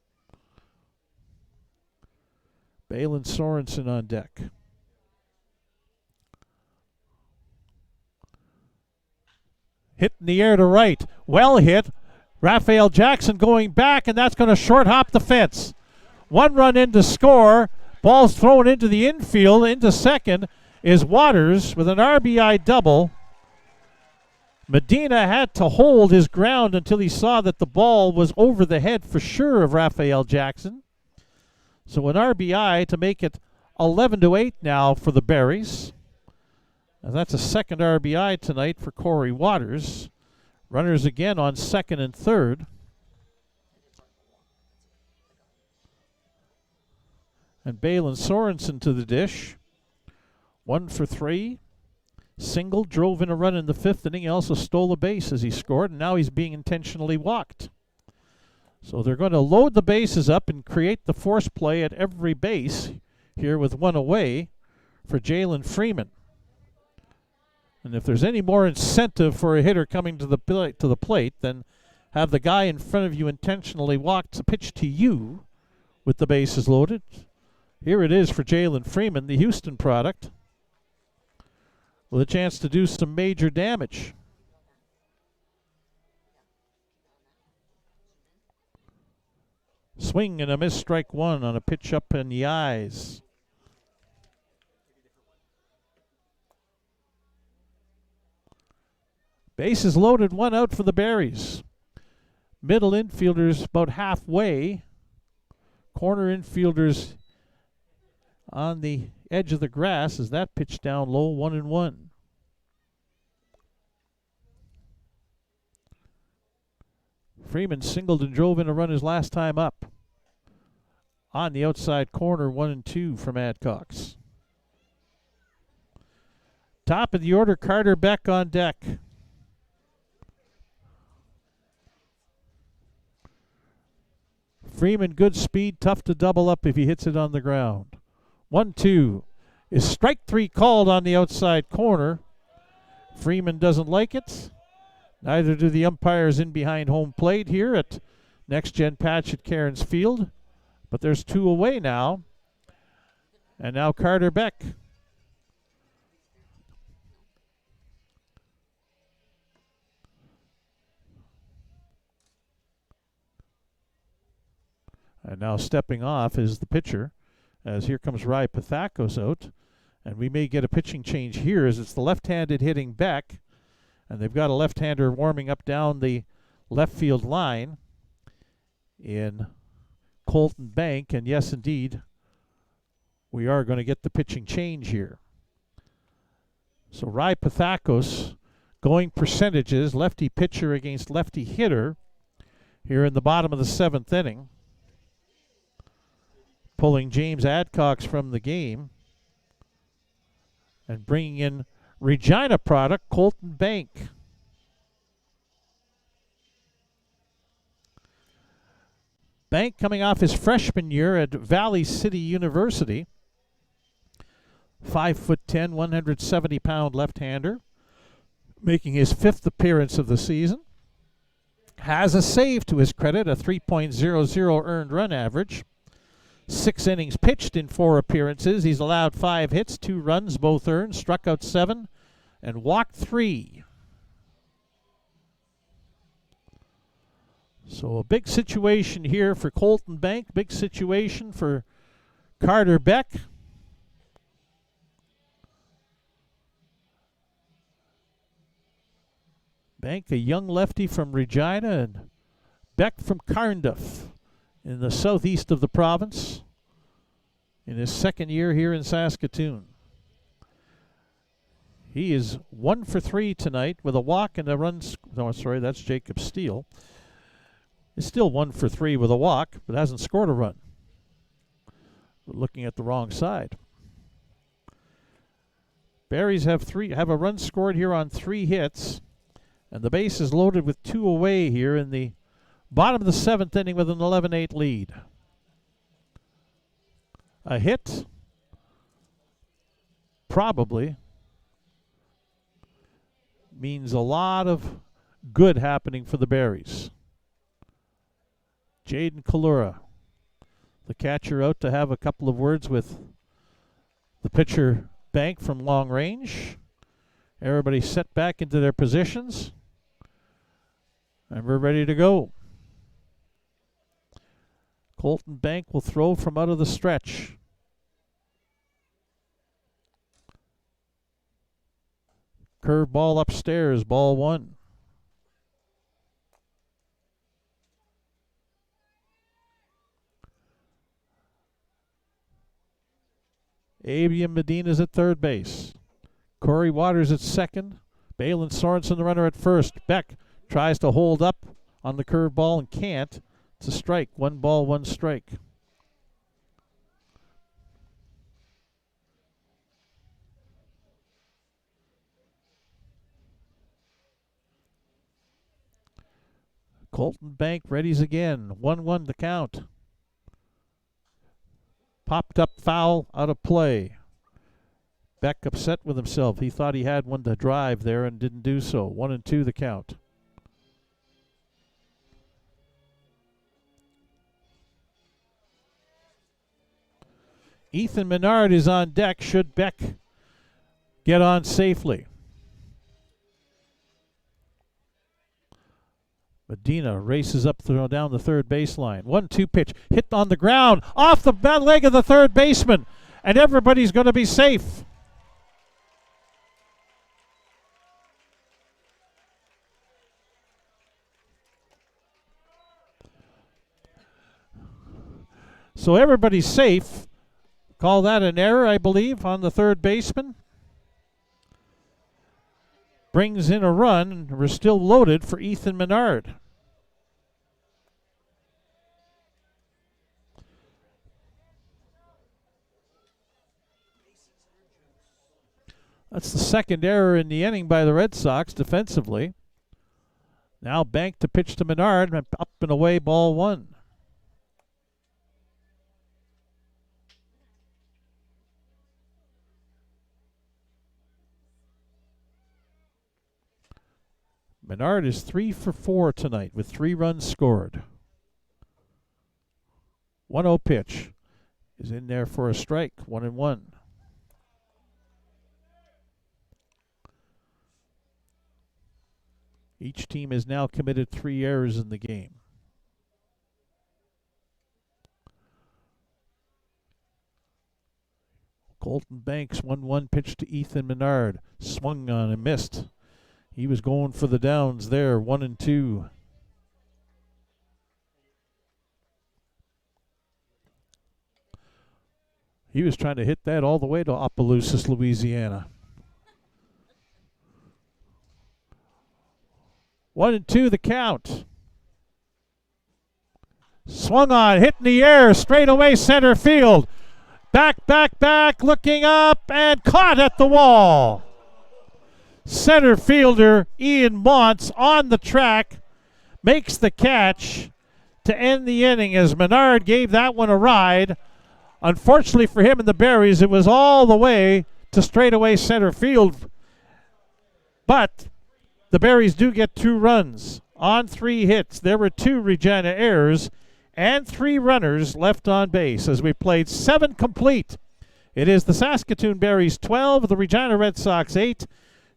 Balin Sorensen on deck. Hit in the air to right. Well hit. Raphael Jackson going back, and that's going to short hop the fence. 1 run in to score. Ball's thrown into the infield. Into second is Waters with an RBI double. Medina had to hold his ground until he saw that the ball was over the head for sure of Raphael Jackson. So an RBI to make it 11-8 now for the Berries. And that's a second RBI tonight for Corey Waters. Runners again on second and third. And Balin Sorensen to the dish. 1 for 3. Single, drove in a run in the 5th inning. He also stole a base as he scored, and now he's being intentionally walked. So they're going to load the bases up and create the force play at every base here with 1 away for Jalen Freeman. And if there's any more incentive for a hitter coming to the plate, then have the guy in front of you intentionally walk to pitch to you with the bases loaded. Here it is for Jalen Freeman, the Houston product, with a chance to do some major damage. Swing and a miss, strike 1 on a pitch up in the eyes. Bases loaded, 1 out for the Berries. Middle infielders about halfway. Corner infielders on the edge of the grass as that pitch down low, 1-1. Freeman singled and drove in a run his last time up. On the outside corner, 1-2 from Adcox. Top of the order, Carter Beck on deck. Freeman, good speed, tough to double up if he hits it on the ground. 1-2. Is strike 3 called on the outside corner? Freeman doesn't like it. Neither do the umpires in behind home plate here at Next Gen Patch at Cairns Field. But there's 2 away now. And now Carter Beck. And now stepping off is the pitcher, as here comes Rai Pathakos out. And we may get a pitching change here as it's the left-handed hitting Beck. And they've got a left-hander warming up down the left field line in Colton Bank. And yes, indeed, we are going to get the pitching change here. So Rai Pathakos going percentages, lefty pitcher against lefty hitter here in the bottom of the 7th inning. Pulling James Adcox from the game and bringing in Regina product Colton Bank. Bank coming off his freshman year at Valley City University. 5'10", 170-pound left-hander, making his 5th appearance of the season. Has a save to his credit, a 3.00 earned run average. 6 innings pitched in 4 appearances. He's allowed 5 hits, 2 runs, both earned, struck out 7, and walked 3. So a big situation here for Colton Bank, big situation for Carter Beck. Bank, a young lefty from Regina, and Beck from Carnduff in the southeast of the province in his 2nd year here in Saskatoon. He is 1 for 3 tonight with a walk and a run. No, sorry, that's Jacob Steele. He's still 1 for 3 with a walk, but hasn't scored a run. We're looking at the wrong side. Berries have a run scored here on 3 hits, and the base is loaded with 2 away here in the bottom of the 7th inning with an 11-8 lead. A hit, probably, means a lot of good happening for the Berries. Jaden Kalura, the catcher, out to have a couple of words with the pitcher Bank from long range. Everybody set back into their positions, and we're ready to go. Colton Bank will throw from out of the stretch. Curve ball upstairs, ball 1. Avian Medina's at 3rd base. Corey Waters at 2nd. Balin Sorensen, the runner, at 1st. Beck tries to hold up on the curve ball and can't. It's a strike. 1 ball, 1 strike. Colton Bank readies again. 1-1 the count. Popped up foul, out of play. Beck upset with himself. He thought he had one to drive there and didn't do so. 1-2 the count. Ethan Menard is on deck should Beck get on safely. Medina races up down the 3rd baseline. 1-2 pitch. Hit on the ground. Off the bad leg of the 3rd baseman. And everybody's going to be safe. So everybody's safe. Call that an error, I believe, on the 3rd baseman. Brings in a run, and we're still loaded for Ethan Menard. That's the second error in the inning by the Red Sox defensively. Now Bank to pitch to Menard, up and away, ball one. Menard is 3 for 4 tonight with 3 runs scored. 1-0 pitch is in there for a strike, 1-1. Each team has now committed 3 errors in the game. Colton Banks, 1-1 pitch to Ethan Menard. Swung on and missed. He was going for the downs there, 1-2. He was trying to hit that all the way to Opelousas, Louisiana. 1-2 the count. Swung on, hit in the air, straight away center field. Back, looking up, and caught at the wall. Center fielder Ian Montz on the track makes the catch to end the inning as Menard gave that one a ride. Unfortunately for him and the Berries, it was all the way to straightaway center field. But the Berries do get 2 runs on 3 hits. There were 2 Regina errors and 3 runners left on base as we played 7 complete. It is the Saskatoon Berries 12, the Regina Red Sox 8.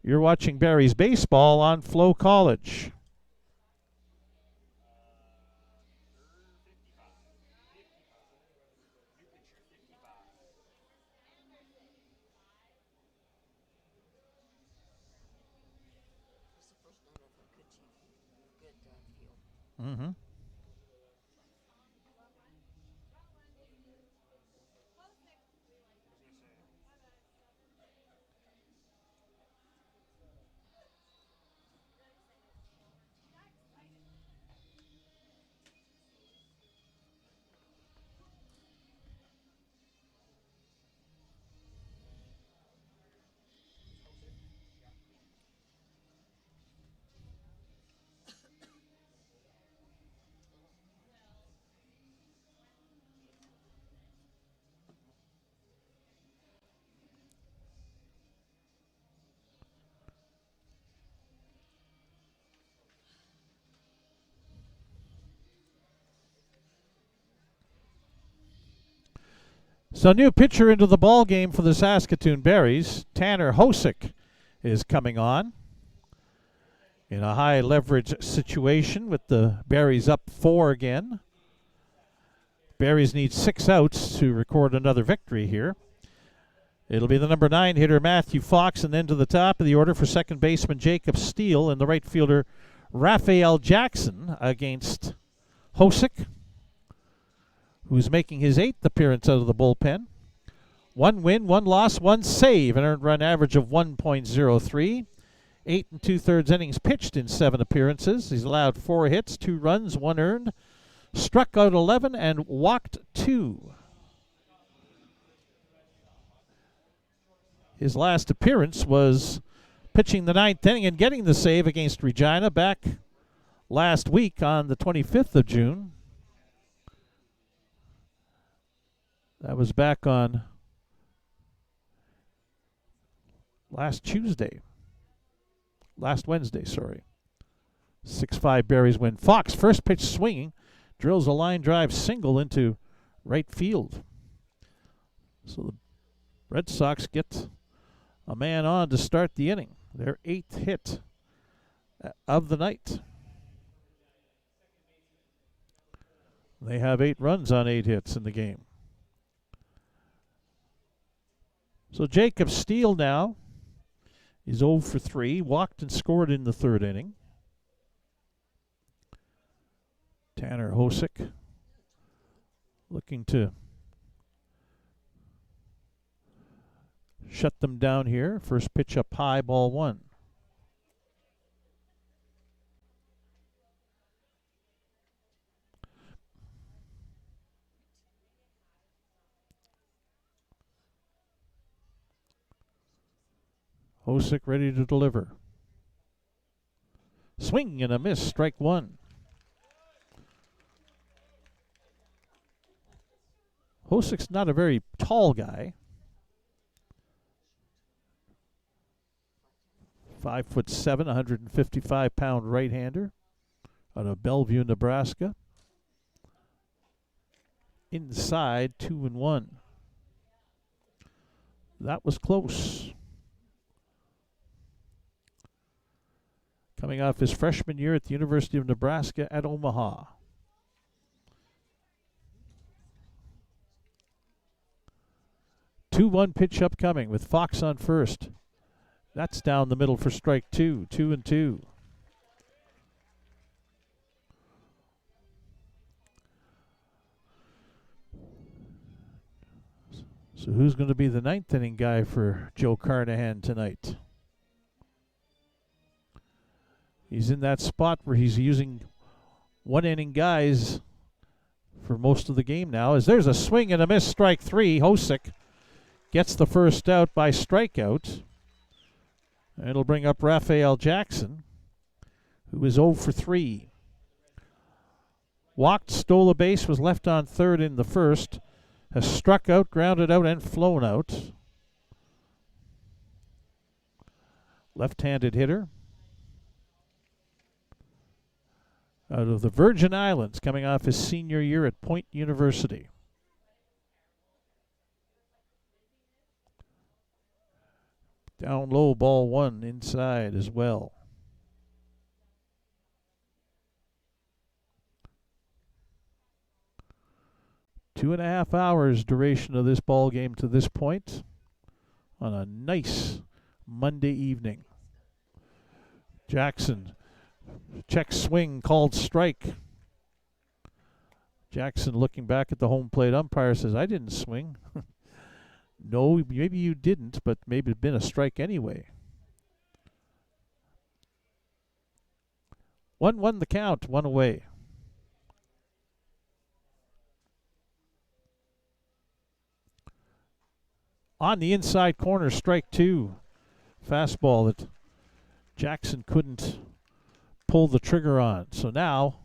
You're watching Berries baseball on FloCollege. Mm-hmm. So new pitcher into the ball game for the Saskatoon Berries. Tanner Hosick is coming on in a high leverage situation with the Berries up 4 again. Berries need 6 outs to record another victory here. It'll be the number 9 hitter Matthew Fox, and then to the top of the order for second baseman Jacob Steele and the right fielder Raphael Jackson against Hosick, who's making his 8th appearance out of the bullpen. 1 win, 1 loss, 1 save, an earned run average of 1.03. 8 2/3 innings pitched in 7 appearances. He's allowed 4 hits, 2 runs, 1 earned. Struck out 11 and walked 2. His last appearance was pitching the 9th inning and getting the save against Regina back last week on the 25th of June. That was back on last Wednesday, sorry. 6-5 Berries win. Fox, first pitch swinging, drills a line drive single into right field. So the Red Sox get a man on to start the inning. Their 8th hit of the night. They have 8 runs on 8 hits in the game. So Jacob Steele now is 0 for 3, walked and scored in the 3rd inning. Tanner Hosick looking to shut them down here. First pitch up high, ball 1. Hosick ready to deliver. Swing and a miss, strike one. Hosick's not a very tall guy. 5'7", 155-pound right-hander out of Bellevue, Nebraska. Inside, 2-1. That was close. Coming off his freshman year at the University of Nebraska at Omaha. Two-one pitch upcoming with Fox on first. That's down the middle for strike two. 2-2. So who's going to be the ninth inning guy for Joe Carnahan tonight? He's in that spot where he's using one-inning guys for most of the game now. As there's a swing and a miss, strike three. Hosick gets the first out by strikeout. And it'll bring up Raphael Jackson, who is 0 for 3. Walked, stole a base, was left on third in the first. Has struck out, grounded out, and flown out. Left-handed hitter. Out of the Virgin Islands, coming off his senior year at Point University. Down low, ball one, inside as well. Two and a half hours duration of this ball game to this point on a nice Monday evening. Jackson, check swing, called strike. Jackson looking back at the home plate umpire says, I didn't swing. No, maybe you didn't, but maybe it'd been a strike anyway. 1-1 the count, one away. On the inside corner, strike two. Fastball that Jackson couldn't pull the trigger on. So now,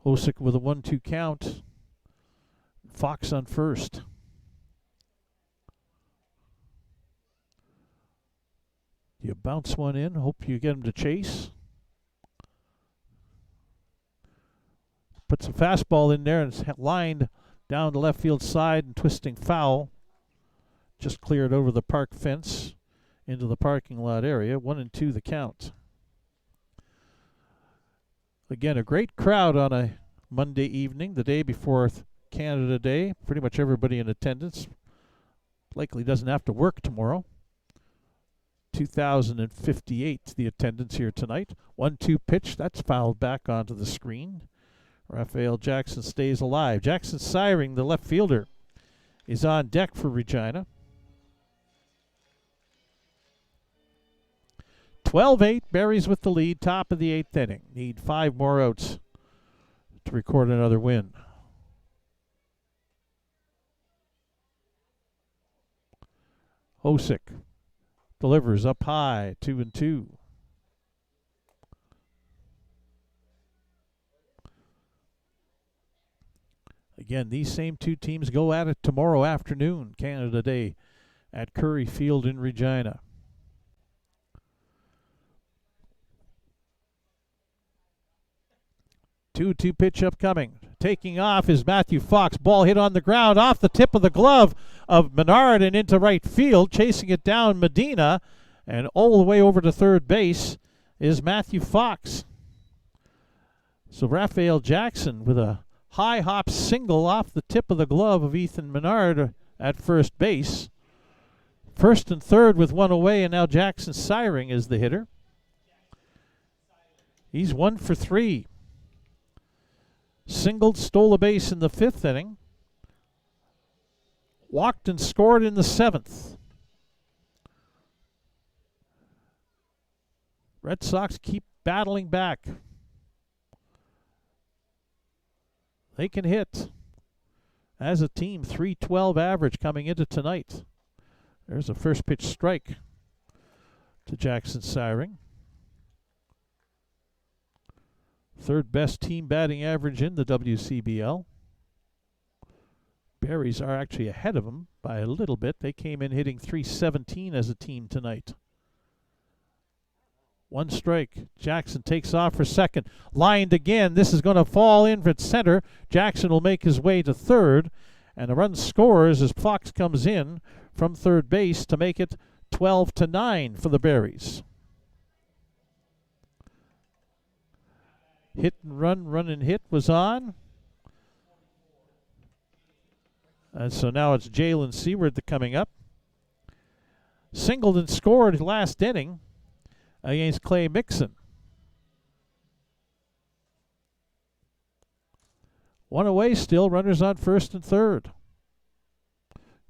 Hosick with a 1-2 count. Fox on first. You bounce one in, hope you get him to chase. Puts a fastball in there and it's lined down the left field side and twisting foul. Just cleared over the park fence into the parking lot area. 1-2 the count. Again, a great crowd on a Monday evening, the day before Canada Day. Pretty much everybody in attendance. Likely doesn't have to work tomorrow. 2,058 the attendance here tonight. 1-2 pitch, that's fouled back onto the screen. Raphael Jackson stays alive. Jackson Siring, the left fielder, is on deck for Regina. 12-8, Berries with the lead, top of the 8th inning. Need 5 more outs to record another win. Hosick delivers up high, 2-2. Again, these same two teams go at it tomorrow afternoon, Canada Day, at Curry Field in Regina. Two pitch upcoming. Taking off is Matthew Fox. Ball hit on the ground off the tip of the glove of Menard and into right field. Chasing it down, Medina. And all the way over to third base is Matthew Fox. So Raphael Jackson with a high hop single off the tip of the glove of Ethan Menard at first base. First and third with one away, and now Jackson Siring is the hitter. He's 1 for 3. Singled, stole a base in the 5th inning. Walked and scored in the 7th. Red Sox keep battling back. They can hit. As a team, .312 average coming into tonight. There's a first pitch strike. to Jackson Siring. Third best team batting average in the WCBL. Berries are actually ahead of them by a little bit. They came in hitting .317 as a team tonight. One strike. Jackson takes off for second. Lined again. This is going to fall in at center. Jackson will make his way to third. And a run scores as Fox comes in from third base to make it 12-9 for the Berries. Hit and run and hit was on. And so now it's Jalen Seward coming up. Singled and scored last inning against Clay Mixon. One away still, runners on first and third.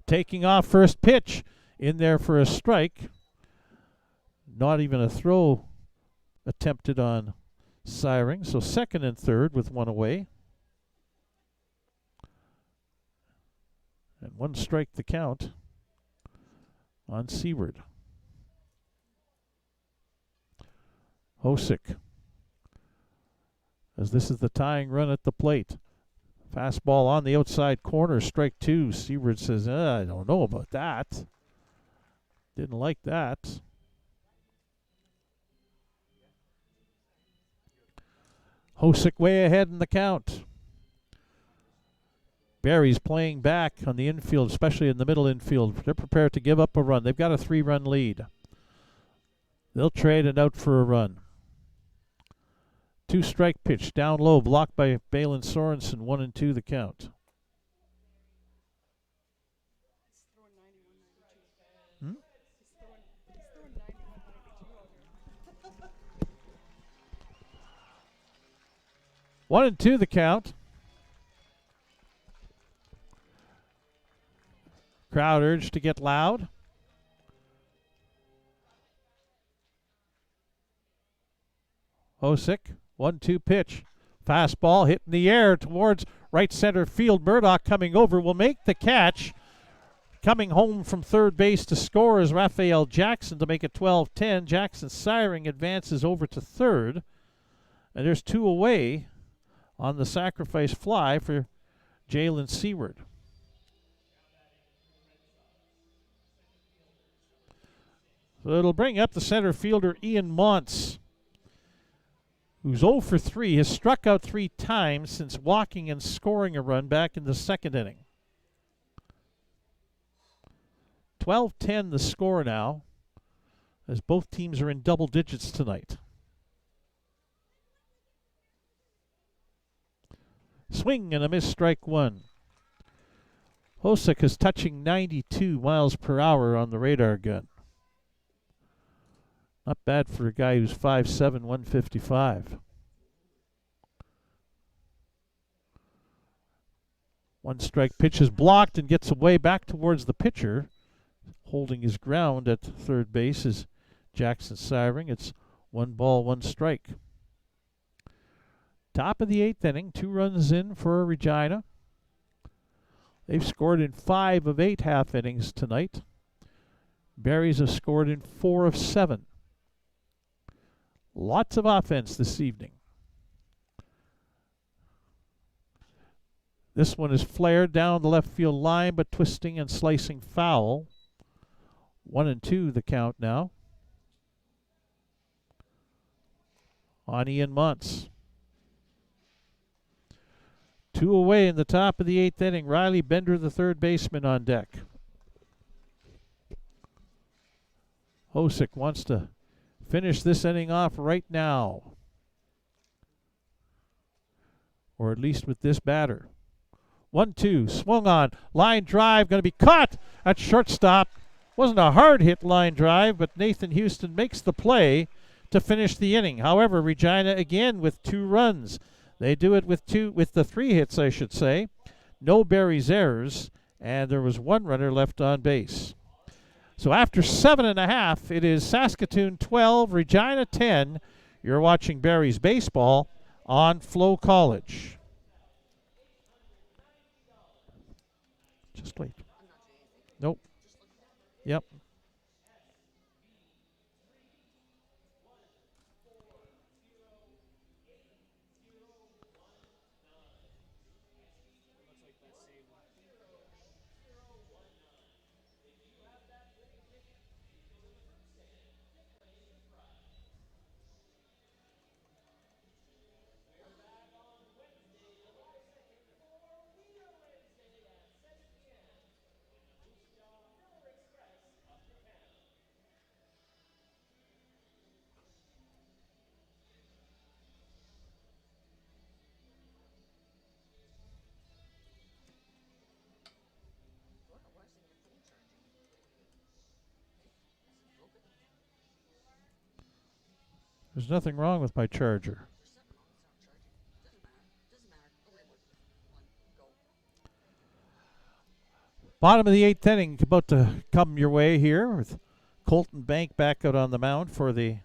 Taking off first pitch, in there for a strike. Not even a throw attempted on Siring, so second and third with one away. And one strike the count on Seward. Hosick, as this is the tying run at the plate. Fastball on the outside corner, strike two. Seward says, I don't know about that. Didn't like that. Hosick way ahead in the count. Berries playing back on the infield, especially in the middle infield. They're prepared to give up a run. They've got a 3-run lead. They'll trade it out for a run. 2-strike pitch, down low, blocked by Balin Sorensen, 1-2 the count. Hmm? 1-2 the count. Crowd urged to get loud. Hosick, 1-2 pitch. Fastball hit in the air towards right center field. Murdoch coming over will make the catch. Coming home from third base to score is Raphael Jackson to make it 12-10. Jackson Siring advances over to third. And there's 2 away on the sacrifice fly for Jalen Seward. So it'll bring up the center fielder Ian Montz, who's 0 for 3, has struck out 3 times since walking and scoring a run back in the second inning. 12-10 the score now, as both teams are in double digits tonight. Swing and a miss, strike one. Hosick is touching 92 miles per hour on the radar gun. Not bad for a guy who's 5'7", 155. One strike pitch is blocked and gets away back towards the pitcher. Holding his ground at third base is Jackson Siring. It's 1 ball, 1 strike. Top of the 8th inning, 2 runs in for Regina. They've scored in 5 of 8 half innings tonight. Berries have scored in 4 of 7. Lots of offense this evening. This one is flared down the left field line, but twisting and slicing foul. 1-2 the count now on Ian Montz. 2 away in the top of the 8th inning. Riley Bender, the third baseman, on deck. Hosick wants to finish this inning off right now, or at least with this batter. 1-2, swung on, line drive, going to be caught at shortstop. Wasn't a hard hit line drive, but Nathan Houston makes the play to finish the inning. However, Regina again with 2 runs. They do it with the 3 hits, I should say. No Berries errors, and there was 1 runner left on base. So after 7.5, it is Saskatoon 12, Regina 10. You're watching Berries baseball on FloCollege. Just wait. Nope. Yep. There's nothing wrong with my charger. There's something wrong. It's not charging. Doesn't matter. Doesn't matter. Oh, wait, one, go. Bottom of the 8th inning about to come your way here with Colton Bank back out on the mound for the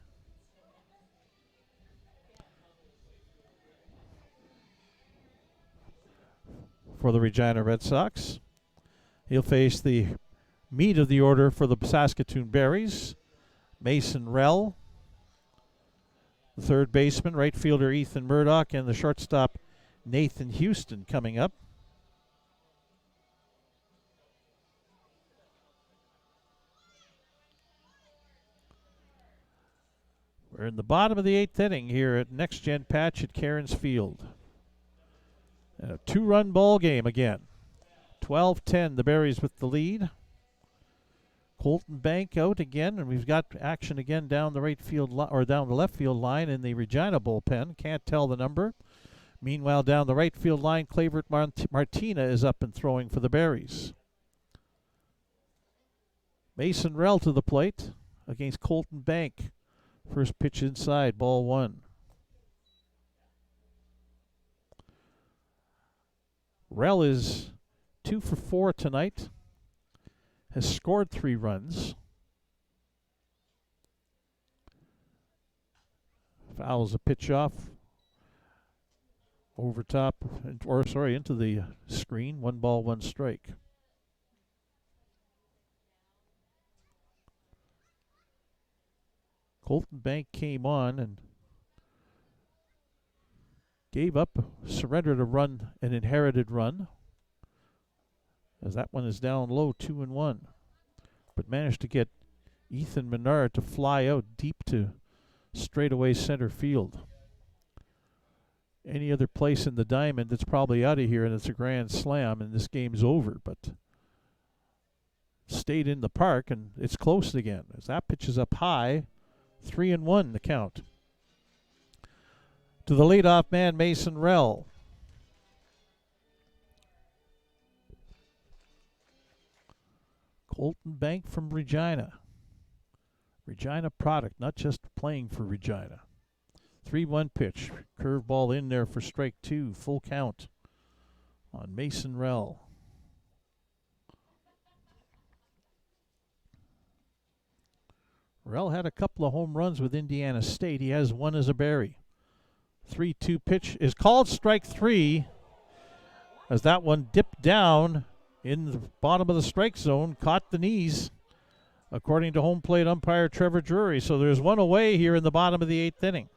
Regina Red Sox. He'll face the meat of the order for the Saskatoon Berries, Mason Rell, the third baseman, right fielder Ethan Murdoch, and the shortstop Nathan Houston coming up. We're in the bottom of the 8th inning here at Next Gen Patch at Cairns Field. And a 2-run ball game again. 12-10, the Berries with the lead. Colton Bank out again, and we've got action again down the right field or down the left field line in the Regina bullpen. Can't tell the number. Meanwhile, down the right field line, Clavert Martina is up and throwing for the Berries. Mason Rell to the plate against Colton Bank. First pitch inside, ball 1. Rell is 2 for 4 tonight. Has scored 3 runs. Fouls a pitch off over top, into the screen. 1 ball, 1 strike. Colton Bank came on and surrendered a run, an inherited run, as that one is down low, 2-1, but managed to get Ethan Menard to fly out deep to straightaway center field. Any other place in the diamond, it's probably out of here and it's a grand slam and this game's over, but stayed in the park and it's close again as that pitch is up high. 3-1 the count. To the leadoff man, Mason Rell. Colton Bank from Regina. Regina product, not just playing for Regina. 3-1 pitch. Curveball in there for strike 2. Full count on Mason Rell. Rell had a couple of home runs with Indiana State. He has one as a Berry. 3-2 pitch is called strike 3 as that one dipped down in the bottom of the strike zone, caught the knees, according to home plate umpire Trevor Drury. So there's one away here in the bottom of the 8th inning.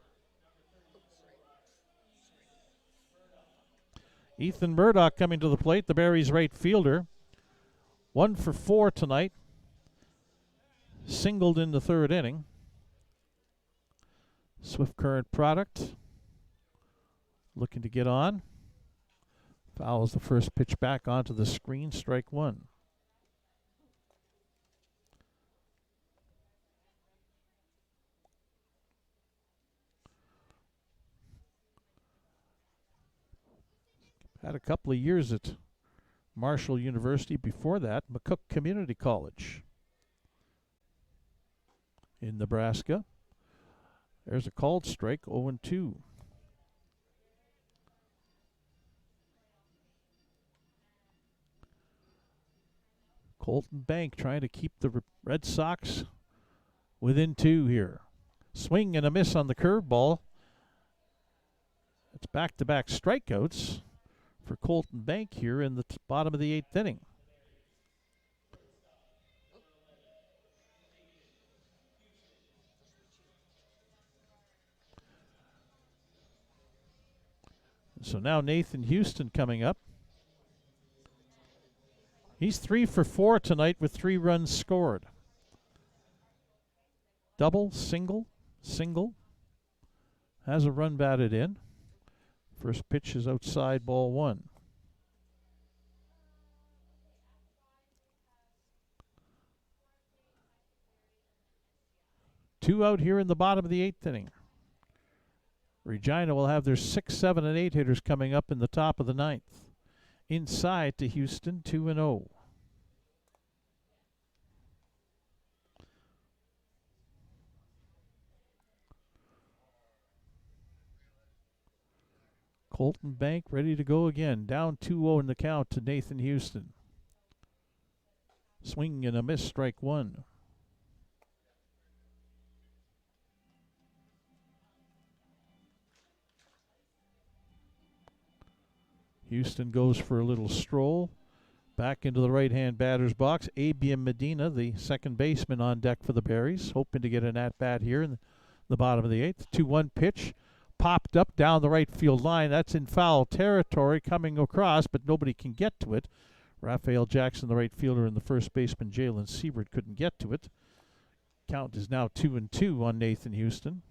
Ethan Murdoch coming to the plate, the Berries' right fielder. 1 for 4 tonight. Singled in the 3rd inning. Swift Current product. Looking to get on. Fouls the first pitch back onto the screen. Strike 1. Had a couple of years at Marshall University. Before that, McCook Community College in Nebraska. There's a called strike, 0-2. Colton Bank trying to keep the Red Sox within 2 here. Swing and a miss on the curveball. It's back-to-back strikeouts for Colton Bank here in the bottom of the 8th inning. So now Nathan Houston coming up. He's 3 for 4 tonight with 3 runs scored. Double, single, single. Has a run batted in. First pitch is outside, ball 1. Two out here in the bottom of the 8th inning. Regina will have their 6, 7, and 8 hitters coming up in the top of the 9th. Inside to Houston, 2-0. Colton Bank ready to go again. Down 2-0 in the count to Nathan Houston. Swing and a miss, strike one. Houston goes for a little stroll. Back into the right-hand batter's box. Abiam Medina, the second baseman, on deck for the Berries, hoping to get an at-bat here in the bottom of the eighth. 2-1 pitch. Popped up down the right field line. That's in foul territory coming across, but nobody can get to it. Raphael Jackson, the right fielder, and the first baseman, Jalen Siebert, couldn't get to it. Count is now 2-2 on Nathan Houston.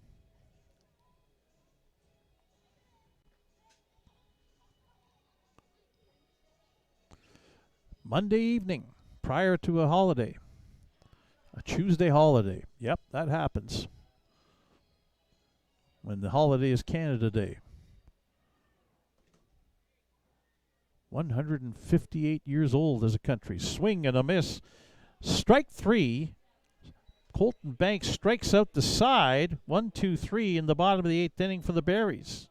Monday evening, prior to a holiday. A Tuesday holiday. Yep, that happens. When the holiday is Canada Day. 158 years old as a country. Swing and a miss. Strike three. Colton Banks strikes out the side. 1-2-3 in the bottom of the eighth inning for the Berries.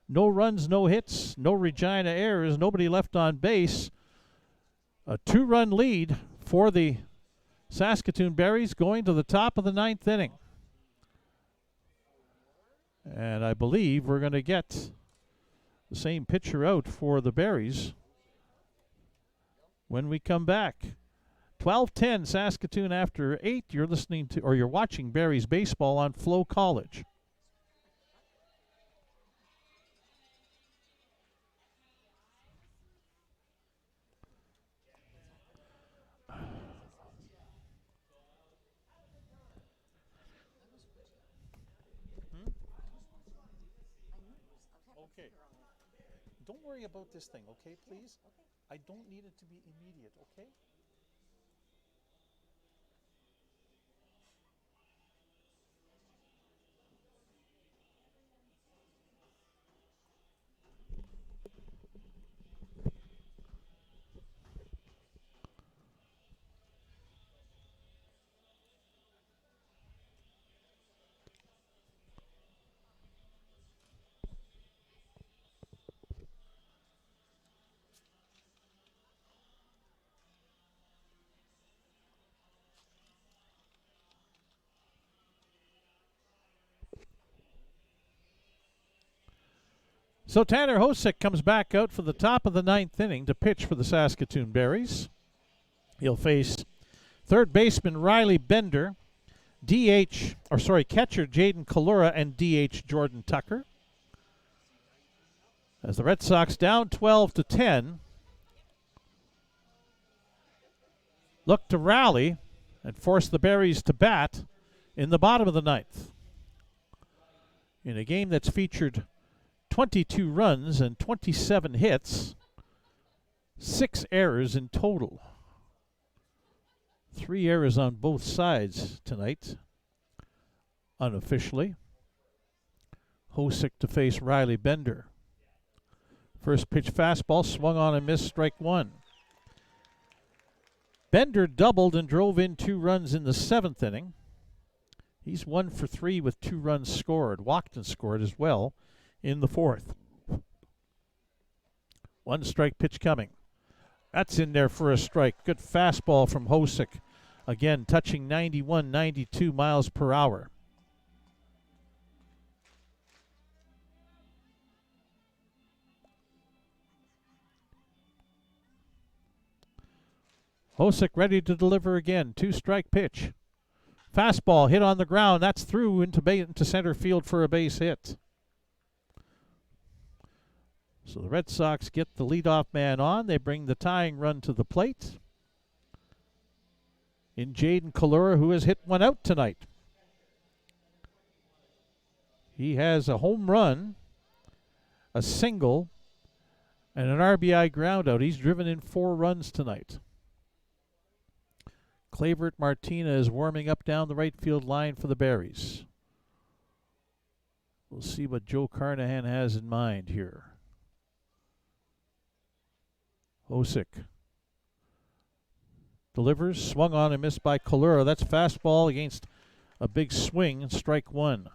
No runs, no hits, no Regina errors, nobody left on base. A 2-run lead for the Saskatoon Berries going to the top of the ninth inning. And I believe we're going to get the same pitcher out for the Berries when we come back. 12:10 Saskatoon after 8. You're listening to, or you're watching Berries baseball on FloCollege. Okay. Don't worry about this thing, okay, please? I don't need it to be immediate, okay? So Tanner Hosick comes back out for the top of the ninth inning to pitch for the Saskatoon Berries. He'll face third baseman Riley Bender, catcher Jaden Kalura, and DH Jordan Tucker. As the Red Sox down 12-10, look to rally and force the Berries to bat in the bottom of the ninth. In a game that's featured 22 runs and 27 hits, 6 errors in total. 3 errors on both sides tonight, unofficially. Hosick to face Riley Bender. First pitch fastball, swung on and missed, strike one. Bender doubled and drove in 2 runs in the 7th inning. He's 1 for 3 with 2 runs scored. Walked and scored as well in the 4th. 1 strike pitch coming. That's in there for a strike. Good fastball from Hosick. Again, touching 91, 92 miles per hour. Hosick ready to deliver again. 2-strike pitch. Fastball hit on the ground. That's through into center field for a base hit. So the Red Sox get the leadoff man on. They bring the tying run to the plate in Jaden Kalura, who has hit one out tonight. He has a home run, a single, and an RBI groundout. He's driven in 4 runs tonight. Clavert Martina is warming up down the right field line for the Berries. We'll see what Joe Carnahan has in mind here. Hosick delivers, swung on and missed by Kalura. That's fastball against a big swing, strike one.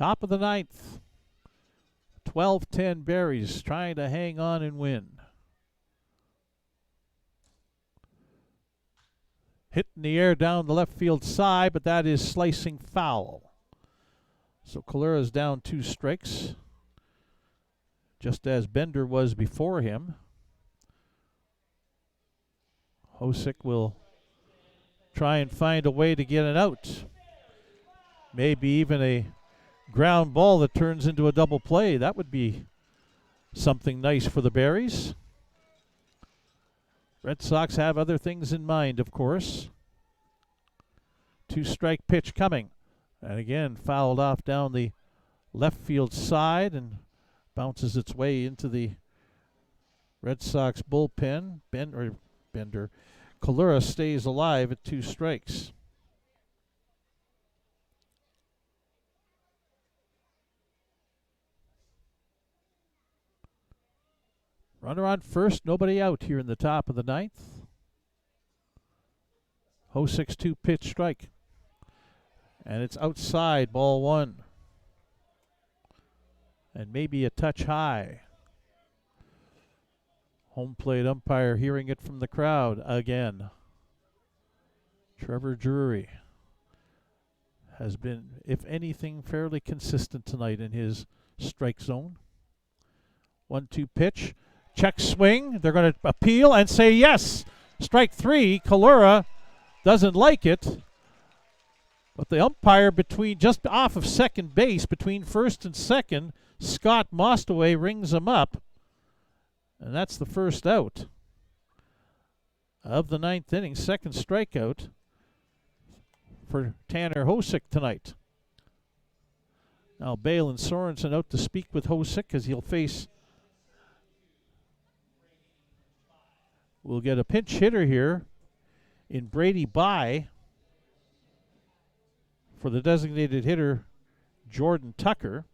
Top of the ninth. 12-10 Berries trying to hang on and win. Hit in the air down the left field side, but that is slicing foul. So Kalura's down 2 strikes, just as Bender was before him. Hosick will try and find a way to get it out. Maybe even a ground ball that turns into a double play. That would be something nice for the Berries. Red Sox have other things in mind, of course. 2-strike pitch coming. And again, fouled off down the left field side and bounces its way into the Red Sox bullpen. Bender. Kalura stays alive at 2 strikes. Runner on first, nobody out here in the top of the ninth. Hosick's 2-pitch strike. And it's outside, ball 1. And maybe a touch high. Home plate umpire hearing it from the crowd again. Trevor Drury has been, if anything, fairly consistent tonight in his strike zone. 1-2 pitch. Check swing. They're going to appeal and say yes. Strike 3. Kalura doesn't like it. But the umpire between just off of second base, between first and second, Scott Mostaway rings him up. And that's the first out of the 9th inning. Second strikeout for Tanner Hosick tonight. Now Bale and Sorensen out to speak with Hosick as he'll face. We'll get a pinch hitter here in Brady By for the designated hitter, Jordan Tucker.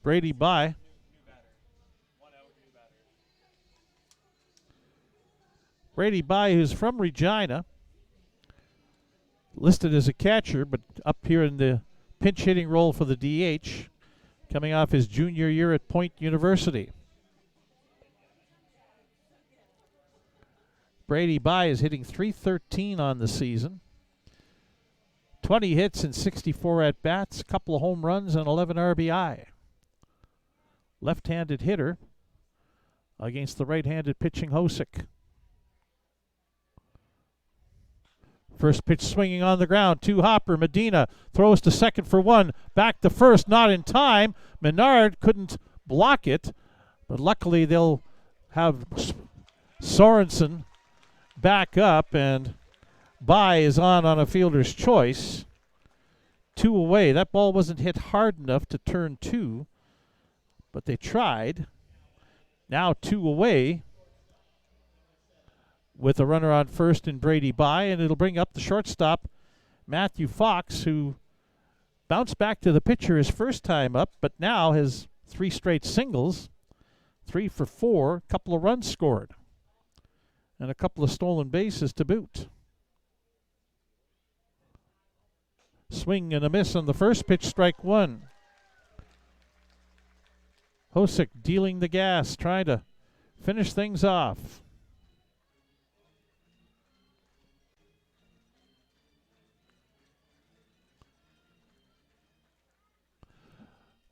Brady By. Brady By, who's from Regina, listed as a catcher, but up here in the pinch hitting role for the DH, coming off his junior year at Point University. Brady By is hitting .313 on the season. 20 hits and 64 at-bats, a couple of home runs and 11 RBI. Left-handed hitter against the right-handed pitching Hosick. First pitch swinging on the ground. 2-hopper. Medina throws to second for 1. Back to first. Not in time. Menard couldn't block it. But luckily they'll have Sorensen back up. And By is on a fielder's choice. 2 away. That ball wasn't hit hard enough to turn 2. But they tried. Now 2 away, with a runner on first in Brady By, and it'll bring up the shortstop, Matthew Fox, who bounced back to the pitcher his first time up, but now has 3 straight singles, 3 for 4, a couple of runs scored, and a couple of stolen bases to boot. Swing and a miss on the first pitch, strike 1. Hosick dealing the gas, trying to finish things off.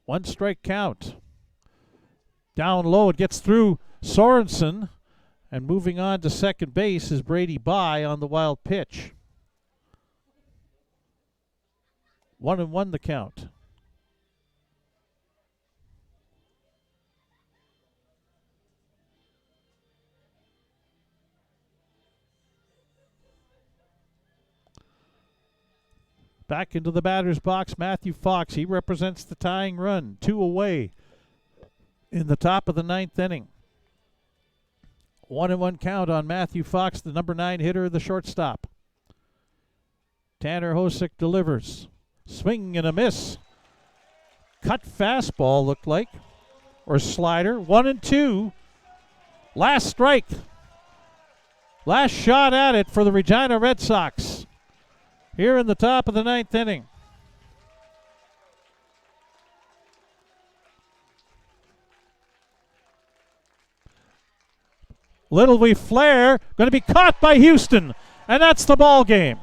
One strike count. Down low, it gets through Sorensen, and moving on to second base is Brady By on the wild pitch. 1-1 the count. Back into the batter's box, Matthew Fox. He represents the tying run. 2 away in the top of the 9th inning. 1-1 count on Matthew Fox, the number 9 hitter, the shortstop. Tanner Hosick delivers. Swing and a miss. Cut fastball looked like, or slider. 1-2 Last strike. Last shot at it for the Regina Red Sox here in the top of the 9th inning. Little we flare, going to be caught by Houston, and that's the ball game.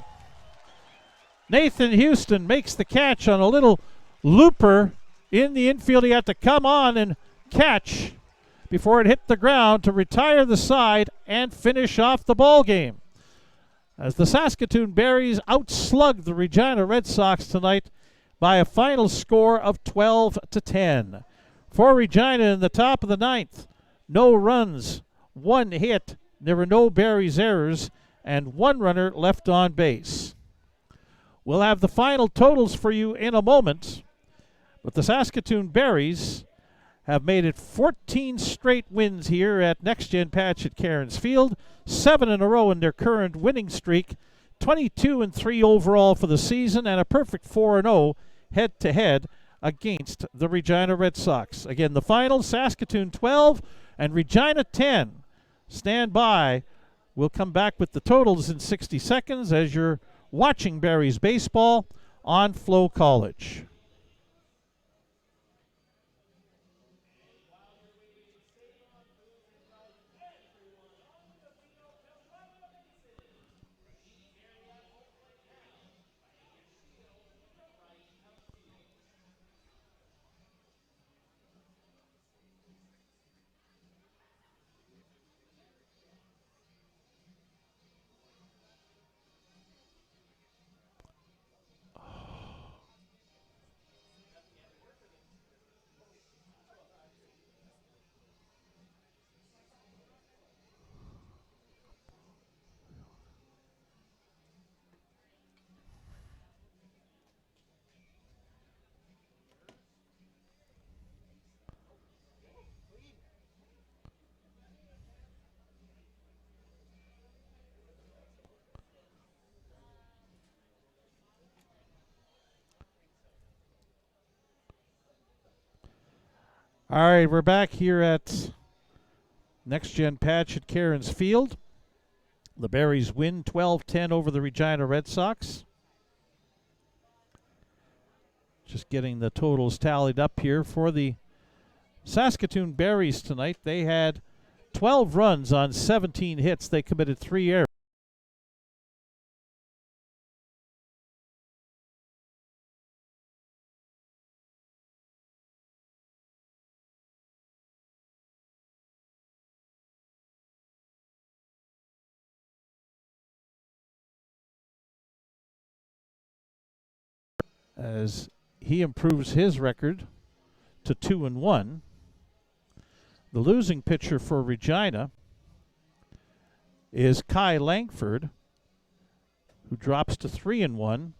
Nathan Houston makes the catch on a little looper in the infield. He had to come on and catch before it hit the ground to retire the side and finish off the ball game. As the Saskatoon Berries outslugged the Regina Red Sox tonight by a final score of 12-10. For Regina in the top of the 9th, no runs, 1 hit, there were no Berries errors, and 1 runner left on base. We'll have the final totals for you in a moment, but the Saskatoon Berries have made it 14 straight wins here at Next Gen Patch at Cairns Field, 7 in a row in their current winning streak, 22-3 overall for the season, and a perfect 4-0 head-to-head against the Regina Red Sox. Again, the final, Saskatoon 12 and Regina 10. Stand by. We'll come back with the totals in 60 seconds as you're watching Berries baseball on FloCollege. All right, we're back here at Next Gen Patch at Cairns Field. The Berries win 12-10 over the Regina Red Sox. Just getting the totals tallied up here for the Saskatoon Berries tonight. They had 12 runs on 17 hits. They committed 3 errors. As he improves his record to 2-1. The losing pitcher for Regina is Kai Langford, who drops to 3-1.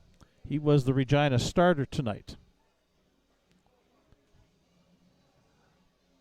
He was the Regina starter tonight.